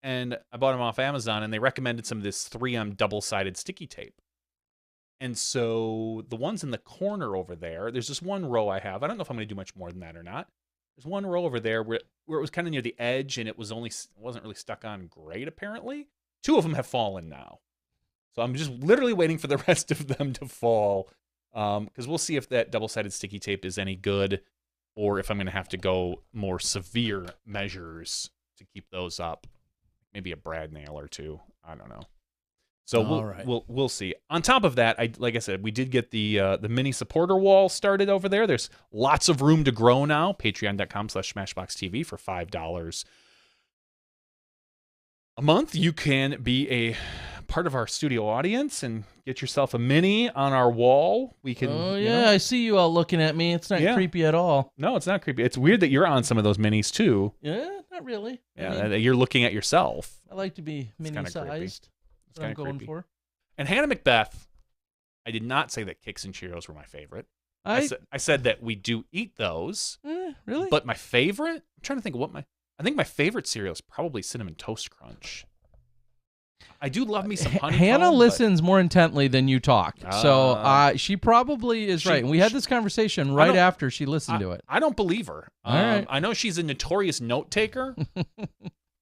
S2: and I bought them off Amazon, and they recommended some of this 3M double-sided sticky tape. And so the ones in the corner over there, there's this one row I have. I don't know if I'm going to do much more than that or not. There's one row over there where it was kind of near the edge, and it wasn't really stuck on great, apparently. 2 of them have fallen now. So I'm just literally waiting for the rest of them to fall, because we'll see if that double-sided sticky tape is any good, or if I'm going to have to go more severe measures to keep those up. Maybe a brad nail or 2. I don't know. So we'll see. On top of that, like I said, we did get the mini supporter wall started over there. There's lots of room to grow now. Patreon.com/SmashboxTV for $5 a month. You can be a part of our studio audience and get yourself a mini on our wall. We can.
S1: Oh yeah, I see you all looking at me. It's not creepy at all.
S2: No, it's not creepy. It's weird that you're on some of those minis too.
S1: Yeah, not really.
S2: Yeah, I mean, you're looking at yourself.
S1: I like to be mini-sized. That's what I'm going for.
S2: And Hannah Macbeth, I did not say that Kicks and Cheerios were my favorite. I said that we do eat those.
S1: Really?
S2: But my favorite, I'm trying to think of I think my favorite cereal is probably Cinnamon Toast Crunch. I do love me some honeycomb.
S1: Hannah
S2: but-
S1: listens more intently than you talk, so she probably is right. And we had this conversation right after she listened to it.
S2: I don't believe her.
S1: All right.
S2: I know she's a notorious note taker,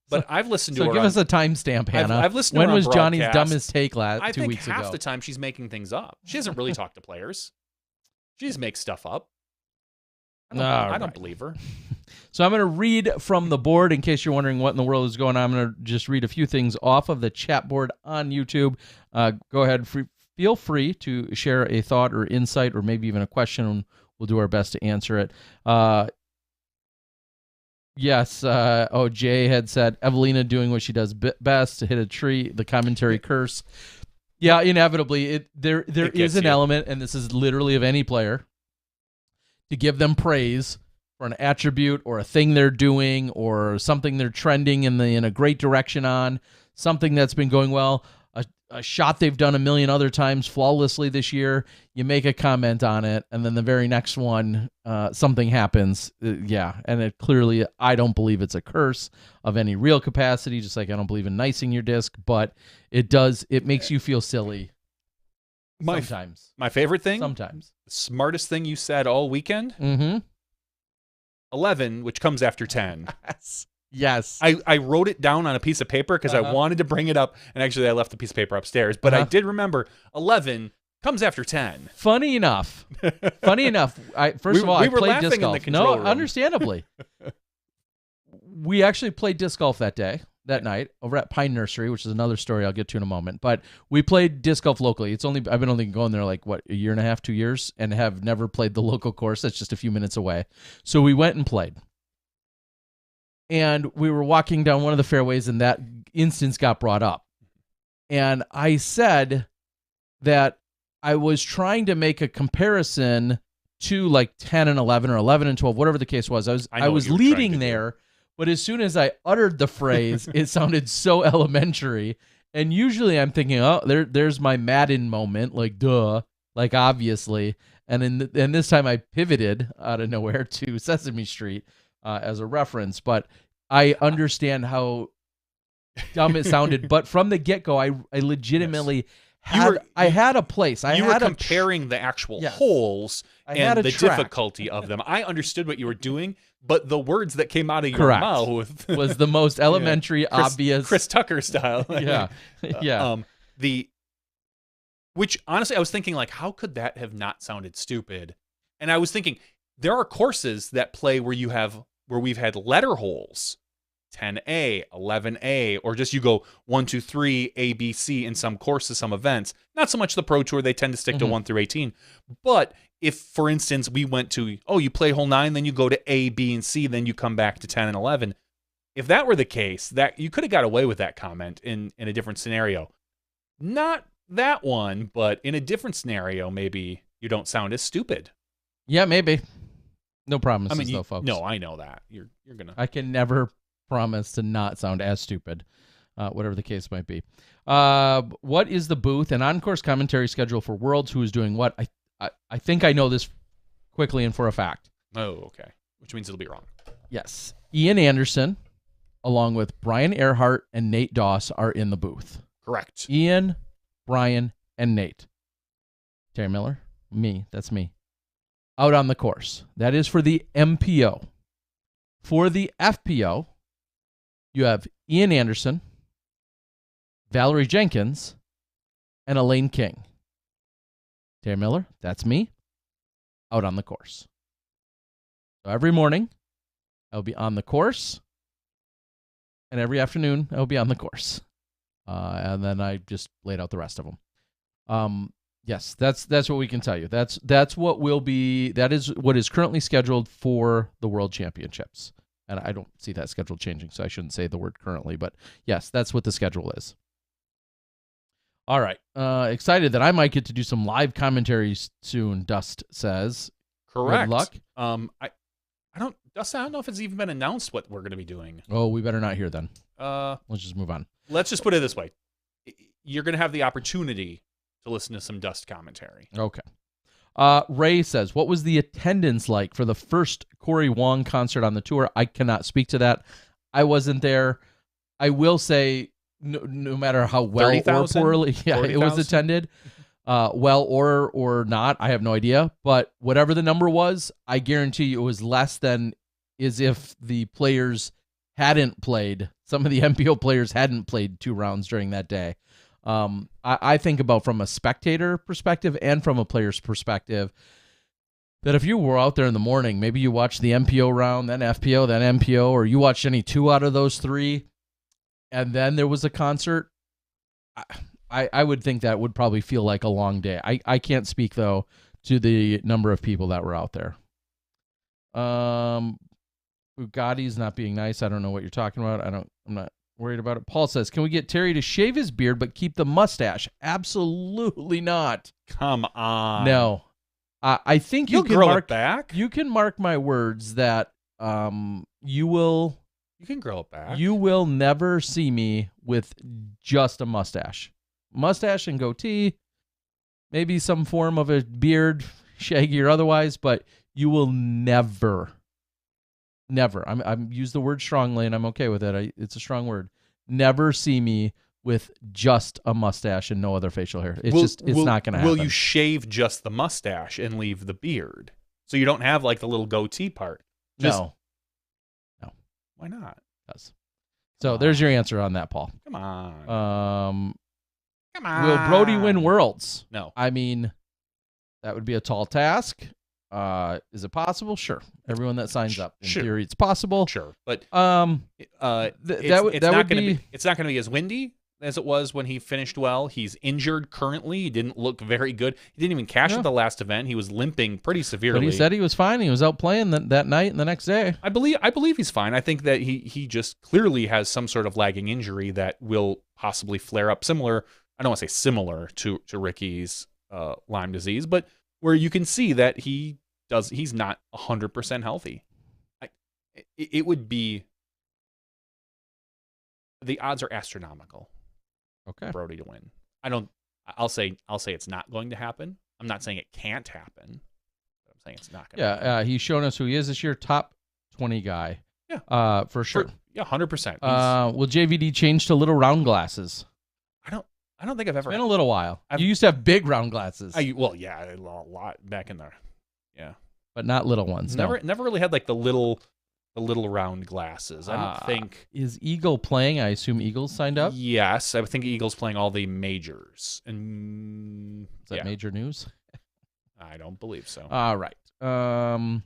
S2: but I've listened to
S1: So
S2: her.
S1: give us a timestamp, Hannah.
S2: I've listened to
S1: when
S2: her on
S1: was Johnny's
S2: broadcast.
S1: dumbest take
S2: I
S1: 2
S2: think
S1: weeks
S2: half
S1: ago?
S2: the time she's making things up. She doesn't really talk to players. She just makes stuff up. I don't believe her.
S1: So I'm going to read from the board in case you're wondering what in the world is going on. I'm going to just read a few things off of the chat board on YouTube. Go ahead. Feel free to share a thought or insight or maybe even a question, and we'll do our best to answer it. Yes. Jay had said Evelina doing what she does best, to hit a tree, the commentary curse. Yeah, inevitably. There is an element, and this is literally of any player, to give them praise for an attribute or a thing they're doing or something they're trending in a great direction on, something that's been going well, a shot they've done a million other times flawlessly this year. You make a comment on it, and then the very next one, something happens. And it clearly, I don't believe it's a curse of any real capacity, just like I don't believe in nicing your disc, but it makes you feel silly sometimes.
S2: My favorite thing?
S1: Sometimes.
S2: The smartest thing you said all weekend?
S1: Mm-hmm.
S2: 11, which comes after 10.
S1: Yes.
S2: I wrote it down on a piece of paper because I wanted to bring it up, and actually I left the piece of paper upstairs, but I did remember 11 comes after 10.
S1: Funny enough, I played disc golf.
S2: control room.
S1: Understandably. We actually played disc golf that night over at Pine Nursery, which is another story I'll get to in a moment. But we played disc golf locally. I've been only going there like a year and a half, 2 years, and have never played the local course. That's just a few minutes away. So we went and played. And we were walking down one of the fairways, and that instance got brought up. And I said that I was trying to make a comparison to like 10 and 11 or 11 and 12, whatever the case was. I was leading there. But as soon as I uttered the phrase, it sounded so elementary. And usually I'm thinking, oh, there's my Madden moment, like, duh, like, obviously. And this time I pivoted out of nowhere to Sesame Street as a reference. But I understand how dumb it sounded. But from the get-go, I legitimately had a place. You were
S2: comparing the actual holes and the difficulty of them. I understood what you were doing, but the words that came out of your mouth
S1: was the most elementary, obvious,
S2: Chris Tucker style.
S1: Yeah.
S2: Which honestly, I was thinking, like, how could that have not sounded stupid? And I was thinking, there are courses that play where we've had letter holes, 10A, 11A, or just you go 1, 2, 3, A, B, C in some courses, some events. Not so much the Pro Tour, they tend to stick to 1 through 18. But if, for instance, we went to, you play hole 9, then you go to A, B, and C, then you come back to 10 and 11. If that were the case, that you could have got away with that comment in a different scenario. Not that one, but in a different scenario, maybe you don't sound as stupid.
S1: Yeah, maybe. No promises, though, folks.
S2: No, I know that. You're gonna.
S1: I can never promise to not sound as stupid, whatever the case might be. What is the booth and on-course commentary schedule for Worlds? Who is doing what? I think I know this quickly and for a fact.
S2: Oh, okay. Which means it'll be wrong.
S1: Yes. Ian Anderson, along with Brian Earhart and Nate Doss, are in the booth.
S2: Correct.
S1: Ian, Brian, and Nate. Terry Miller, that's me. Out on the course. That is for the MPO. For the FPO, you have Ian Anderson, Valerie Jenkins, and Elaine King. Terry Miller, that's me, out on the course. So every morning, I'll be on the course, and every afternoon, I'll be on the course. And then I just laid out the rest of them. Yes, that's what we can tell you. That is what is currently scheduled for the World Championships. And I don't see that schedule changing, so I shouldn't say the word currently. But yes, that's what the schedule is. All right. Excited that I might get to do some live commentaries soon, Dust says.
S2: Correct.
S1: Good luck.
S2: Dustin, I don't know if it's even been announced what we're going to be doing.
S1: Oh, we better not hear then.
S2: Let's
S1: just move on.
S2: Let's just put it this way. You're going to have the opportunity to listen to some Dust commentary.
S1: Okay. Ray says, what was the attendance like for the first Corey Wong concert on the tour? I cannot speak to that. I wasn't there. I will say no matter how well
S2: 30,000?
S1: or poorly, it was
S2: 40,000?
S1: attended, well or not, I have no idea. But whatever the number was, I guarantee you it was less than as if the players hadn't played. Some of the MPO players hadn't played 2 rounds during that day. I think about from a spectator perspective and from a player's perspective that if you were out there in the morning, maybe you watched the MPO round, then FPO, then MPO, or you watched any 2 out of those 3, and then there was a concert, I would think that would probably feel like a long day. I can't speak, though, to the number of people that were out there. Bugatti's not being nice. I don't know what you're talking about. I'm not worried about it. Paul says, can we get Terry to shave his beard but keep the mustache? Absolutely not.
S2: Come on.
S1: No. I think
S2: You'll
S1: you can
S2: grow
S1: mark
S2: it back.
S1: You can mark my words that you will
S2: You can grow it back.
S1: you will never see me with just a mustache. Mustache and goatee, maybe some form of a beard, shaggy or otherwise, but you will never. I'm use the word strongly, and I'm okay with it. It's a strong word. Never see me with just a mustache and no other facial hair. It's not going to happen.
S2: Will you shave just the mustache and leave the beard? So you don't have like the little goatee part?
S1: No.
S2: Why not?
S1: So there's your answer on that, Paul.
S2: Come on. Come on.
S1: Will Brody win Worlds?
S2: No.
S1: I mean, that would be a tall task. Is it possible? Sure. Everyone that signs up, in theory, it's possible.
S2: Sure, but
S1: it's not
S2: going to be as windy as it was when he finished well. He's injured currently. He didn't look very good. He didn't even cash at the last event. He was limping pretty severely.
S1: But he said he was fine. He was out playing that night and the next day.
S2: I believe he's fine. I think that he just clearly has some sort of lagging injury that will possibly flare up. Similar, I don't want to say similar to Ricky's Lyme disease, but where you can see that he's not 100% healthy. It would be, the odds are astronomical.
S1: Okay.
S2: Brody to win. I'll say it's not going to happen. I'm not saying it can't happen. But I'm saying it's not going to happen.
S1: He's shown us who he is this year, top 20 guy.
S2: Yeah.
S1: For sure.
S2: 100%.
S1: Will JVD change to little round glasses?
S2: I don't think I've ever.
S1: It's been a little while. You used to have big round glasses.
S2: A lot back in there. Yeah.
S1: But not little ones.
S2: Never really had like the little round glasses. I don't think.
S1: Is Eagle playing? I assume Eagles signed up?
S2: Yes. I think Eagles playing all the majors. And
S1: is that major news?
S2: I don't believe so.
S1: All right. I'm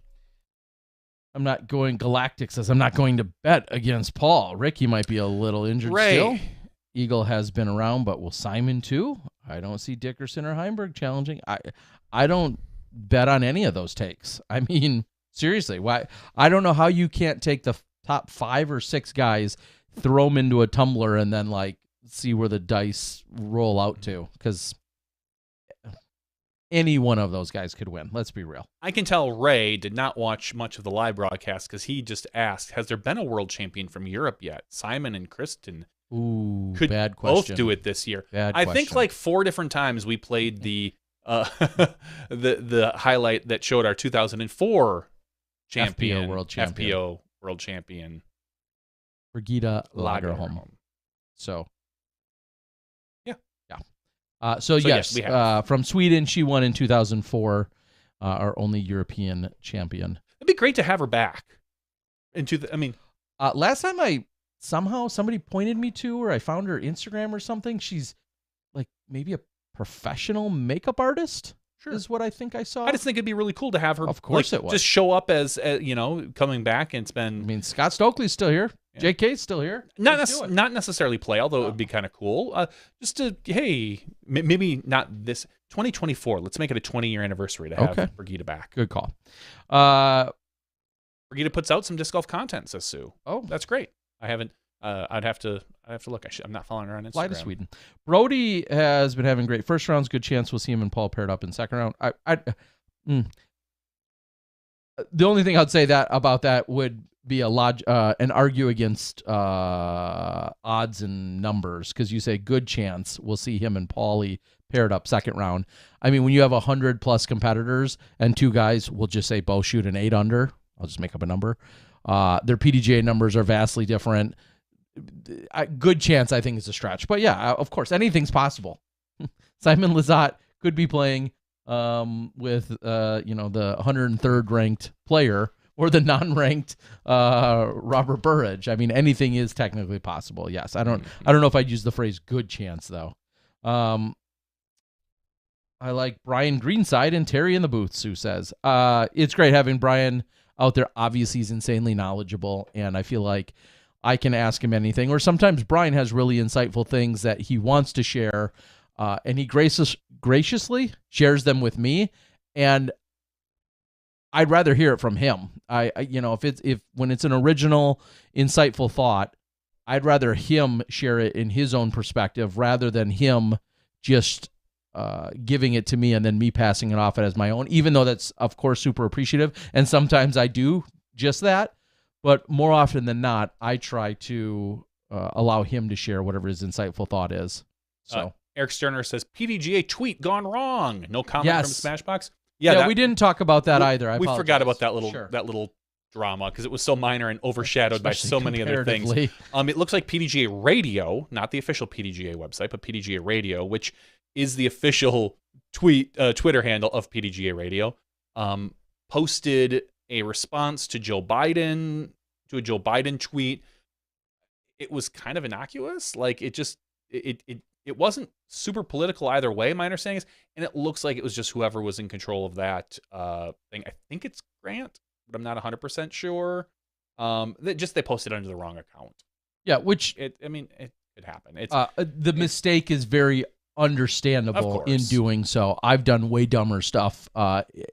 S1: not going. Galactic says I'm not going to bet against Paul. Ricky might be a little injured still. Eagle has been around, but will Simon too? I don't see Dickerson or Heimberg challenging. I don't bet on any of those takes. I mean, seriously, why? I don't know how you can't take the top 5 or 6 guys, throw them into a tumbler, and then like see where the dice roll out to, because any one of those guys could win. Let's be real.
S2: I can tell Ray did not watch much of the live broadcast because he just asked, has there been a world champion from Europe yet? Simon and Kristen could
S1: bad question.
S2: both do it this year.
S1: I
S2: think like 4 different times we played the highlight that showed our 2004 champion, FPO world champion,
S1: Brigitte Lagerholm. So,
S2: yeah.
S1: So yes,
S2: we have.
S1: From Sweden, she won in 2004, our only European champion.
S2: It'd be great to have her back.
S1: Last time somebody pointed me to her. I found her Instagram or something. She's like maybe a professional makeup artist. Sure. Is what I think I saw.
S2: I just think it'd be really cool to have her.
S1: Of course, it was.
S2: Just show up as coming back, and it's been.
S1: I mean, Scott Stokely's still here. Yeah. JK's still here.
S2: Not necessarily play, although it would be kind of cool. Just to maybe not this 2024. Let's make it a 20-year anniversary to have Brigitte back.
S1: Good call.
S2: Brigitte puts out some disc golf content, says Sue.
S1: Oh,
S2: that's great. I haven't. I'd have to look. I'm not following her on Instagram.
S1: Fly to Sweden. Brody has been having great first rounds. Good chance we'll see him and Paul paired up in second round. The only thing I'd say about that would be an argue against odds and numbers, because you say good chance we'll see him and Paulie paired up second round. I mean, when you have 100+ competitors and 2 guys, we'll just say both shoot an 8 under. I'll just make up a number. Their PDGA numbers are vastly different. good chance, I think, is a stretch. But yeah, of course, anything's possible. Simon Lizotte could be playing with the 103rd ranked player or the non-ranked Robert Burridge. I mean, anything is technically possible. Yes, I don't know if I'd use the phrase "good chance" though. I like Brian Greenside and Terry in the booth. Sue says it's great having Brian out there. Obviously, he's insanely knowledgeable, and I feel like I can ask him anything. Or sometimes Brian has really insightful things that he wants to share. And he graciously shares them with me, and I'd rather hear it from him. If when it's an original, insightful thought, I'd rather him share it in his own perspective rather than him just giving it to me and then me passing it off as my own. Even though that's of course super appreciative, and sometimes I do just that, but more often than not, I try to allow him to share whatever his insightful thought is. So.
S2: Eric Sterner says, PDGA tweet gone wrong. No comment from Smashbox.
S1: Yeah, we didn't talk about that either.
S2: We forgot about that little drama because it was so minor and overshadowed by so many other things. It looks like PDGA Radio, not the official PDGA website, but PDGA Radio, which is the official Twitter handle of PDGA Radio, posted a response to a Joe Biden tweet. It was kind of innocuous. Like it wasn't super political either way, my understanding is, and it looks like it was just whoever was in control of that thing. I think it's Grant, but I'm not 100% sure. They posted under the wrong account.
S1: Yeah, which
S2: it could happen.
S1: The mistake is very understandable in doing so. I've done way dumber stuff,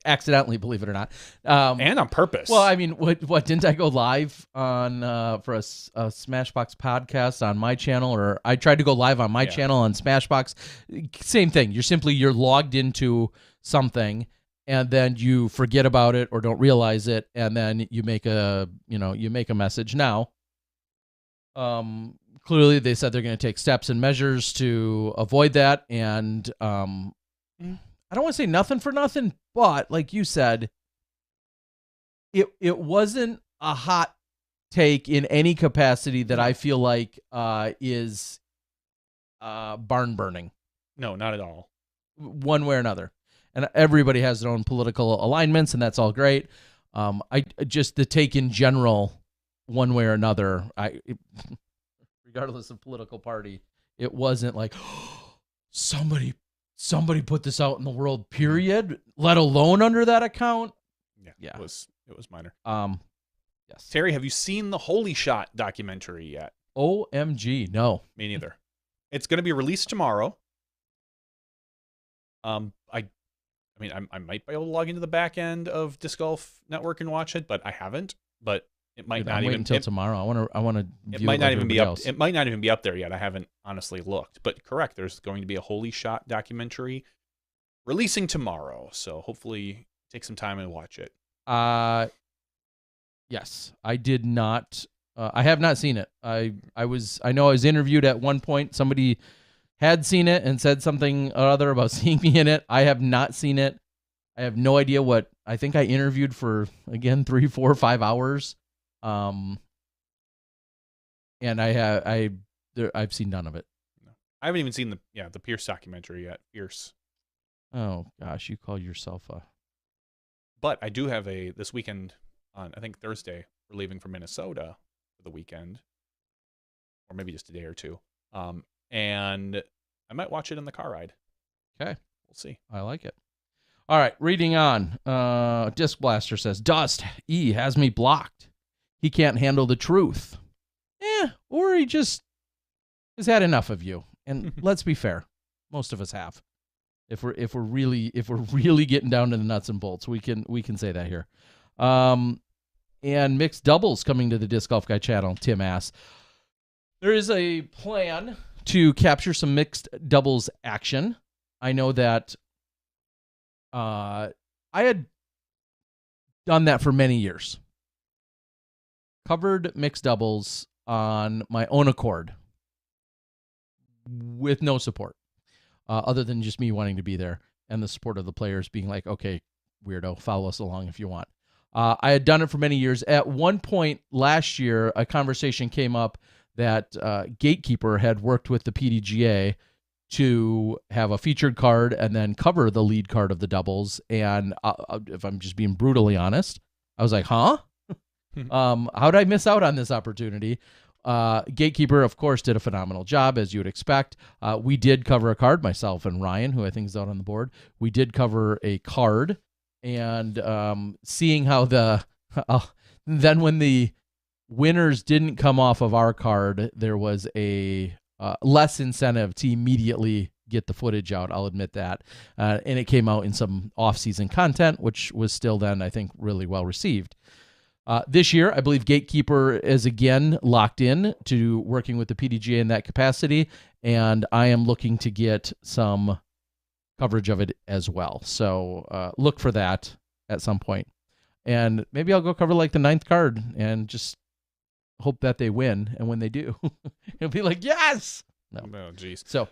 S1: accidentally, believe it or not,
S2: and on purpose.
S1: Well, I mean, what didn't I go live on for a Smashbox podcast on my channel, or I tried to go live on my channel on Smashbox? Same thing. You're logged into something, and then you forget about it or don't realize it, and then you make a message now. Clearly, they said they're going to take steps and measures to avoid that. And I don't want to say nothing for nothing, but like you said, it wasn't a hot take in any capacity that I feel like is barn burning.
S2: No, not at all.
S1: One way or another. And everybody has their own political alignments, and that's all great. I just the take in general, one way or another, regardless of political party, it wasn't like somebody put this out in the world, period, let alone under that account.
S2: Yeah. It was minor.
S1: Yes.
S2: Terry, have you seen the Holy Shot documentary yet?
S1: OMG, no.
S2: Me neither. It's going to be released tomorrow. I might be able to log into the back end of Disc Golf Network and watch it, but I haven't. But it might not even
S1: until tomorrow. I want to.
S2: It might not even be up. It might not even be up there yet. I haven't honestly looked, but correct. There's going to be a Holy Shot documentary releasing tomorrow, so hopefully take some time and watch it.
S1: Yes, I did not. I have not seen it. I know I was interviewed at one point. Somebody had seen it and said something or other about seeing me in it. I have not seen it. I have no idea what. I think I interviewed for, again, 3, 4, 5 hours. And I've seen none of it.
S2: No. I haven't even seen the Pierce documentary yet. Pierce.
S1: Oh gosh, you call yourself a.
S2: But I do have this weekend on, I think Thursday, we're leaving for Minnesota for the weekend, or maybe just a day or two. And I might watch it in the car ride.
S1: Okay,
S2: we'll see.
S1: I like it. All right, reading on. Disc Blaster says, Dust E has me blocked. He can't handle the truth. Or he just has had enough of you. And let's be fair, most of us have. If we're really getting down to the nuts and bolts, we can say that here. And mixed doubles coming to the Disc Golf Guy channel. Tim asks, there is a plan to capture some mixed doubles action. I know that I had done that for many years. Covered mixed doubles on my own accord with no support, other than just me wanting to be there and the support of the players being like, okay, weirdo, follow us along if you want. I had done it for many years. At one point last year, a conversation came up that Gatekeeper had worked with the PDGA to have a featured card and then cover the lead card of the doubles. And if I'm just being brutally honest, I was like, huh? How did I miss out on this opportunity? Gatekeeper, of course, did a phenomenal job, as you would expect. We did cover a card, myself and Ryan, who I think is out on the board. We did cover a card, and seeing how then when the winners didn't come off of our card, there was a less incentive to immediately get the footage out. I'll admit that. And it came out in some off-season content, which was still then, I think, really well received. This year, I believe Gatekeeper is again locked in to working with the PDGA in that capacity, and I am looking to get some coverage of it as well. So look for that at some point. And maybe I'll go cover like the 9th card and just hope that they win. And when they do, it'll be like, yes! No.
S2: Oh, geez.
S1: So,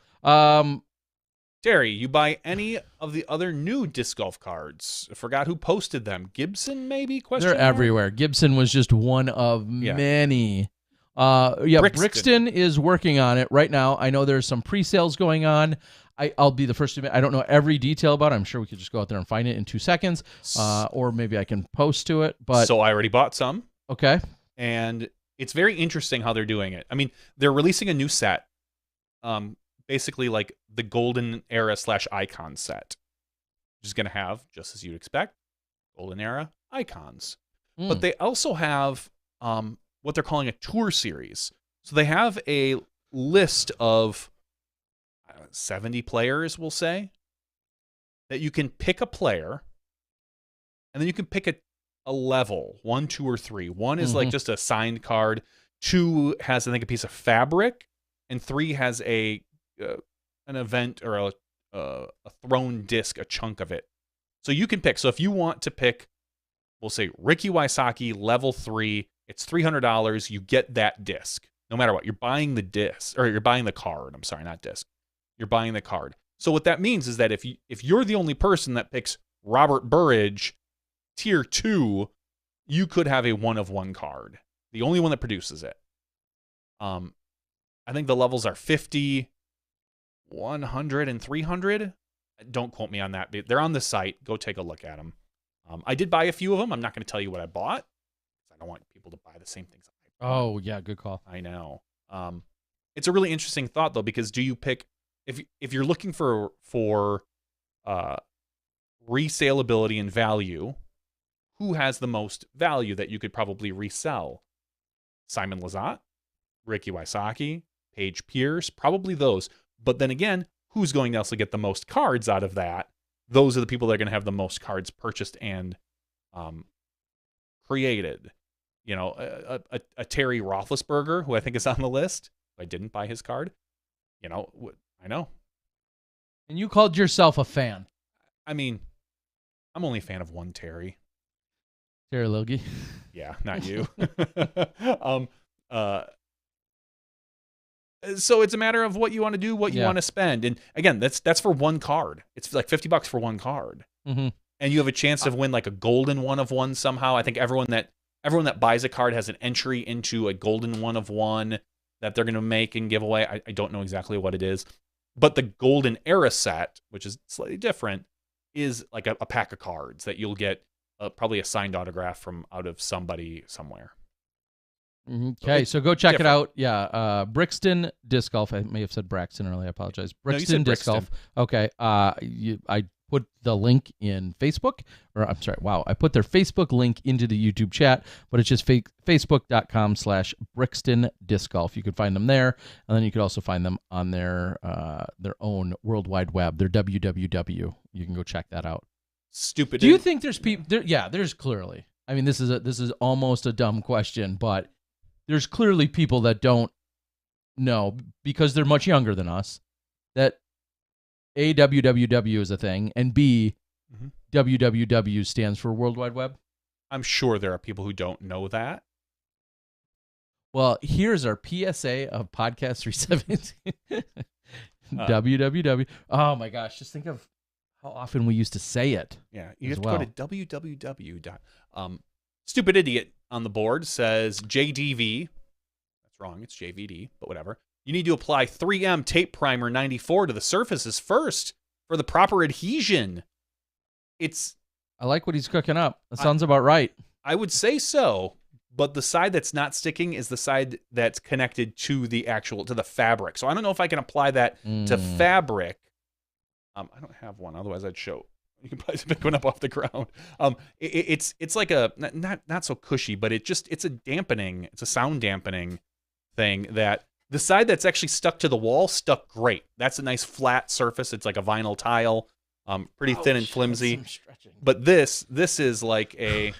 S2: Terry, you buy any of the other new disc golf cards? I forgot who posted them. Gibson, maybe?
S1: They're everywhere. Gibson was just one of many. Brixton is working on it right now. I know there's some pre-sales going on. I'll be the first to admit, I don't know every detail about it. I'm sure we could just go out there and find it in 2 seconds, or maybe I can post to it. But
S2: so I already bought some.
S1: Okay.
S2: And it's very interesting how they're doing it. I mean, they're releasing a new set. Basically like the golden era / icon set, which is going to have, just as you'd expect, golden era icons. But they also have what they're calling a tour series. So they have a list of 70 players, we'll say, that you can pick a player, and then you can pick a level, 1, 2, or 3. 1 is like just a signed card. 2 has, I think, a piece of fabric, and 3 has an event or a thrown disc, a chunk of it. So you can pick. So if you want to pick, we'll say Ricky Wysocki level 3, it's $300. You get that disc no matter what. You're buying the disc, or you're buying the card. I'm sorry, not disc. You're buying the card. So what that means is that if you're the only person that picks Robert Burridge tier 2, you could have a 1-of-1 card. The only one that produces it. I think the levels are 50, 100, and 300. Don't quote me on that. They're on the site. Go take a look at them. I did buy a few of them. I'm not going to tell you what I bought. I don't want people to buy the same things I bought.
S1: Oh, yeah, good call.
S2: I know. It's a really interesting thought, though, because do you pick, if you're looking for resaleability and value, who has the most value that you could probably resell? Simon Lizotte, Ricky Wysocki, Paige Pierce, probably those. But then again, who's going to also get the most cards out of that? Those are the people that are going to have the most cards purchased and created. You know, a Terry Roethlisberger, who I think is on the list. I didn't buy his card. You know, I know.
S1: And you called yourself a fan.
S2: I mean, I'm only a fan of one Terry.
S1: Terry Logie.
S2: Yeah, not you. So it's a matter of what you want to do, what you want to spend. And again, that's for one card. It's like $50 for one card.
S1: Mm-hmm.
S2: And you have a chance to win like a golden 1-of-1 somehow. I think everyone that buys a card has an entry into a golden 1-of-1 that they're going to make and give away. I don't know exactly what it is. But the golden era set, which is slightly different, is like a pack of cards that you'll get probably a signed autograph from out of somebody somewhere.
S1: Okay, so go check it out. Yeah, Brixton Disc Golf. I may have said Braxton earlier. I apologize. Brixton Disc Golf. Okay, I put the link in Facebook, or I'm sorry, wow, I put their Facebook link into the YouTube chat, but it's just facebook.com/Brixton Disc Golf. You can find them there, and then you could also find them on their own World Wide Web, their www. You can go check that out.
S2: Stupid.
S1: Do you think there's people? Yeah, there's clearly. I mean, this is almost a dumb question, but there's clearly people that don't know because they're much younger than us that A, www is a thing, and B, www stands for World Wide Web.
S2: I'm sure there are people who don't know that.
S1: Well, here's our PSA of Podcast 317. www. Oh my gosh, just think of how often we used to say it.
S2: Yeah, you have to go to www. Stupid Idiot on the board says JDV. It's wrong. It's JVD, but whatever. You need to apply 3M Tape Primer 94 to the surfaces first for the proper adhesion.
S1: I like what he's cooking up. That sounds about right.
S2: I would say so, but the side that's not sticking is the side that's connected to the fabric. So I don't know if I can apply that to fabric. I don't have one, otherwise I'd show. You can probably pick one up off the ground. It's like a not so cushy, but it's a dampening, it's a sound dampening thing that the side that's actually stuck to the wall stuck great. That's a nice flat surface. It's like a vinyl tile, pretty thin and flimsy. But this is like a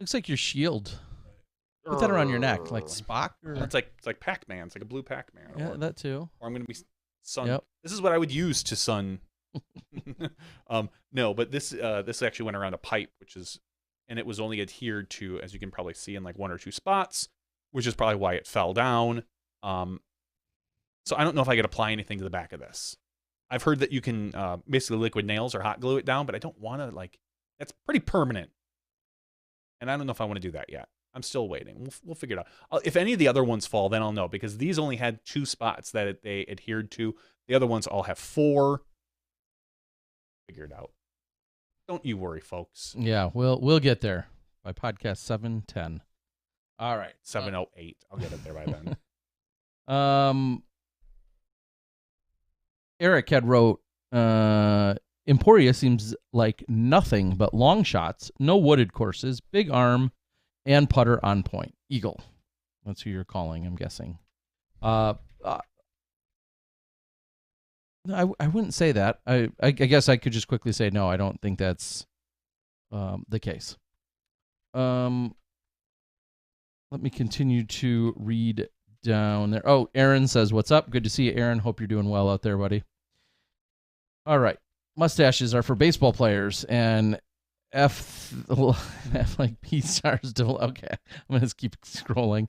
S1: looks like your shield. Put that around your neck, like Spock. Or...
S2: It's like Pac-Man. It's like a blue Pac-Man.
S1: Yeah, that too.
S2: Or I'm gonna be sun.
S1: Yep.
S2: This is what I would use to sun. No, but this actually went around a pipe, and it was only adhered to, as you can probably see, in like 1 or 2 spots, which is probably why it fell down. So I don't know if I could apply anything to the back of this. I've heard that you can basically liquid nails or hot glue it down, but I don't want to, like, that's pretty permanent. And I don't know if I want to do that yet. I'm still waiting. We'll figure it out. If any of the other ones fall, then I'll know, because these only had 2 spots that they adhered to. The other ones all have 4. Figure it out. Don't you worry, folks.
S1: Yeah, we'll get there by podcast 710. All right,
S2: 708. I'll get it there by then.
S1: Eric had wrote, Emporia seems like nothing but long shots, no wooded courses, big arm, and putter on point. Eagle. That's who you're calling, I'm guessing. I wouldn't say that. I guess I could just quickly say no. I don't think that's the case. Let me continue to read down there. Oh, Aaron says, "What's up? Good to see you, Aaron. Hope you're doing well out there, buddy." All right, mustaches are for baseball players, and F like P stars. Okay, I'm gonna keep scrolling.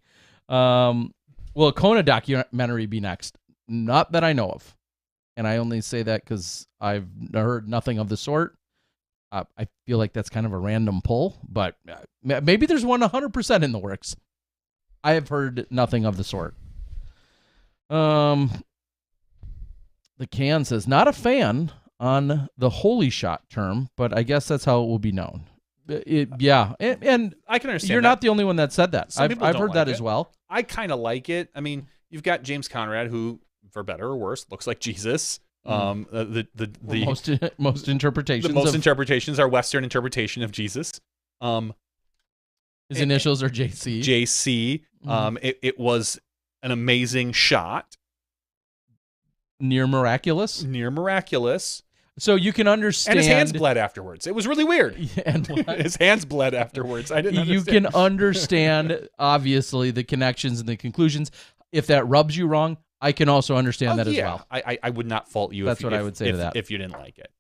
S1: Will a Kona documentary be next? Not that I know of. And I only say that because I've heard nothing of the sort. I feel like that's kind of a random pull, but maybe there's one 100% in the works. I have heard nothing of the sort. The can says, not a fan on the holy shot term, but I guess that's how it will be known. Yeah, and
S2: I can understand.
S1: You're
S2: that.
S1: Not the only one that said that.
S2: Some people
S1: I've
S2: don't
S1: heard
S2: like
S1: that
S2: it.
S1: as well.
S2: I kind of like it. I mean, you've got James Conrad, who, for better or worse, looks like Jesus. The
S1: most interpretations.
S2: The most interpretations are Western interpretation of Jesus.
S1: His initials are JC.
S2: JC. It was an amazing shot.
S1: Near miraculous. So you can understand.
S2: And his hands bled afterwards. It was really weird.
S1: And
S2: his hands bled afterwards. I didn't understand.
S1: You can understand, obviously, the connections and the conclusions. If that rubs you wrong, I can also understand that as well.
S2: I would not fault you.
S1: That's what I would say to that.
S2: If you didn't like it.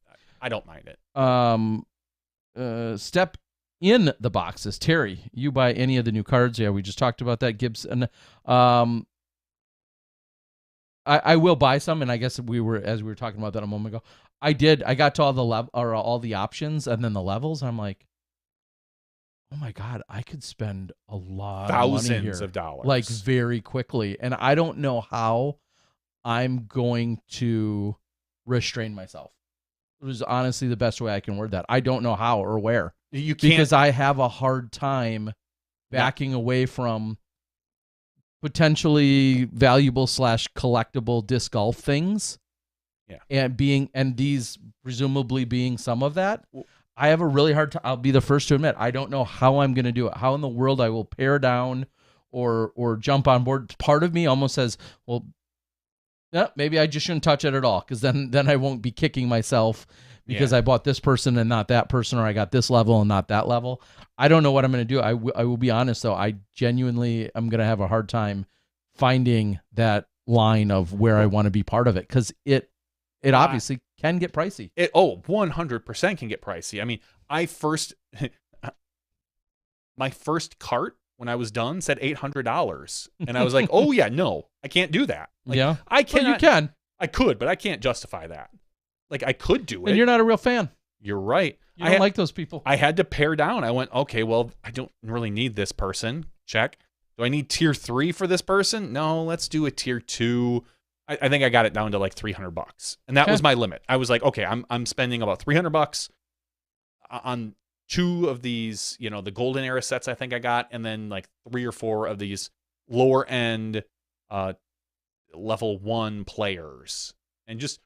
S2: I don't mind
S1: it. Step in the boxes. Terry, you buy any of the new cards? Yeah, we just talked about that. Gibson. I will buy some, and I guess as we were talking about that a moment ago, I did. I got to all the options, and then the levels. I'm like, oh my God, I could spend a lot of money here,
S2: of dollars,
S1: like very quickly, and I don't know how I'm going to restrain myself. It was honestly the best way I can word that. I don't know how or where.
S2: You can't,
S1: because I have a hard time backing away from potentially valuable / collectible disc golf things.
S2: Yeah.
S1: And these presumably being some of that. I have a really hard time. I'll be the first to admit, I don't know how I'm going to do it. How in the world I will pare down or jump on board. Part of me almost says, well, yeah, maybe I just shouldn't touch it at all, because then I won't be kicking myself because I bought this person and not that person, or I got this level and not that level. I don't know what I'm going to do. I will be honest, though. I genuinely am going to have a hard time finding that line of where I want to be part of it, because it obviously can get pricey.
S2: 100% can get pricey. I mean, my first cart when I was done said $800, and I was like, oh yeah, no, I can't do that. Like,
S1: yeah,
S2: I can't.
S1: You can.
S2: I could, but I can't justify that. Like, I could do it.
S1: And you're not a real fan.
S2: You're right.
S1: You don't like those people.
S2: I had to pare down. I went, okay, well, I don't really need this person. Check. Do I need tier 3 for this person? No, let's do a tier 2. I think I got it down to like $300, and that was my limit. I was like, okay, I'm spending about $300 on 2 of these, the golden era sets I think I got, and then like 3 or 4 of these lower end level 1 players, and just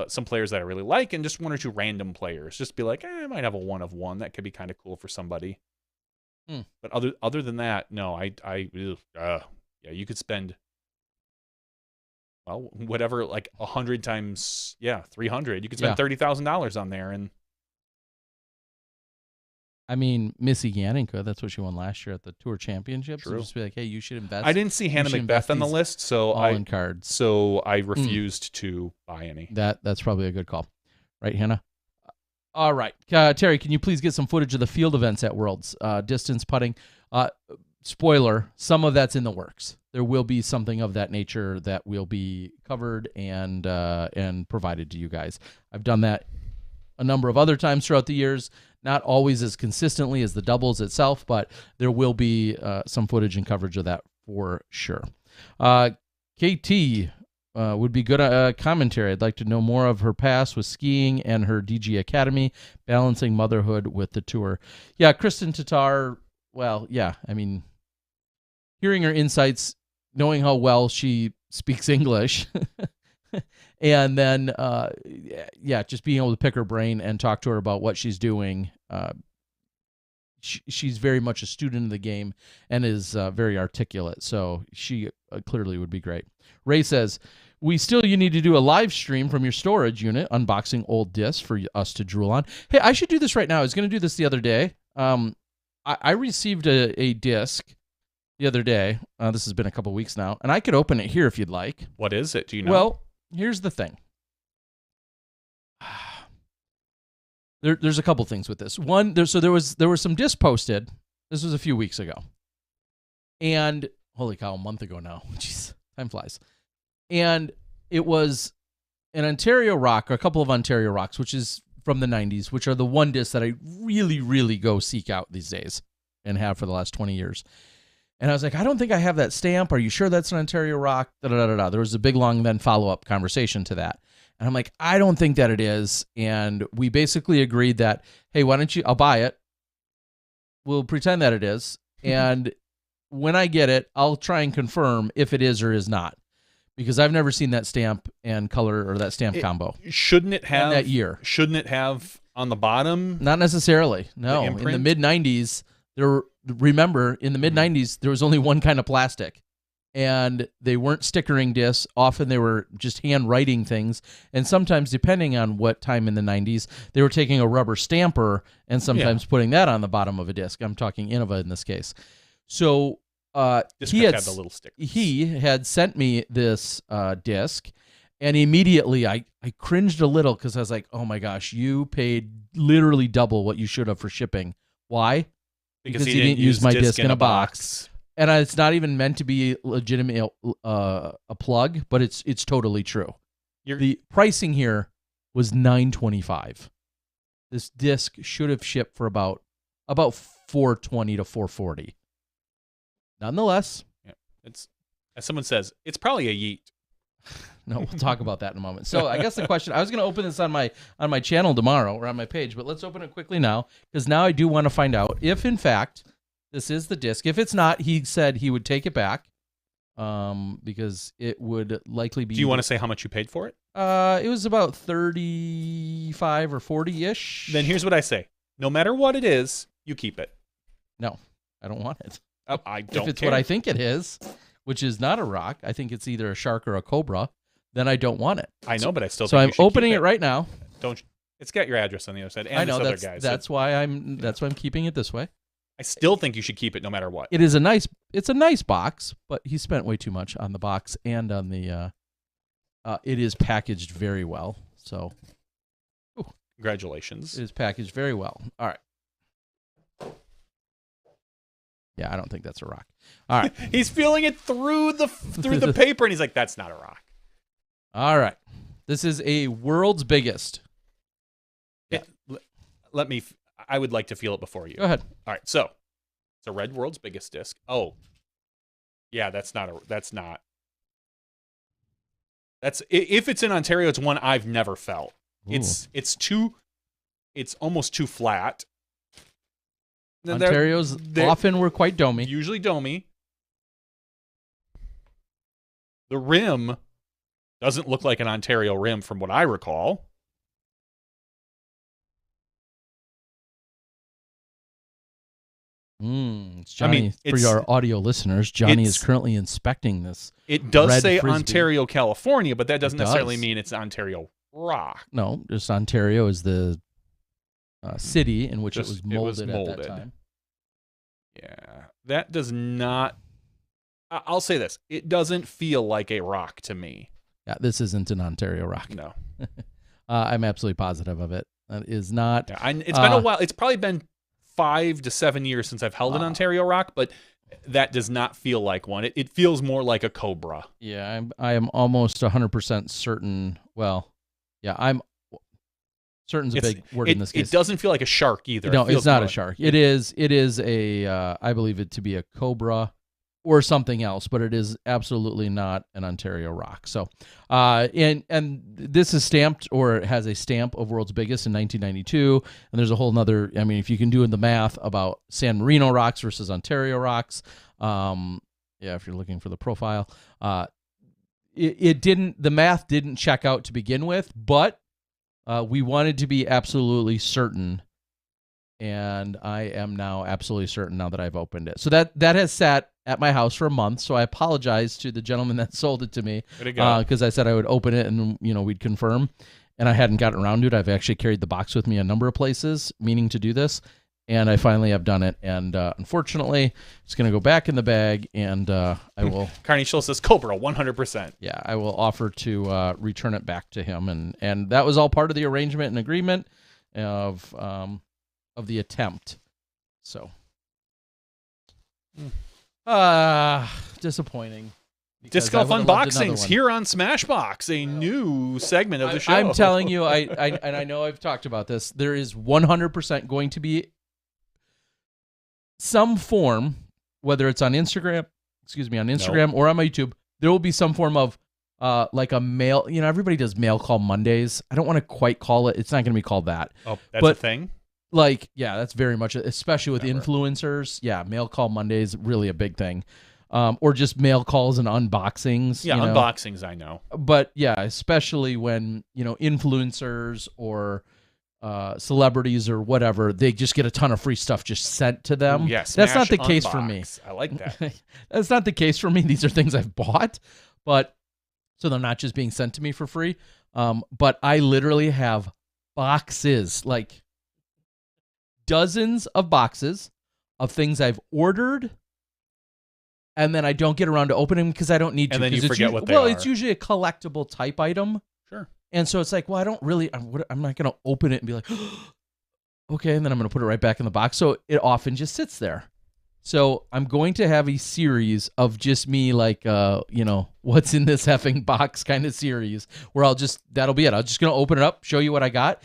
S2: some players that I really like, and just 1 or 2 random players. Just be like, I might have a 1 of 1 that could be kind of cool for somebody. But other than that, no, yeah, you could spend, well, whatever, like 100 times, 300. You could spend $30,000 on there, and
S1: I mean, Missy Gannon could. That's what she won last year at the Tour Championships.
S2: True.
S1: Just be like, hey, you should invest.
S2: I didn't see Hannah Macbeth on the list, so
S1: all-in cards.
S2: So I refused to buy any.
S1: That's probably a good call, right, Hannah? All right, Terry, can you please get some footage of the field events at Worlds? Distance putting. Spoiler: some of that's in the works. There will be something of that nature that will be covered and provided to you guys. I've done that a number of other times throughout the years. Not always as consistently as the doubles itself, but there will be some footage and coverage of that for sure. KT would be good commentary. I'd like to know more of her past with skiing and her DG Academy, balancing motherhood with the tour. Yeah, Kristen Tatar, well, yeah, I mean, hearing her insights, knowing how well she speaks English, and then, just being able to pick her brain and talk to her about what she's doing. She's very much a student of the game and is very articulate, so she clearly would be great. Ray says, you need to do a live stream from your storage unit, unboxing old discs for us to drool on. Hey, I should do this right now. I was going to do this the other day. I received a disc the other day. This has been a couple weeks now, and I could open it here if you'd like.
S2: What is it? Do you know?
S1: Well, here's the thing. There's a couple things with this. One, there were some discs posted. This was a few weeks ago, and holy cow, a month ago now. Jeez, time flies. And it was an Ontario rock, or a couple of Ontario rocks, which is from the 90s, which are the one disc that I really, really go seek out these days and have for the last 20 years. And I was like, I don't think I have that stamp. Are you sure that's an Ontario rock? Da-da-da-da-da. There was a big, long, then follow-up conversation to that. And I'm like, I don't think that it is. And we basically agreed that, hey, why don't you, I'll buy it. We'll pretend that it is. And when I get it, I'll try and confirm if it is or is not. Because I've never seen that stamp and color or that stamp combo.
S2: Shouldn't it have
S1: that year?
S2: Shouldn't it have on the bottom?
S1: Not necessarily. No. In the mid-90s, remember, in the mid-90s, there was only one kind of plastic. And they weren't stickering discs. Often they were just handwriting things. And sometimes, depending on what time in the 90s, they were taking a rubber stamper and sometimes putting that on the bottom of a disc. I'm talking Innova in this case. So he had the little stickers. He had sent me this disc, and immediately I cringed a little because I was like, oh my gosh, you paid literally double what you should have for shipping. Why? Because he didn't use my disc in a box. And it's not even meant to be legitimate a plug, but it's totally true. The pricing here was $925. This disc should have shipped for about $420 to $440. Nonetheless,
S2: it's, as someone says, it's probably a yeet.
S1: No, we'll talk about that in a moment. So I guess the question, I was going to open this on my channel tomorrow or on my page, but let's open it quickly now, because now I do want to find out if, in fact, this is the disc. If it's not, he said he would take it back because it would likely be...
S2: Do you want to say how much you paid for it?
S1: It was about 35 or 40-ish.
S2: Then here's what I say. No matter what it is, you keep it.
S1: No, I don't want it.
S2: I don't
S1: If it's
S2: care.
S1: what I think it is, which is not a rock, I think it's either a shark or a cobra, then I don't want it.
S2: I know, but I still
S1: so
S2: think
S1: I'm
S2: you should
S1: opening
S2: keep
S1: it right now.
S2: It's got your address on the other side. And
S1: I know
S2: this other guy's.
S1: that's why I'm keeping it this way.
S2: I still think you should keep it no matter what.
S1: It's a nice box, but he spent way too much on the box and on the it is packaged very well. So
S2: congratulations.
S1: It is packaged very well. All right. Yeah, I don't think that's a rock. All right.
S2: He's feeling it through the paper, and he's like, that's not a rock.
S1: All right. This is a world's biggest.
S2: Yeah. I would like to feel it before you.
S1: Go ahead.
S2: All right, so it's a red world's biggest disc. Oh, Yeah, if it's in Ontario, it's one I've never felt.
S1: Ooh.
S2: It's almost too flat. Then
S1: Ontario's often were quite domey.
S2: Usually domey. The rim doesn't look like an Ontario rim from what I recall.
S1: It's Johnny. For your audio listeners, Johnny is currently inspecting this.
S2: It does say
S1: Frisbee.
S2: Ontario, California, but that doesn't necessarily mean it's Ontario rock.
S1: No, just Ontario is the city in which it was molded at that time.
S2: Yeah, that does not. I'll say this: it doesn't feel like a rock to me.
S1: Yeah, this isn't an Ontario rock.
S2: No,
S1: I'm absolutely positive of it. That is not.
S2: Yeah, it's been a while. It's probably been 5 to 7 years since I've held an Ontario rock, but that does not feel like one. It feels more like a Cobra.
S1: Yeah, I am almost 100% certain. Well, yeah, I'm certain's a big word in this case.
S2: It doesn't feel like a shark either.
S1: No, it's not a shark. It is a. I believe it to be a Cobra or something else, but it is absolutely not an Ontario rock. So, and this is stamped, or it has a stamp of World's Biggest in 1992. And there's a whole nother, I mean, if you can do the math about San Marino rocks versus Ontario rocks, if you're looking for the profile, the math didn't check out to begin with, but we wanted to be absolutely certain. And I am now absolutely certain now that I've opened it. So that has sat at my house for a month. So I apologize to the gentleman that sold it to me because I said I would open it and we'd confirm, and I hadn't gotten around to it. I've actually carried the box with me a number of places, meaning to do this, and I finally have done it. And unfortunately, it's going to go back in the bag, and I will.
S2: Carney Schultz says Cobra 100%.
S1: Yeah, I will offer to return it back to him, and that was all part of the arrangement and agreement of the attempt. So disappointing.
S2: Disc Golf Unboxings here on Smashbox, a new segment of the show.
S1: I'm telling you, I know I've talked about this. There is 100% going to be some form, whether it's on Instagram or on my YouTube, there will be some form of like a mail. Everybody does mail call Mondays. I don't want to quite call it. It's not going to be called that.
S2: Oh, that's a thing?
S1: Like, yeah, that's very much, especially with influencers. Yeah, mail call Monday is really a big thing. Or just mail calls and unboxings.
S2: Yeah, unboxings, I know.
S1: But yeah, especially when, influencers or celebrities or whatever, they just get a ton of free stuff just sent to them.
S2: Yes,
S1: that's not the case for me.
S2: I like that.
S1: That's not the case for me. These are things I've bought, but so they're not just being sent to me for free. But I literally have boxes, like dozens of boxes of things I've ordered, and then I don't get around to opening them because I don't need to.
S2: And then you forget what they are.
S1: Well, it's usually a collectible type item.
S2: Sure. And
S1: so it's like, well, I'm not going to open it and be like, okay, and then I'm going to put it right back in the box. So it often just sits there. So I'm going to have a series of just me like, what's in this effing box kind of series where that'll be it. I'm just going to open it up, show you what I got.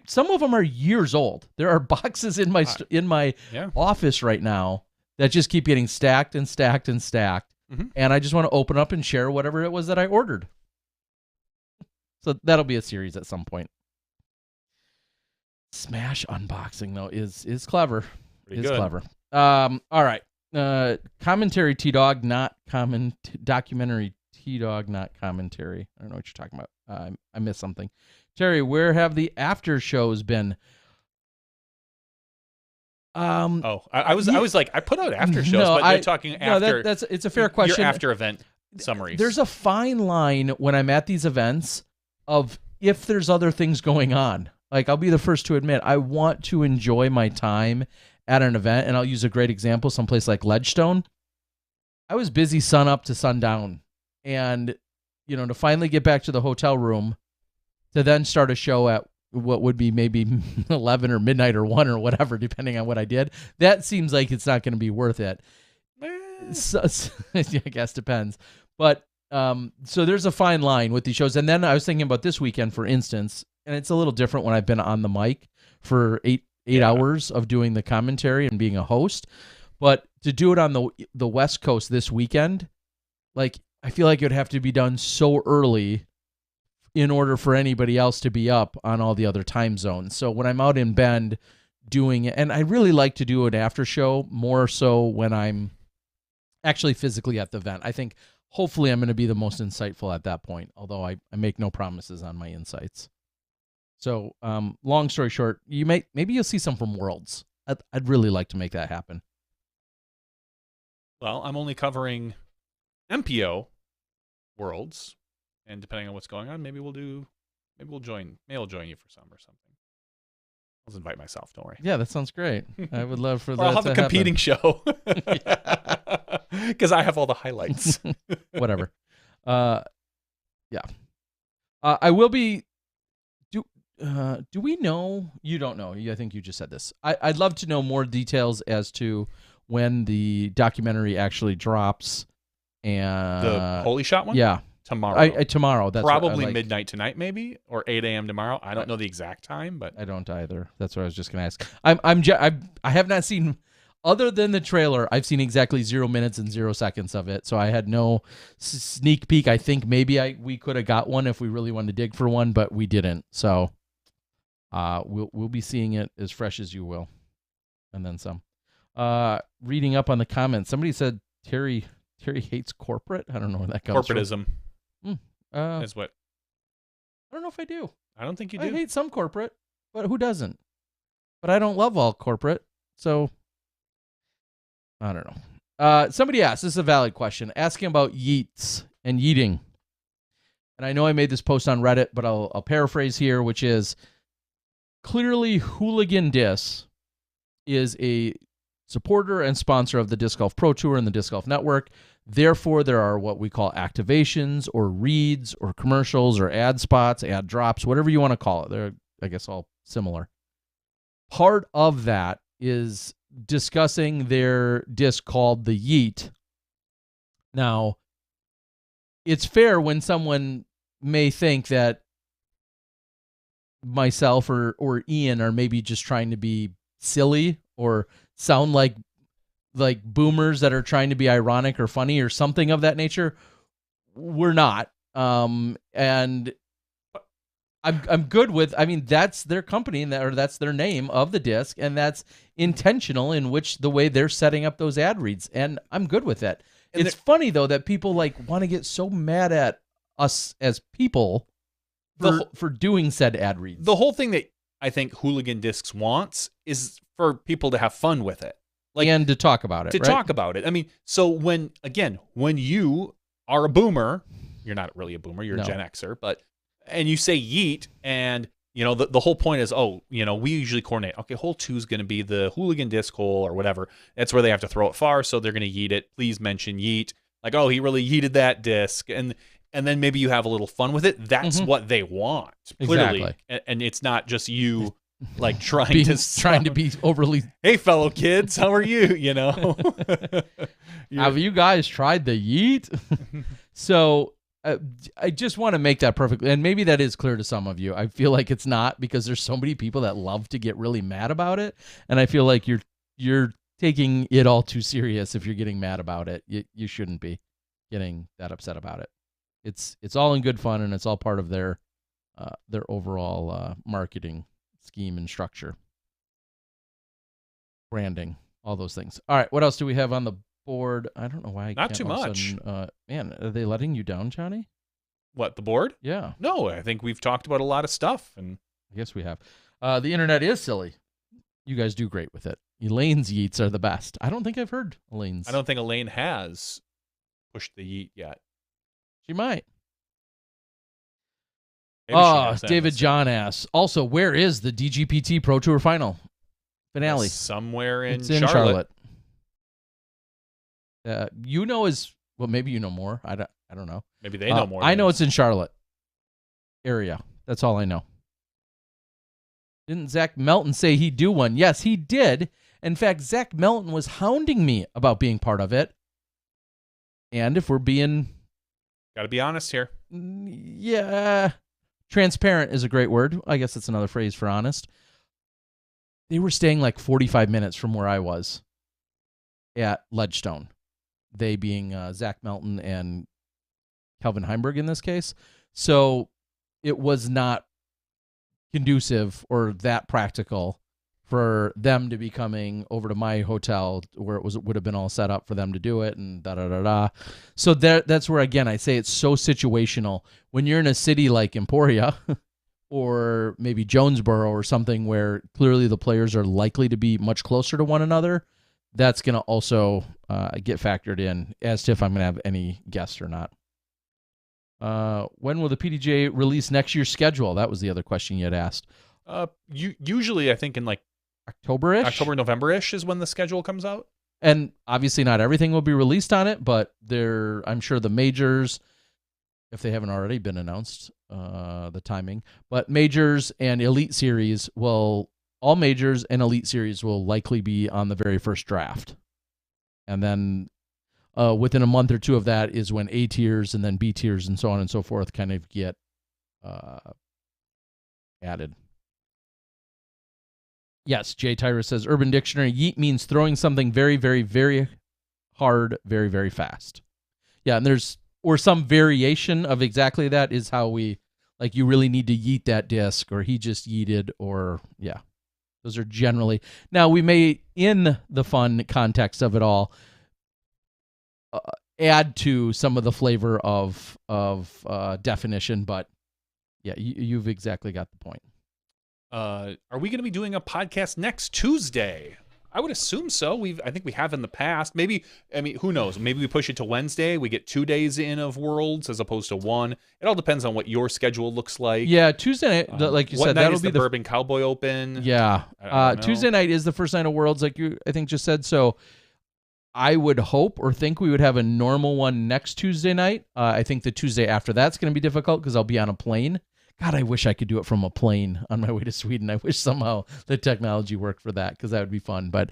S1: Some of them are years old. There are boxes in my office right now that just keep getting stacked and stacked and stacked.
S2: Mm-hmm.
S1: And I just want to open up and share whatever it was that I ordered. So that'll be a series at some point. Smash unboxing though is clever.
S2: Pretty good.
S1: Clever. All right. Commentary T-Dog, not documentary T-Dog, not commentary. I don't know what you're talking about. I missed something. Terry, where have the after shows been?
S2: I was like, I put out after shows, but you're talking after.
S1: No, it's a fair question.
S2: Your after event summaries.
S1: There's a fine line when I'm at these events of if there's other things going on. Like, I'll be the first to admit, I want to enjoy my time at an event, and I'll use a great example, someplace like Ledgestone. I was busy sun up to sundown, and to finally get back to the hotel room to then start a show at what would be maybe 11 or midnight or 1 or whatever, depending on what I did, that seems like it's not going to be worth it. So, I guess depends. But so there's a fine line with these shows. And then I was thinking about this weekend, for instance, and it's a little different when I've been on the mic for eight hours of doing the commentary and being a host. But to do it on the West Coast this weekend, like I feel like it would have to be done so early in order for anybody else to be up on all the other time zones. So when I'm out in Bend doing it, and I really like to do an after show more so when I'm actually physically at the event. I think hopefully I'm going to be the most insightful at that point, although I make no promises on my insights. So long story short, maybe you'll see some from Worlds. I'd really like to make that happen.
S2: Well, I'm only covering MPO Worlds, and depending on what's going on, maybe I'll join you for some or something. I'll invite myself. Don't worry.
S1: Yeah, that sounds great. I would love for that.
S2: I'll have a competing show because I have all the highlights.
S1: Whatever. Yeah. I will be. Do we know? You don't know. I think you just said this. I'd love to know more details as to when the documentary actually drops. And
S2: the Holy Shot one?
S1: Yeah.
S2: Tomorrow.
S1: Tomorrow. That's
S2: probably midnight tonight, maybe, or 8 a.m. tomorrow. I don't know the exact time, but
S1: I don't either. That's what I was just gonna ask. I have not seen, other than the trailer, I've seen exactly 0 minutes and 0 seconds of it. So I had no sneak peek. I think maybe we could have got one if we really wanted to dig for one, but we didn't. So we'll be seeing it as fresh as you will, and then some. Reading up on the comments, somebody said Terry hates corporate. I don't know where that comes
S2: corporatism.
S1: from.
S2: Is what?
S1: I don't know if I do.
S2: I don't think you do.
S1: I hate some corporate, but who doesn't? But I don't love all corporate, so I don't know. Somebody asked, this is a valid question, asking about yeets and yeeting. And I know I made this post on Reddit, but I'll paraphrase here, which is, clearly Hooligan Disc is a supporter and sponsor of the Disc Golf Pro Tour and the Disc Golf Network. Therefore, there are what we call activations or reads or commercials or ad spots, ad drops, whatever you want to call it. They're, I guess, all similar. Part of that is discussing their disc called the Yeet. Now, it's fair when someone may think that myself or Ian are maybe just trying to be silly or sound like boomers that are trying to be ironic or funny or something of that nature. We're not. And I'm good with, I mean, that's their company and that's their name of the disc, and that's intentional in which the way they're setting up those ad reads. And I'm good with that. And it's funny though that people want to get so mad at us as people for doing said ad reads.
S2: The whole thing that I think Hooligan Discs wants is for people to have fun with it.
S1: And to talk about it.
S2: Talk about it. I mean, so when you are a boomer, you're not really a boomer, you're a Gen Xer, and you say yeet, and the whole point is, we usually coordinate. Okay, hole 2 is going to be the Hooligan Disc hole or whatever. That's where they have to throw it far, so they're going to yeet it. Please mention yeet. Like, oh, he really yeeted that disc, and then maybe you have a little fun with it. That's what they want, clearly. Exactly. And it's not just you trying to be
S1: overly,
S2: hey fellow kids, how are you?
S1: Have you guys tried the yeet? So I just want to make that perfect, and maybe that is clear to some of you. I feel like it's not, because there's so many people that love to get really mad about it, and I feel like you're taking it all too serious if you're getting mad about it. You shouldn't be getting that upset about it. It's all in good fun, and it's all part of their overall marketing scheme and structure, branding, all those things. All right, what else do we have on the board? I don't know why I
S2: not
S1: can't
S2: too much.
S1: Man, are they letting you down, Johnny?
S2: What, the board?
S1: Yeah.
S2: No, I think we've talked about a lot of stuff, and
S1: I guess we have. The internet is silly. You guys do great with it. Elaine's yeets are the best. I don't think I've heard Elaine's.
S2: I don't think Elaine has pushed the yeet yet.
S1: She might.
S2: David
S1: John asks, also, where is the DGPT Pro Tour final finale?
S2: Somewhere in
S1: Charlotte. Maybe you know more. I don't know.
S2: Maybe they know more.
S1: I know it's in Charlotte area. That's all I know. Didn't Zach Melton say he'd do one? Yes, he did. In fact, Zach Melton was hounding me about being part of it. And if we're being...
S2: Got to be honest here.
S1: Yeah. Transparent is a great word. I guess that's another phrase for honest. They were staying 45 minutes from where I was at Ledgestone. they being Zach Melton and Kelvin Heimberg in this case. So it was not conducive or that practical for them to be coming over to my hotel where it would have been all set up for them to do it and da da da da. So that's where, again, I say it's so situational. When you're in a city like Emporia or maybe Jonesboro or something where clearly the players are likely to be much closer to one another, that's going to also get factored in as to if I'm going to have any guests or not. When will the PDJ release next year's schedule? That was the other question you had asked.
S2: Usually I think in like
S1: October-ish?
S2: October, November-ish is when the schedule comes out.
S1: And obviously not everything will be released on it, but I'm sure the majors, if they haven't already been announced, the timing, but majors and Elite Series all majors and Elite Series will likely be on the very first draft. And then within a month or two of that is when A tiers and then B tiers and so on and so forth kind of get added. Yes, Jay Tyrus says, Urban Dictionary, yeet means throwing something very, very, very hard, very, very fast. Yeah, and or some variation of exactly that is how you really need to yeet that disc, or he just yeeted, or, yeah. Those are generally. Now, we may, in the fun context of it all, add to some of the flavor of definition, but, yeah, you've exactly got the point.
S2: Are we going to be doing a podcast next Tuesday? I would assume so. I think we have in the past. Maybe, who knows? Maybe we push it to Wednesday. We get 2 days in of Worlds as opposed to one. It all depends on what your schedule looks like.
S1: Yeah, Tuesday night, like you said, that'll be
S2: the Bourbon Cowboy Open.
S1: Yeah, Tuesday night is the first night of Worlds, like you I think just said. So I would hope or think we would have a normal one next Tuesday night. I think the Tuesday after that's going to be difficult because I'll be on a plane. God, I wish I could do it from a plane on my way to Sweden. I wish somehow the technology worked for that because that would be fun. But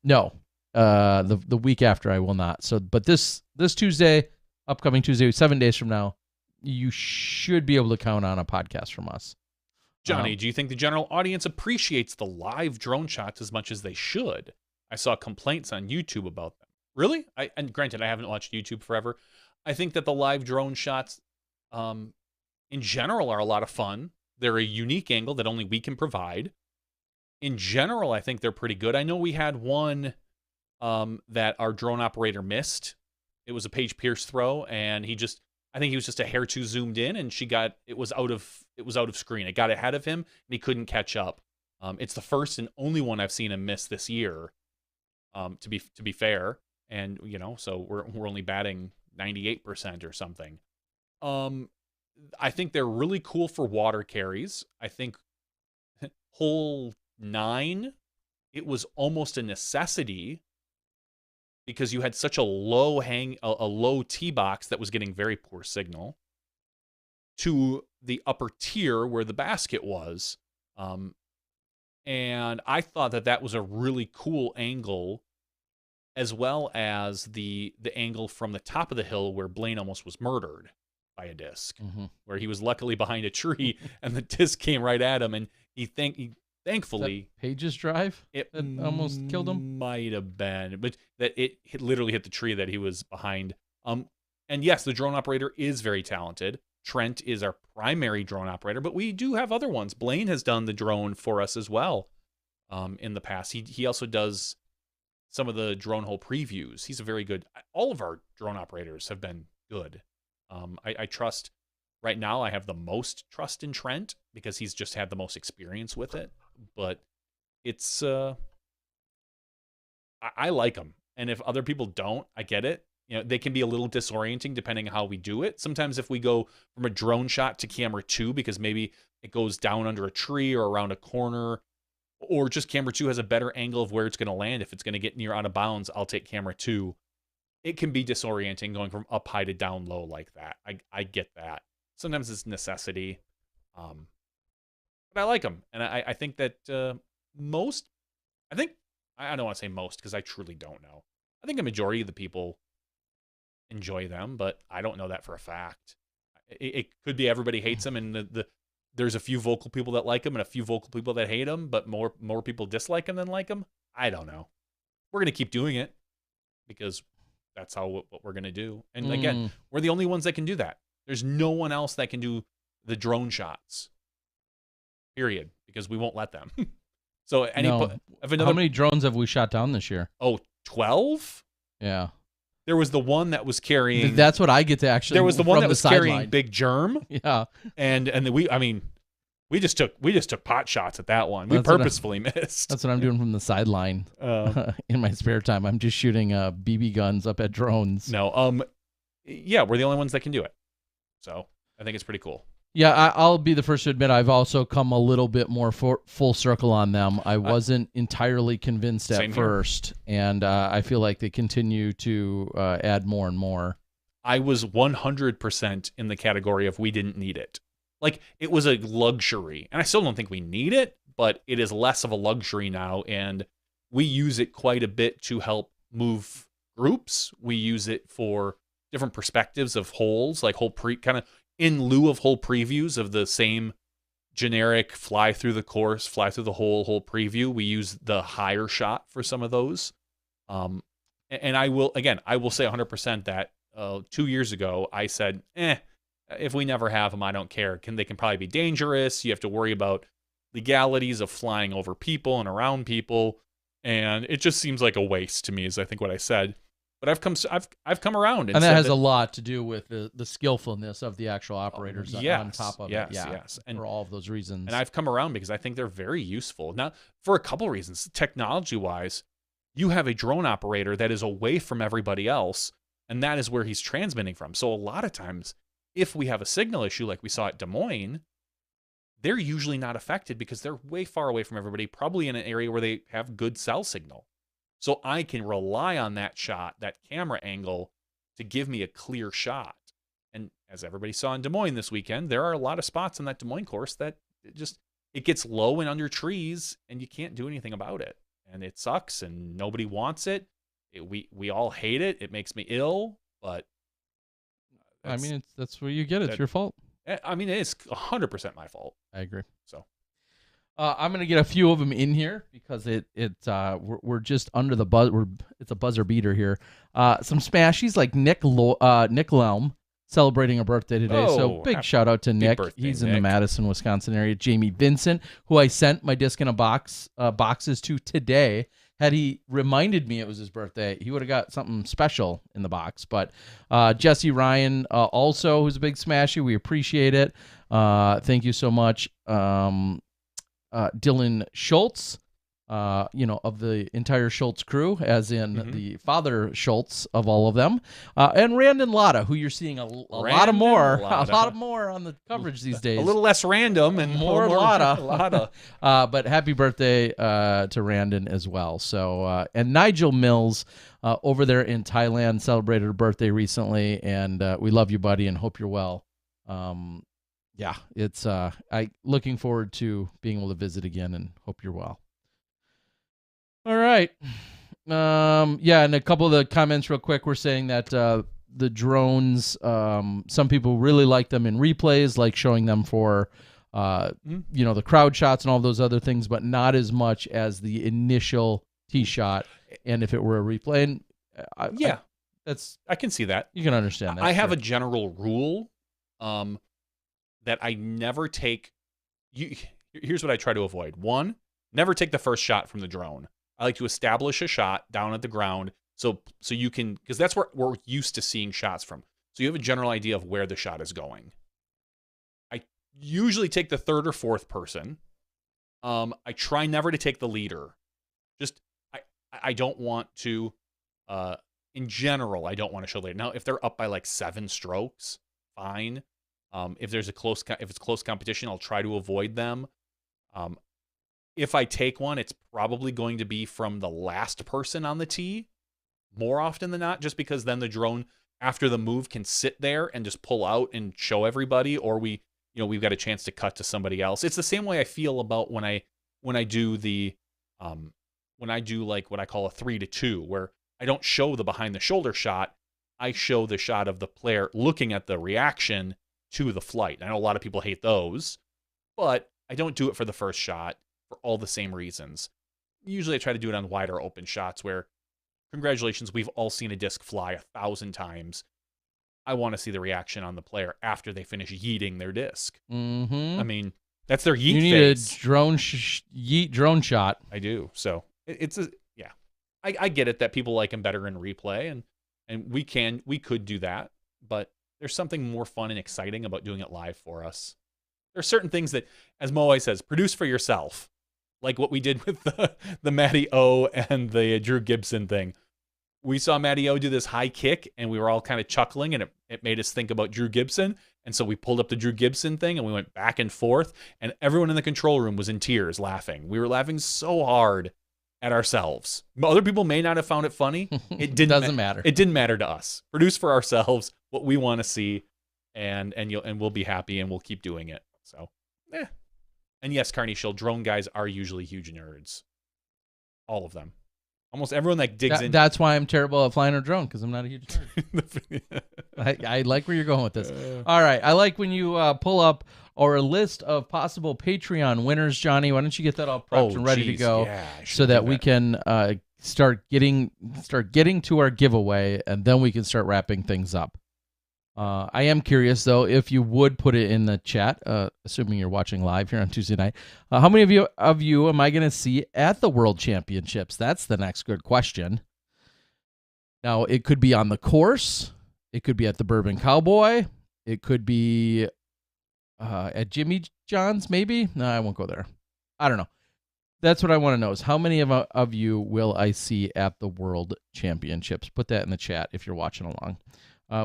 S1: no, the week after I will not. So, but this Tuesday, upcoming Tuesday, 7 days from now, you should be able to count on a podcast from us.
S2: Johnny, do you think the general audience appreciates the live drone shots as much as they should? I saw complaints on YouTube about them. Really? And granted, I haven't watched YouTube forever. I think that the live drone shots, in general, are a lot of fun. They're a unique angle that only we can provide. In general, I think they're pretty good. I know we had one that our drone operator missed. It was a Paige Pierce throw, and I think he was just a hair too zoomed in, and it was out of screen. It got ahead of him, and he couldn't catch up. It's the first and only one I've seen him miss this year. To be fair, and so we're only batting 98% or something. I think they're really cool for water carries. I think hole 9, it was almost a necessity because you had such a low tee box that was getting very poor signal to the upper tier where the basket was. And I thought that was a really cool angle, as well as the angle from the top of the hill where Blaine almost was murdered by a disc, where he was luckily behind a tree and the disc came right at him, and he thankfully
S1: Page's drive it almost killed him.
S2: Might have been, but that it literally hit the tree that he was behind. And yes, the drone operator is very talented. Trent is our primary drone operator, but we do have other ones. Blaine has done the drone for us as well in the past. He also does some of the drone hole previews. He's a very good. All of our drone operators have been good. I trust right now. I have the most trust in Trent because he's just had the most experience with it. But it's I like him, and if other people don't, I get it. They can be a little disorienting depending on how we do it. Sometimes if we go from a drone shot to camera 2 because maybe it goes down under a tree or around a corner, or just camera 2 has a better angle of where it's going to land. If it's going to get near out of bounds, I'll take camera 2. It can be disorienting going from up high to down low like that. I get that. Sometimes it's necessity. But I like them. And I think that I don't want to say most because I truly don't know. I think a majority of the people enjoy them, but I don't know that for a fact. It could be everybody hates them, and there's a few vocal people that like them and a few vocal people that hate them, but more people dislike them than like them. I don't know. We're going to keep doing it because that's what we're going to do. And again, we're the only ones that can do that. There's no one else that can do the drone shots, period, because we won't let them. So
S1: how many drones have we shot down this year?
S2: 12?
S1: Yeah.
S2: There was the one that was carrying.
S1: That's what I get to actually.
S2: There was the one that was carrying
S1: sideline.
S2: Big Germ.
S1: Yeah.
S2: And we just took pot shots at that one. We purposefully missed.
S1: That's what I'm doing from the sideline in my spare time. I'm just shooting BB guns up at drones.
S2: No. Yeah, we're the only ones that can do it. So I think it's pretty cool.
S1: Yeah, I'll be the first to admit I've also come a little bit more full circle on them. I wasn't entirely convinced at first, and I feel like they continue to add more and more.
S2: I was 100% in the category of we didn't need it. Like, it was a luxury, and I still don't think we need it, but it is less of a luxury now, and we use it quite a bit to help move groups. We use it for different perspectives of holes, like kind of in lieu of whole previews of the same generic fly through the course, fly through the whole preview. We use the higher shot for some of those. And I will say 100% that 2 years ago, I said, if we never have them, I don't care. They can probably be dangerous. You have to worry about legalities of flying over people and around people. And it just seems like a waste to me, is I think what I said. But I've come around,
S1: and that has a lot to do with the skillfulness of the actual operators on top of it.
S2: Yes, and
S1: for all of those reasons.
S2: And I've come around because I think they're very useful. Now, for a couple reasons, technology-wise, you have a drone operator that is away from everybody else, and that is where he's transmitting from. So a lot of times, if we have a signal issue like we saw at Des Moines, they're usually not affected because they're way far away from everybody, probably in an area where they have good cell signal. So I can rely on that shot, that camera angle, to give me a clear shot. And as everybody saw in Des Moines this weekend, there are a lot of spots on that Des Moines course that it gets low and under trees, and you can't do anything about it. And it sucks, and nobody wants it. We all hate it. It makes me ill, but
S1: I mean, that's where you get it. It's your fault.
S2: I mean, it's 100% my fault.
S1: I agree.
S2: So.
S1: I'm gonna get a few of them in here because we're just under the buzz. It's a buzzer beater here. Some smashies like Nick Lelm celebrating a birthday today. So big shout out to Nick. He's in the Madison, Wisconsin area. Jamie Vincent, who I sent my disc in a boxes to today. Had he reminded me it was his birthday, he would have got something special in the box. But Jesse Ryan also, who's a big smashy. We appreciate it. Thank you so much. Dylan Schultz, of the entire Schultz crew, as in the father Schultz of all of them, and Randon Lotta, who you're seeing a lot more on the coverage these days.
S2: A little less random and more
S1: Lotta. But happy birthday to Randon as well. So and Nigel Mills over there in Thailand celebrated a birthday recently, and we love you, buddy, and hope you're well. Yeah, it's I looking forward to being able to visit again, and hope you're well. All right. And a couple of the comments real quick were saying that the drones, some people really like them in replays, like showing them for the crowd shots and all those other things, but not as much as the initial tee shot. And if it were a replay, and
S2: I can see that.
S1: You can understand that.
S2: I have a general rule that I never take. Here's what I try to avoid. One, never take the first shot from the drone. I like to establish a shot down at the ground so you can, because that's where we're used to seeing shots from. So you have a general idea of where the shot is going. I usually take the third or fourth person. I try never to take the leader. I don't want to, in general, I don't want to show leader. Now, if they're up by like 7 strokes, fine. If it's close competition, I'll try to avoid them. If I take one, it's probably going to be from the last person on the tee more often than not, just because then the drone after the move can sit there and just pull out and show everybody, or we've got a chance to cut to somebody else. It's the same way I feel about when I do like what I call a 3-2, where I don't show the behind the shoulder shot. I show the shot of the player looking at the reaction to the flight. I know a lot of people hate those, but I don't do it for the first shot for all the same reasons. Usually I try to do it on wider open shots where congratulations, we've all seen a disc fly 1,000 times. I want to see the reaction on the player after they finish yeeting their disc.
S1: Mm-hmm.
S2: I mean, that's their yeet
S1: You need
S2: phase.
S1: a yeet drone shot.
S2: I do. So it's yeah. I get it that people like him better in replay, and we could do that, but there's something more fun and exciting about doing it live for us. There are certain things that, as Mo always says, produce for yourself, like what we did with the Matty O and the Drew Gibson thing. We saw Matty O do this high kick, and we were all kind of chuckling, and it made us think about Drew Gibson. And so we pulled up the Drew Gibson thing, and we went back and forth, and everyone in the control room was in tears laughing. We were laughing so hard at ourselves. Other people may not have found it funny. It
S1: doesn't matter.
S2: It didn't matter to us. Produce for ourselves what we want to see, and we'll be happy, and we'll keep doing it. So, And yes, Carney Shield, drone guys are usually huge nerds. All of them. Almost everyone that digs in.
S1: That's why I'm terrible at flying a drone, because I'm not a huge nerd. I like where you're going with this. All right. I like when you pull up our list of possible Patreon winners, Johnny. Why don't you get that all prepped and ready to go, so that we can start getting to our giveaway, and then we can start wrapping things up. I am curious, though, if you would put it in the chat, assuming you're watching live here on Tuesday night. How many of you am I going to see at the World Championships? That's the next good question. Now, it could be on the course. It could be at the Bourbon Cowboy. It could be at Jimmy John's, maybe. No, I won't go there. I don't know. That's what I want to know, is how many of you will I see at the World Championships? Put that in the chat if you're watching along.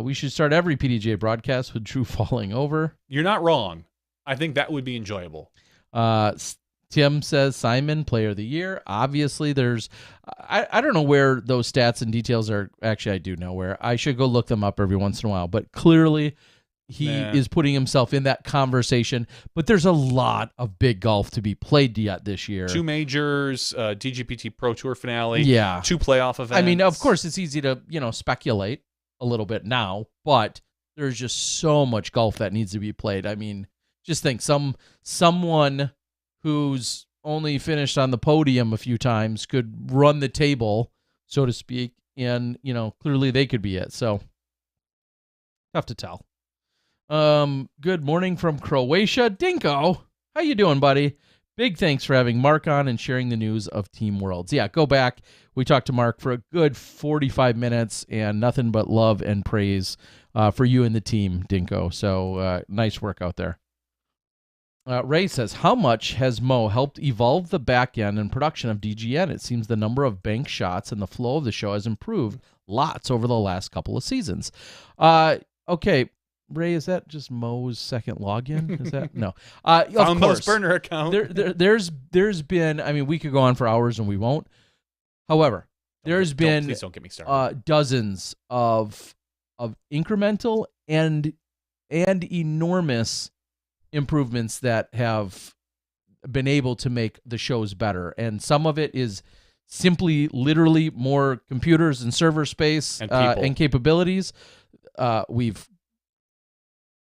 S1: We should start every PDJ broadcast with Drew falling over.
S2: You're not wrong. I think that would be enjoyable.
S1: Tim says Simon, Player of the Year. Obviously, there's... I don't know where those stats and details are. Actually, I do know where. I should go look them up every once in a while. But clearly, he is putting himself in that conversation. But there's a lot of big golf to be played yet this year.
S2: 2 majors, DGPT Pro Tour finale, 2 playoff events.
S1: I mean, of course, it's easy to speculate a little bit now, but there's just so much golf that needs to be played. I mean, just think someone who's only finished on the podium a few times could run the table, so to speak, and clearly they could be it. So tough to tell. Good morning from Croatia, Dinko. How you doing, buddy? Big thanks for having Mark on and sharing the news of Team Worlds. Yeah, go back. We talked to Mark for a good 45 minutes, and nothing but love and praise for you and the team, Dinko. So nice work out there. Ray says, how much has Mo helped evolve the back end and production of DGN? It seems the number of bank shots and the flow of the show has improved lots over the last couple of seasons. Okay. Ray, is that just Mo's second login? Is that no? Of course,
S2: Mo's burner account.
S1: There's been. I mean, we could go on for hours and we won't. However, there's been
S2: please don't get me started.
S1: Dozens of incremental and enormous improvements that have been able to make the shows better, and some of it is simply, literally, more computers and server space and capabilities. We've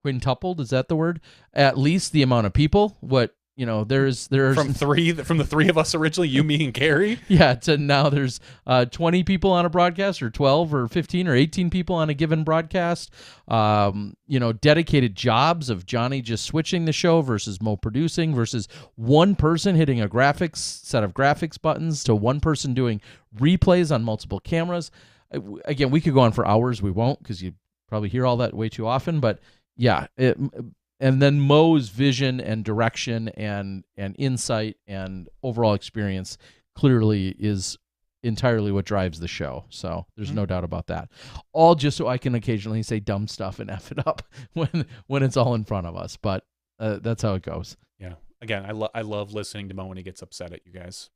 S1: quintupled, is that the word? At least the amount of people. There's
S2: from the 3 of us originally, you, me, and Gary.
S1: Yeah, to now there's 20 people on a broadcast, or 12 or 15 or 18 people on a given broadcast. Dedicated jobs of Johnny just switching the show versus Mo producing versus one person hitting a set of graphics buttons to one person doing replays on multiple cameras. Again, we could go on for hours. We won't, because you probably hear all that way too often, but yeah, and then Mo's vision and direction and insight and overall experience clearly is entirely what drives the show. So there's no doubt about that. All just so I can occasionally say dumb stuff and F it up when it's all in front of us. But that's how it goes.
S2: Yeah. Again, I love listening to Mo when he gets upset at you guys,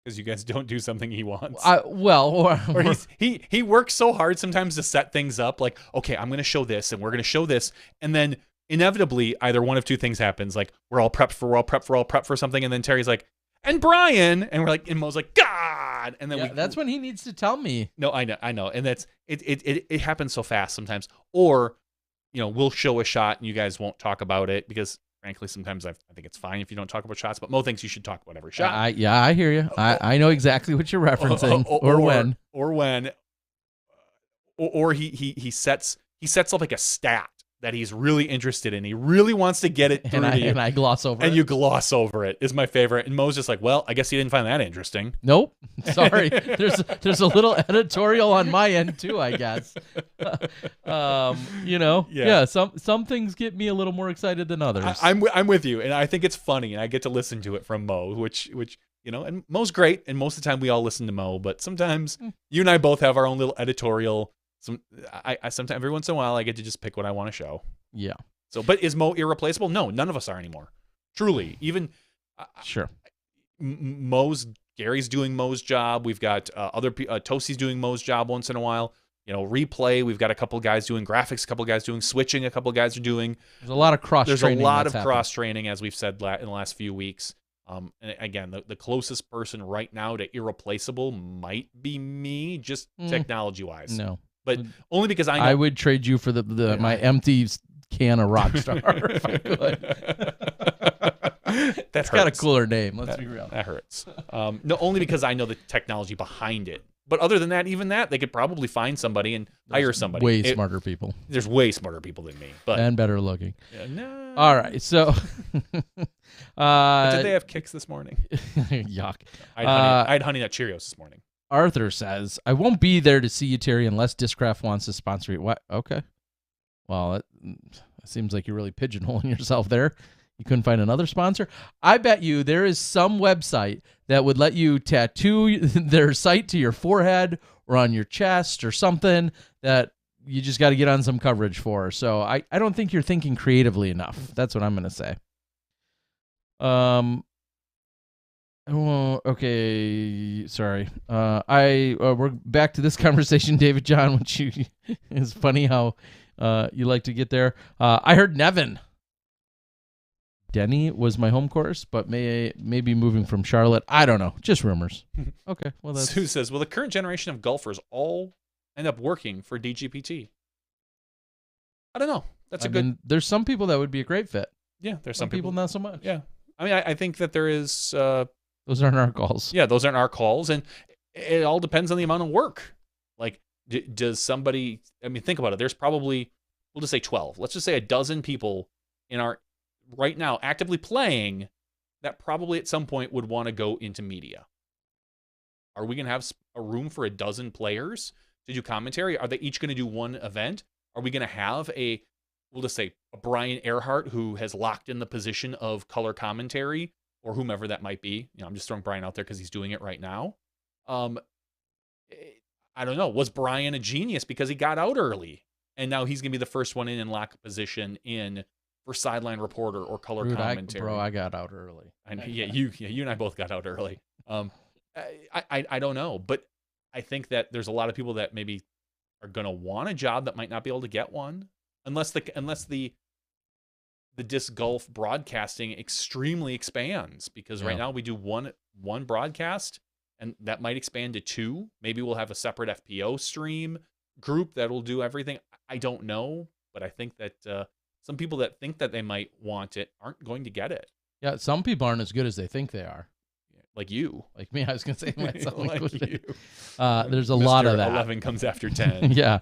S2: because you guys don't do something he wants.
S1: Or
S2: he works so hard sometimes to set things up. Like, okay, I'm going to show this, and we're going to show this, and then inevitably either one of two things happens. Like, we're all prepped for something, and then Terry's like, and Brian, and we're like, and Mo's like, God, and then
S1: that's when he needs to tell me.
S2: No, I know, and that's it happens so fast sometimes. Or, we'll show a shot and you guys won't talk about it because frankly, sometimes I think it's fine if you don't talk about shots, but Mo thinks you should talk about every shot.
S1: I hear you. I know exactly what you're referencing,
S2: or he sets up like a stat that he's really interested in. He really wants to get it through to you.
S1: And I gloss over
S2: and
S1: it.
S2: you gloss over it is my favorite. And Mo's just like, well, I guess he didn't find that interesting.
S1: Nope. Sorry. There's a little editorial on my end too, I guess. Yeah. Some things get me a little more excited than others.
S2: I'm with you, and I think it's funny, and I get to listen to it from Mo, which and Mo's great, and most of the time we all listen to Mo, but sometimes you and I both have our own little editorial. I sometimes every once in a while I get to just pick what I want to show.
S1: Yeah.
S2: So, but is Mo irreplaceable? No, none of us are anymore. Truly, even
S1: sure.
S2: Gary's doing Mo's job. We've got Tosi's doing Mo's job once in a while. Replay. We've got a couple guys doing graphics, a couple guys doing switching, a couple guys are doing.
S1: There's a lot of cross.
S2: There's a lot of cross training, as we've said in the last few weeks. And again, the closest person right now to irreplaceable might be me, just technology wise.
S1: No.
S2: But only because I know.
S1: I would trade you for my empty can of Rockstar if I could. That's got a cooler name. Let's be real.
S2: That hurts. No, only because I know the technology behind it. But other than that, even that, they could probably find somebody and hire somebody.
S1: Way smarter people.
S2: There's way smarter people than me,
S1: and better looking.
S2: No.
S1: All right, so.
S2: Did they have kicks this morning?
S1: Yuck.
S2: I had Honey Nut Cheerios this morning.
S1: Arthur says, I won't be there to see you, Terry, unless Discraft wants to sponsor you. What? Okay. Well, it seems like you're really pigeonholing yourself there. You couldn't find another sponsor? I bet you there is some website that would let you tattoo their site to your forehead or on your chest or something that you just got to get on some coverage for. So I don't think you're thinking creatively enough. That's what I'm going to say. Oh, okay, sorry. We're back to this conversation, David John, which is funny how you like to get there. I heard Nevin. Denny was my home course, but maybe moving from Charlotte. I don't know. Just rumors. Okay, well that's.
S2: Sue says, will the current generation of golfers all end up working for DGPT? I don't know. I mean,
S1: there's some people that would be a great fit.
S2: Yeah, there's some
S1: people not so much.
S2: Yeah, I mean, I think that there is.
S1: Those aren't our calls.
S2: Yeah, those aren't our calls, and it all depends on the amount of work. Like, does somebody? I mean, think about it. There's probably, we'll just say 12. Let's just say a dozen people in our right now actively playing that probably at some point would want to go into media. Are we going to have a room for a dozen players to do commentary? Are they each going to do one event? Are we going to have we'll just say a Brian Earhart who has locked in the position of color commentary, or whomever that might be? I'm just throwing Brian out there because he's doing it right now. I don't know. Was Brian a genius because he got out early and now he's going to be the first one in and lock a position in for sideline reporter or color commentary?
S1: I got out early.
S2: You and I both got out early. I don't know, but I think that there's a lot of people that maybe are going to want a job that might not be able to get one unless the disc golf broadcasting extremely expands, because right now we do one broadcast and that might expand to two. Maybe we'll have a separate FPO stream group that'll do everything. I don't know, but I think that some people that think that they might want it aren't going to get it.
S1: Yeah, some people aren't as good as they think they are.
S2: Like you.
S1: Like me, I was going to say myself.
S2: Like you.
S1: There's a lot of that.
S2: 11 comes after 10.
S1: Yeah.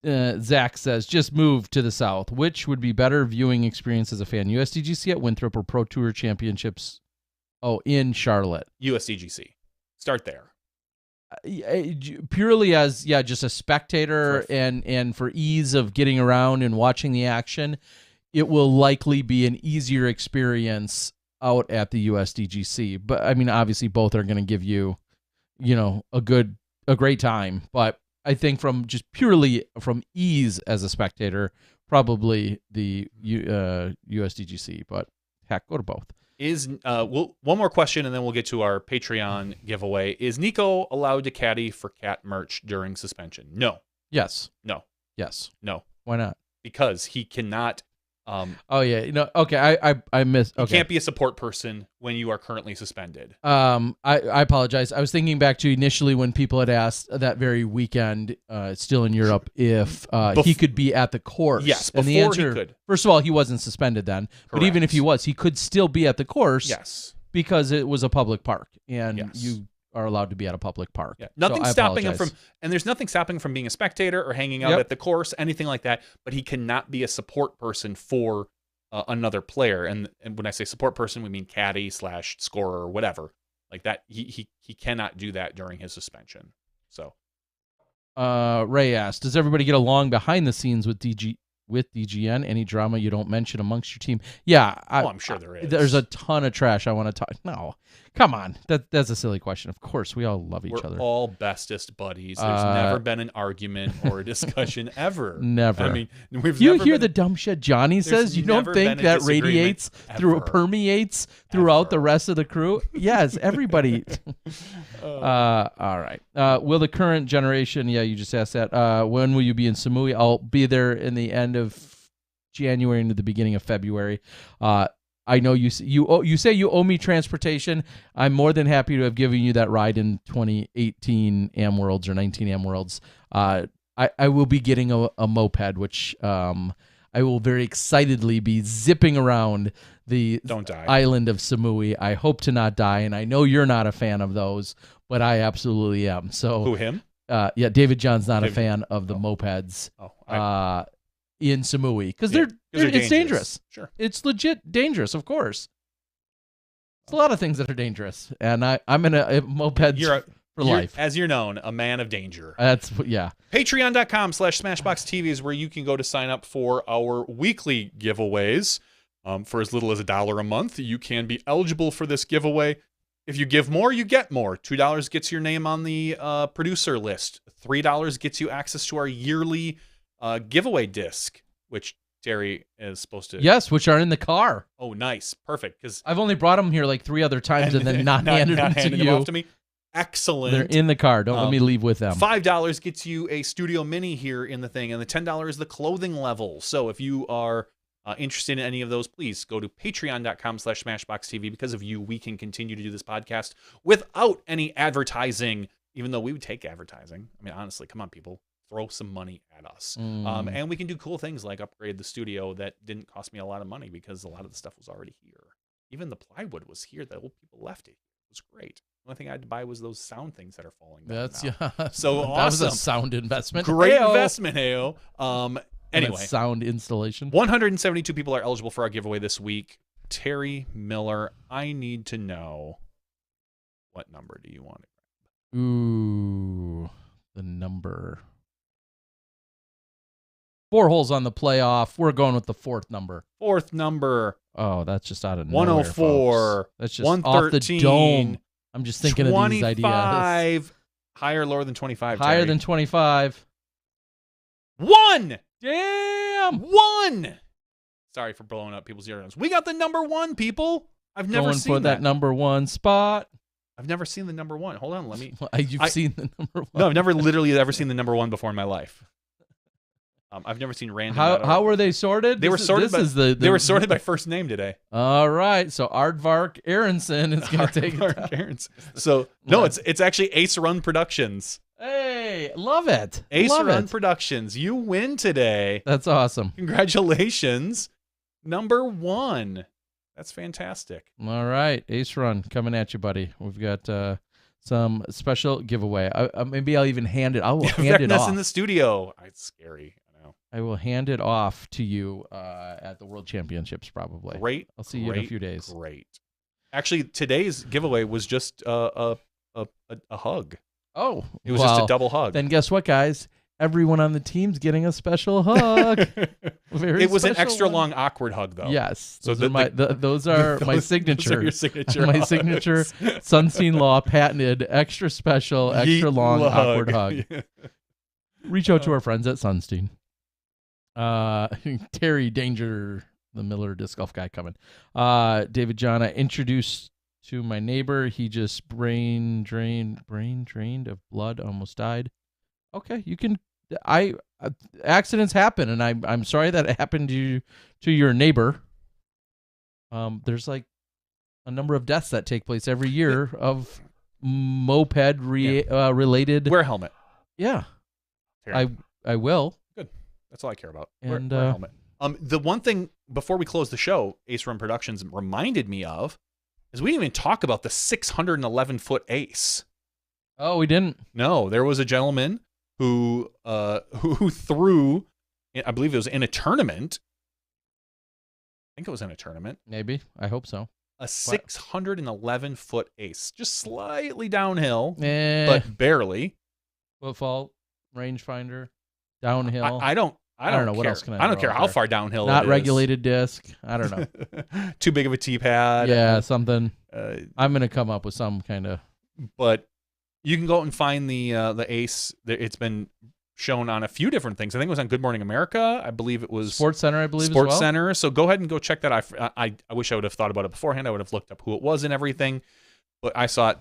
S1: Zach says, just move to the south. Which would be better viewing experience as a fan? USDGC at Winthrop or Pro Tour Championships? Oh, in Charlotte.
S2: USDGC. Start there.
S1: Purely as, just a spectator and for ease of getting around and watching the action, it will likely be an easier experience out at the USDGC. But, I mean, obviously both are going to give you, a great time. But I think purely from ease as a spectator, probably the USDGC, but heck, go to both.
S2: One more question and then we'll get to our Patreon giveaway. Is Nico allowed to caddy for cat merch during suspension? No.
S1: Yes.
S2: No.
S1: Yes.
S2: No.
S1: Why not?
S2: Because he cannot
S1: Oh yeah, okay, I missed.
S2: You
S1: Okay,
S2: can't be a support person when you are currently suspended.
S1: I apologize. I was thinking back to initially when people had asked that very weekend, still in Europe, if he could be at the course.
S2: Yes,
S1: and the
S2: before
S1: answer,
S2: he could.
S1: First of all, he wasn't suspended then, but even if he was, he could still be at the course.
S2: Yes,
S1: because it was a public park, and
S2: Yes.
S1: you are allowed to be at a public park.
S2: Yeah.
S1: So
S2: Nothing
S1: I
S2: stopping him
S1: apologize.
S2: from, and there's nothing stopping him from being a spectator or hanging out
S1: Yep.
S2: at the course, anything like that. But he cannot be a support person for another player. And when I say support person, we mean caddy / scorer or whatever like that. He cannot do that during his suspension. So
S1: Ray asked, "Does everybody get along behind the scenes with DGN? Any drama you don't mention amongst your team?" Yeah,
S2: I'm sure there is.
S1: There's a ton of trash I want to talk. No, come on, that's a silly question. Of course, we all love each
S2: We're
S1: other.
S2: all bestest buddies. There's never been an argument or a discussion ever.
S1: Never.
S2: I mean, we've
S1: You
S2: never
S1: hear
S2: been,
S1: the dumb shit Johnny
S2: There's
S1: says? You don't
S2: never
S1: think
S2: been a
S1: that
S2: disagreement
S1: radiates
S2: ever.
S1: permeates throughout the
S2: Ever.
S1: rest of the crew? Yes, everybody. All right. Will the current generation? Yeah, you just asked that. When will you be in Samui? I'll be there in the end of January into the beginning of February. I know you say you owe me transportation. I'm more than happy to have given you that ride in 2018 Am Worlds or 19 Am Worlds. I will be getting a moped, which I will very excitedly be zipping around the
S2: Don't die.
S1: island of Samui. I hope to not die, and I know you're not a fan of those, but I absolutely am. So
S2: Who, him?
S1: yeah, David John's not
S2: David-
S1: a fan of the mopeds.
S2: Oh,
S1: In Samui because
S2: Yeah,
S1: it's dangerous.
S2: Sure.
S1: It's legit dangerous, of course. It's a lot of things that are dangerous, and I'm in a moped for life.
S2: As you're known, a man of danger.
S1: That's yeah.
S2: Patreon.com/SmashboxTV is where you can go to sign up for our weekly giveaways. For as little as $1 a month, you can be eligible for this giveaway. If you give more, you get more. $2 gets your name on the producer list. $3 gets you access to our yearly giveaway disc, which Terry is supposed to.
S1: Yes, which are in the car.
S2: Oh, nice, perfect. Because
S1: I've only brought them here like 3 other times and then not handed them to you.
S2: off to me. Excellent.
S1: They're in the car. Don't let me leave with them.
S2: $5 gets you a Studio Mini here in the thing, and the $10 is the clothing level. So if you are interested in any of those, please go to patreon.com/smashboxtv. Because of you, we can continue to do this podcast without any advertising, even though we would take advertising. I mean, honestly, come on, people. Throw some money at us. And we can do cool things like upgrade the studio that didn't cost me a lot of money because a lot of the stuff was already here. Even the plywood was here. The old people left it. It was great. The only thing I had to buy was those sound things that are falling down.
S1: That's
S2: now.
S1: yeah.
S2: So
S1: That was a
S2: awesome.
S1: sound investment.
S2: Great
S1: Heyo.
S2: investment, Heyo. Anyway,
S1: Sound installation.
S2: 172 people are eligible for our giveaway this week. Terry Miller, I need to know, what number do you want?
S1: Ooh, the number. 4 holes on the playoff. We're going with the 4th number.
S2: 4th number.
S1: Oh, that's just out of nowhere,
S2: 104.
S1: folks. That's just off the
S2: 113.
S1: dome. I'm just thinking of these ideas.
S2: 25. Higher or lower than 25?
S1: Higher
S2: Terry?
S1: than 25.
S2: 1.
S1: Damn.
S2: 1. Sorry for blowing up people's eardrums. We got the number 1, people. I've never
S1: Going
S2: seen
S1: for that number 1 spot.
S2: I've never seen the number 1. Hold on, let me.
S1: You've seen the number 1.
S2: No, I've never literally ever seen the number 1 before in my life. I've never seen random.
S1: How were they sorted?
S2: They were sorted. They were sorted by first name today.
S1: All right, so Aardvark Aronson is going to take it.
S2: So no, it's actually Ace Run Productions.
S1: Hey, love it.
S2: Ace
S1: love
S2: Run
S1: it.
S2: Productions. You win today.
S1: That's awesome.
S2: Congratulations, number 1. That's fantastic.
S1: All right, Ace Run coming at you, buddy. We've got some special giveaway. Maybe I'll even hand it. I will hand it off
S2: in the studio. It's scary. I know.
S1: I will hand it off to you at the World Championships, probably.
S2: Great.
S1: I'll see you in a few days.
S2: Great. Actually, today's giveaway was just a hug.
S1: Oh,
S2: It was just a double hug.
S1: Then guess what, guys? Everyone on the team's getting a special hug.
S2: It was an
S1: special
S2: extra
S1: one.
S2: long, awkward hug, though.
S1: Yes.
S2: So
S1: those are my
S2: those
S1: signature.
S2: are your signature.
S1: My
S2: hugs.
S1: signature Sunstein Law patented extra special, extra
S2: Yeet
S1: long,
S2: hug.
S1: awkward hug. Reach out to our friends at Sunstein. Terry Danger, the Miller disc golf guy coming. David John, I introduced to my neighbor. He just brain drained of blood, almost died. Okay, you can. accidents happen, and I'm sorry that it happened to your neighbor. There's like a number of deaths that take place every year of moped related.
S2: Wear a helmet.
S1: Yeah,
S2: Here.
S1: I will.
S2: Good. That's all I care about.
S1: And
S2: wear a helmet. The one thing before we close the show, Ace Run Productions reminded me of is we didn't even talk about the 611-foot ace.
S1: Oh, we didn't.
S2: No, there was a gentleman who threw, I believe it was in a tournament. I think it was in a tournament.
S1: Maybe. I hope so.
S2: A 611-foot ace, just slightly downhill,
S1: Eh,
S2: but barely.
S1: footfall, rangefinder, downhill.
S2: I don't
S1: know.
S2: care.
S1: What else can
S2: I don't
S1: throw
S2: care
S1: out
S2: how
S1: there?
S2: far downhill
S1: Not
S2: it is.
S1: regulated disc. I don't know.
S2: Too big of a T-pad.
S1: Yeah, something.
S2: Uh,
S1: I'm gonna come up with some kind of.
S2: but you can go out and find the ace. It's been shown on a few different things. I think it was on Good Morning America. I believe it was
S1: Sports Center, I believe,
S2: Sports
S1: as well.
S2: Center. So go ahead and go check that. I wish I would have thought about it beforehand. I would have looked up who it was and everything. But I saw it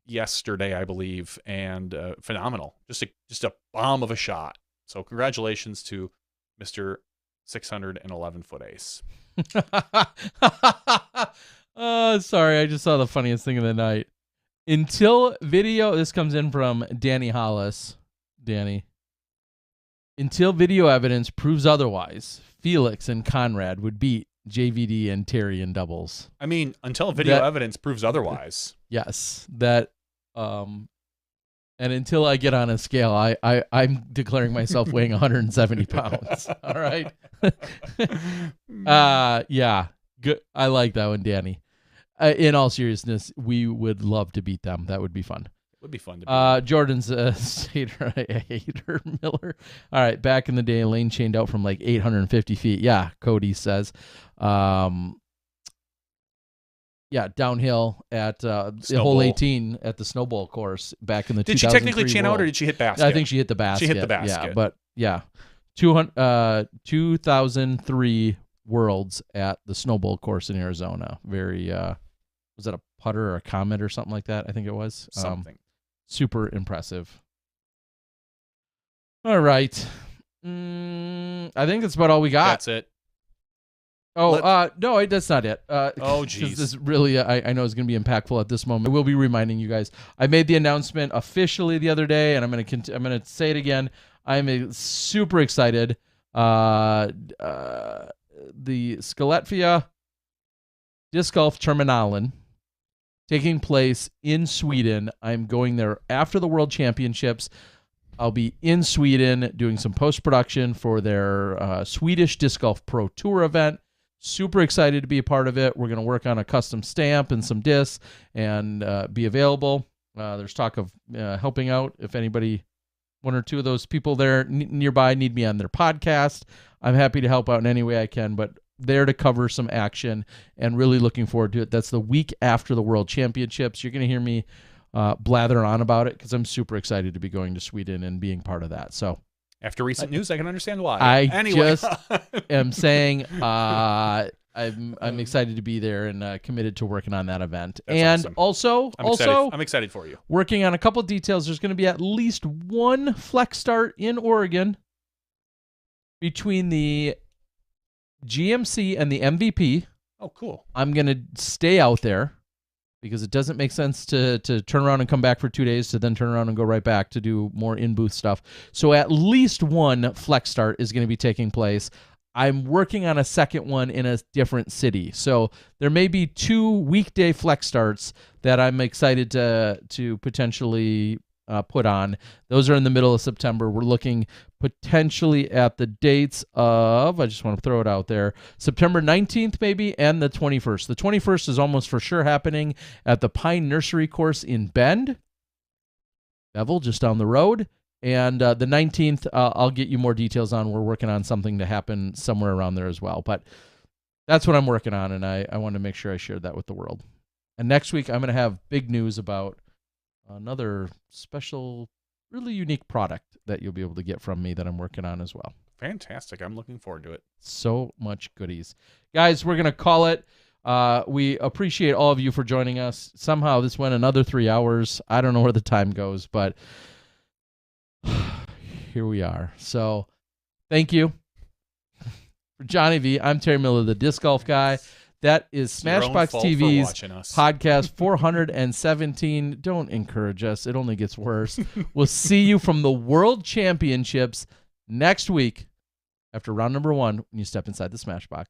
S2: yesterday, I believe, and phenomenal. Just a bomb of a shot. So congratulations to Mr. 611-foot ace.
S1: Oh, sorry. I just saw the funniest thing of the night. Until video, this comes in from Danny Hollis. Danny. Until video evidence proves otherwise, Felix and Conrad would beat JVD and Terry in doubles.
S2: I mean, until video evidence proves otherwise.
S1: Yes, that. And until I get on a scale, I'm declaring myself weighing 170 pounds. All right. Yeah. Good. I like that one, Danny. In all seriousness, we would love to beat them. That would be fun.
S2: Would be fun to beat.
S1: Jordan's hater Miller. All right. Back in the day, lane chained out from like 850 feet. Yeah. Cody says. Yeah, downhill at hole 18 at the snowball course back in the 2003
S2: Did she technically chain out, or did she hit basket?
S1: I think she hit the basket.
S2: She hit the basket.
S1: Yeah, but yeah, 2003 Worlds at the snowball course in Arizona. Very, was that a putter or a comet or something like that? I think it was.
S2: Something.
S1: Super impressive. All right. I think that's about all we got.
S2: That's it.
S1: Oh, no, that's not it.
S2: Oh,
S1: 'cause
S2: geez.
S1: This really, I know is going to be impactful at this moment. I will be reminding you guys. I made the announcement officially the other day, and I'm going to say it again. I'm super excited. The Skellefteå Disc Golf Terminalen taking place in Sweden. I'm going there after the World Championships. I'll be in Sweden doing some post-production for their Swedish Disc Golf Pro Tour event. Super excited to be a part of it. We're going to work on a custom stamp and some discs and be available. There's talk of helping out if anybody, one or two of those people there nearby need me on their podcast. I'm happy to help out in any way I can, but there to cover some action and really looking forward to it. That's the week after the World Championships. You're going to hear me blather on about it because I'm super excited to be going to Sweden and being part of that. So
S2: After recent news, I can understand why.
S1: I just am saying I'm excited to be there and committed to working on that event.
S2: That's
S1: and
S2: awesome.
S1: also,
S2: I'm excited for you.
S1: working on a couple details. There's going to be at least one flex start in Oregon between the GMC and the MVP.
S2: Oh, cool.
S1: I'm going to stay out there because it doesn't make sense to turn around and come back for 2 days to then turn around and go right back to do more in-booth stuff. So at least one flex start is going to be taking place. I'm working on a second one in a different city. So there may be 2 weekday flex starts that I'm excited to potentially put on. Those are in the middle of September. We're looking potentially at the dates of, I just want to throw it out there, September 19th maybe, and the 21st. The 21st is almost for sure happening at the Pine Nursery course in Bend, Bevel, just down the road. And the 19th, I'll get you more details on. We're working on something to happen somewhere around there as well. But that's what I'm working on, and I want to make sure I share that with the world. And next week, I'm going to have big news about another special, really unique product that you'll be able to get from me that I'm working on as well.
S2: Fantastic. I'm looking forward to it.
S1: So much goodies. Guys, we're going to call it. We appreciate all of you for joining us. Somehow this went another 3 hours. I don't know where the time goes, but here we are. So thank you. For Johnny V, I'm Terry Miller, the Disc Golf Guy. That is
S2: It's your own
S1: Smashbox
S2: fault for
S1: TV's
S2: watching us.
S1: podcast 417. Don't encourage us. It only gets worse. We'll see you from the World Championships next week after round number 1 when you step inside the Smashbox.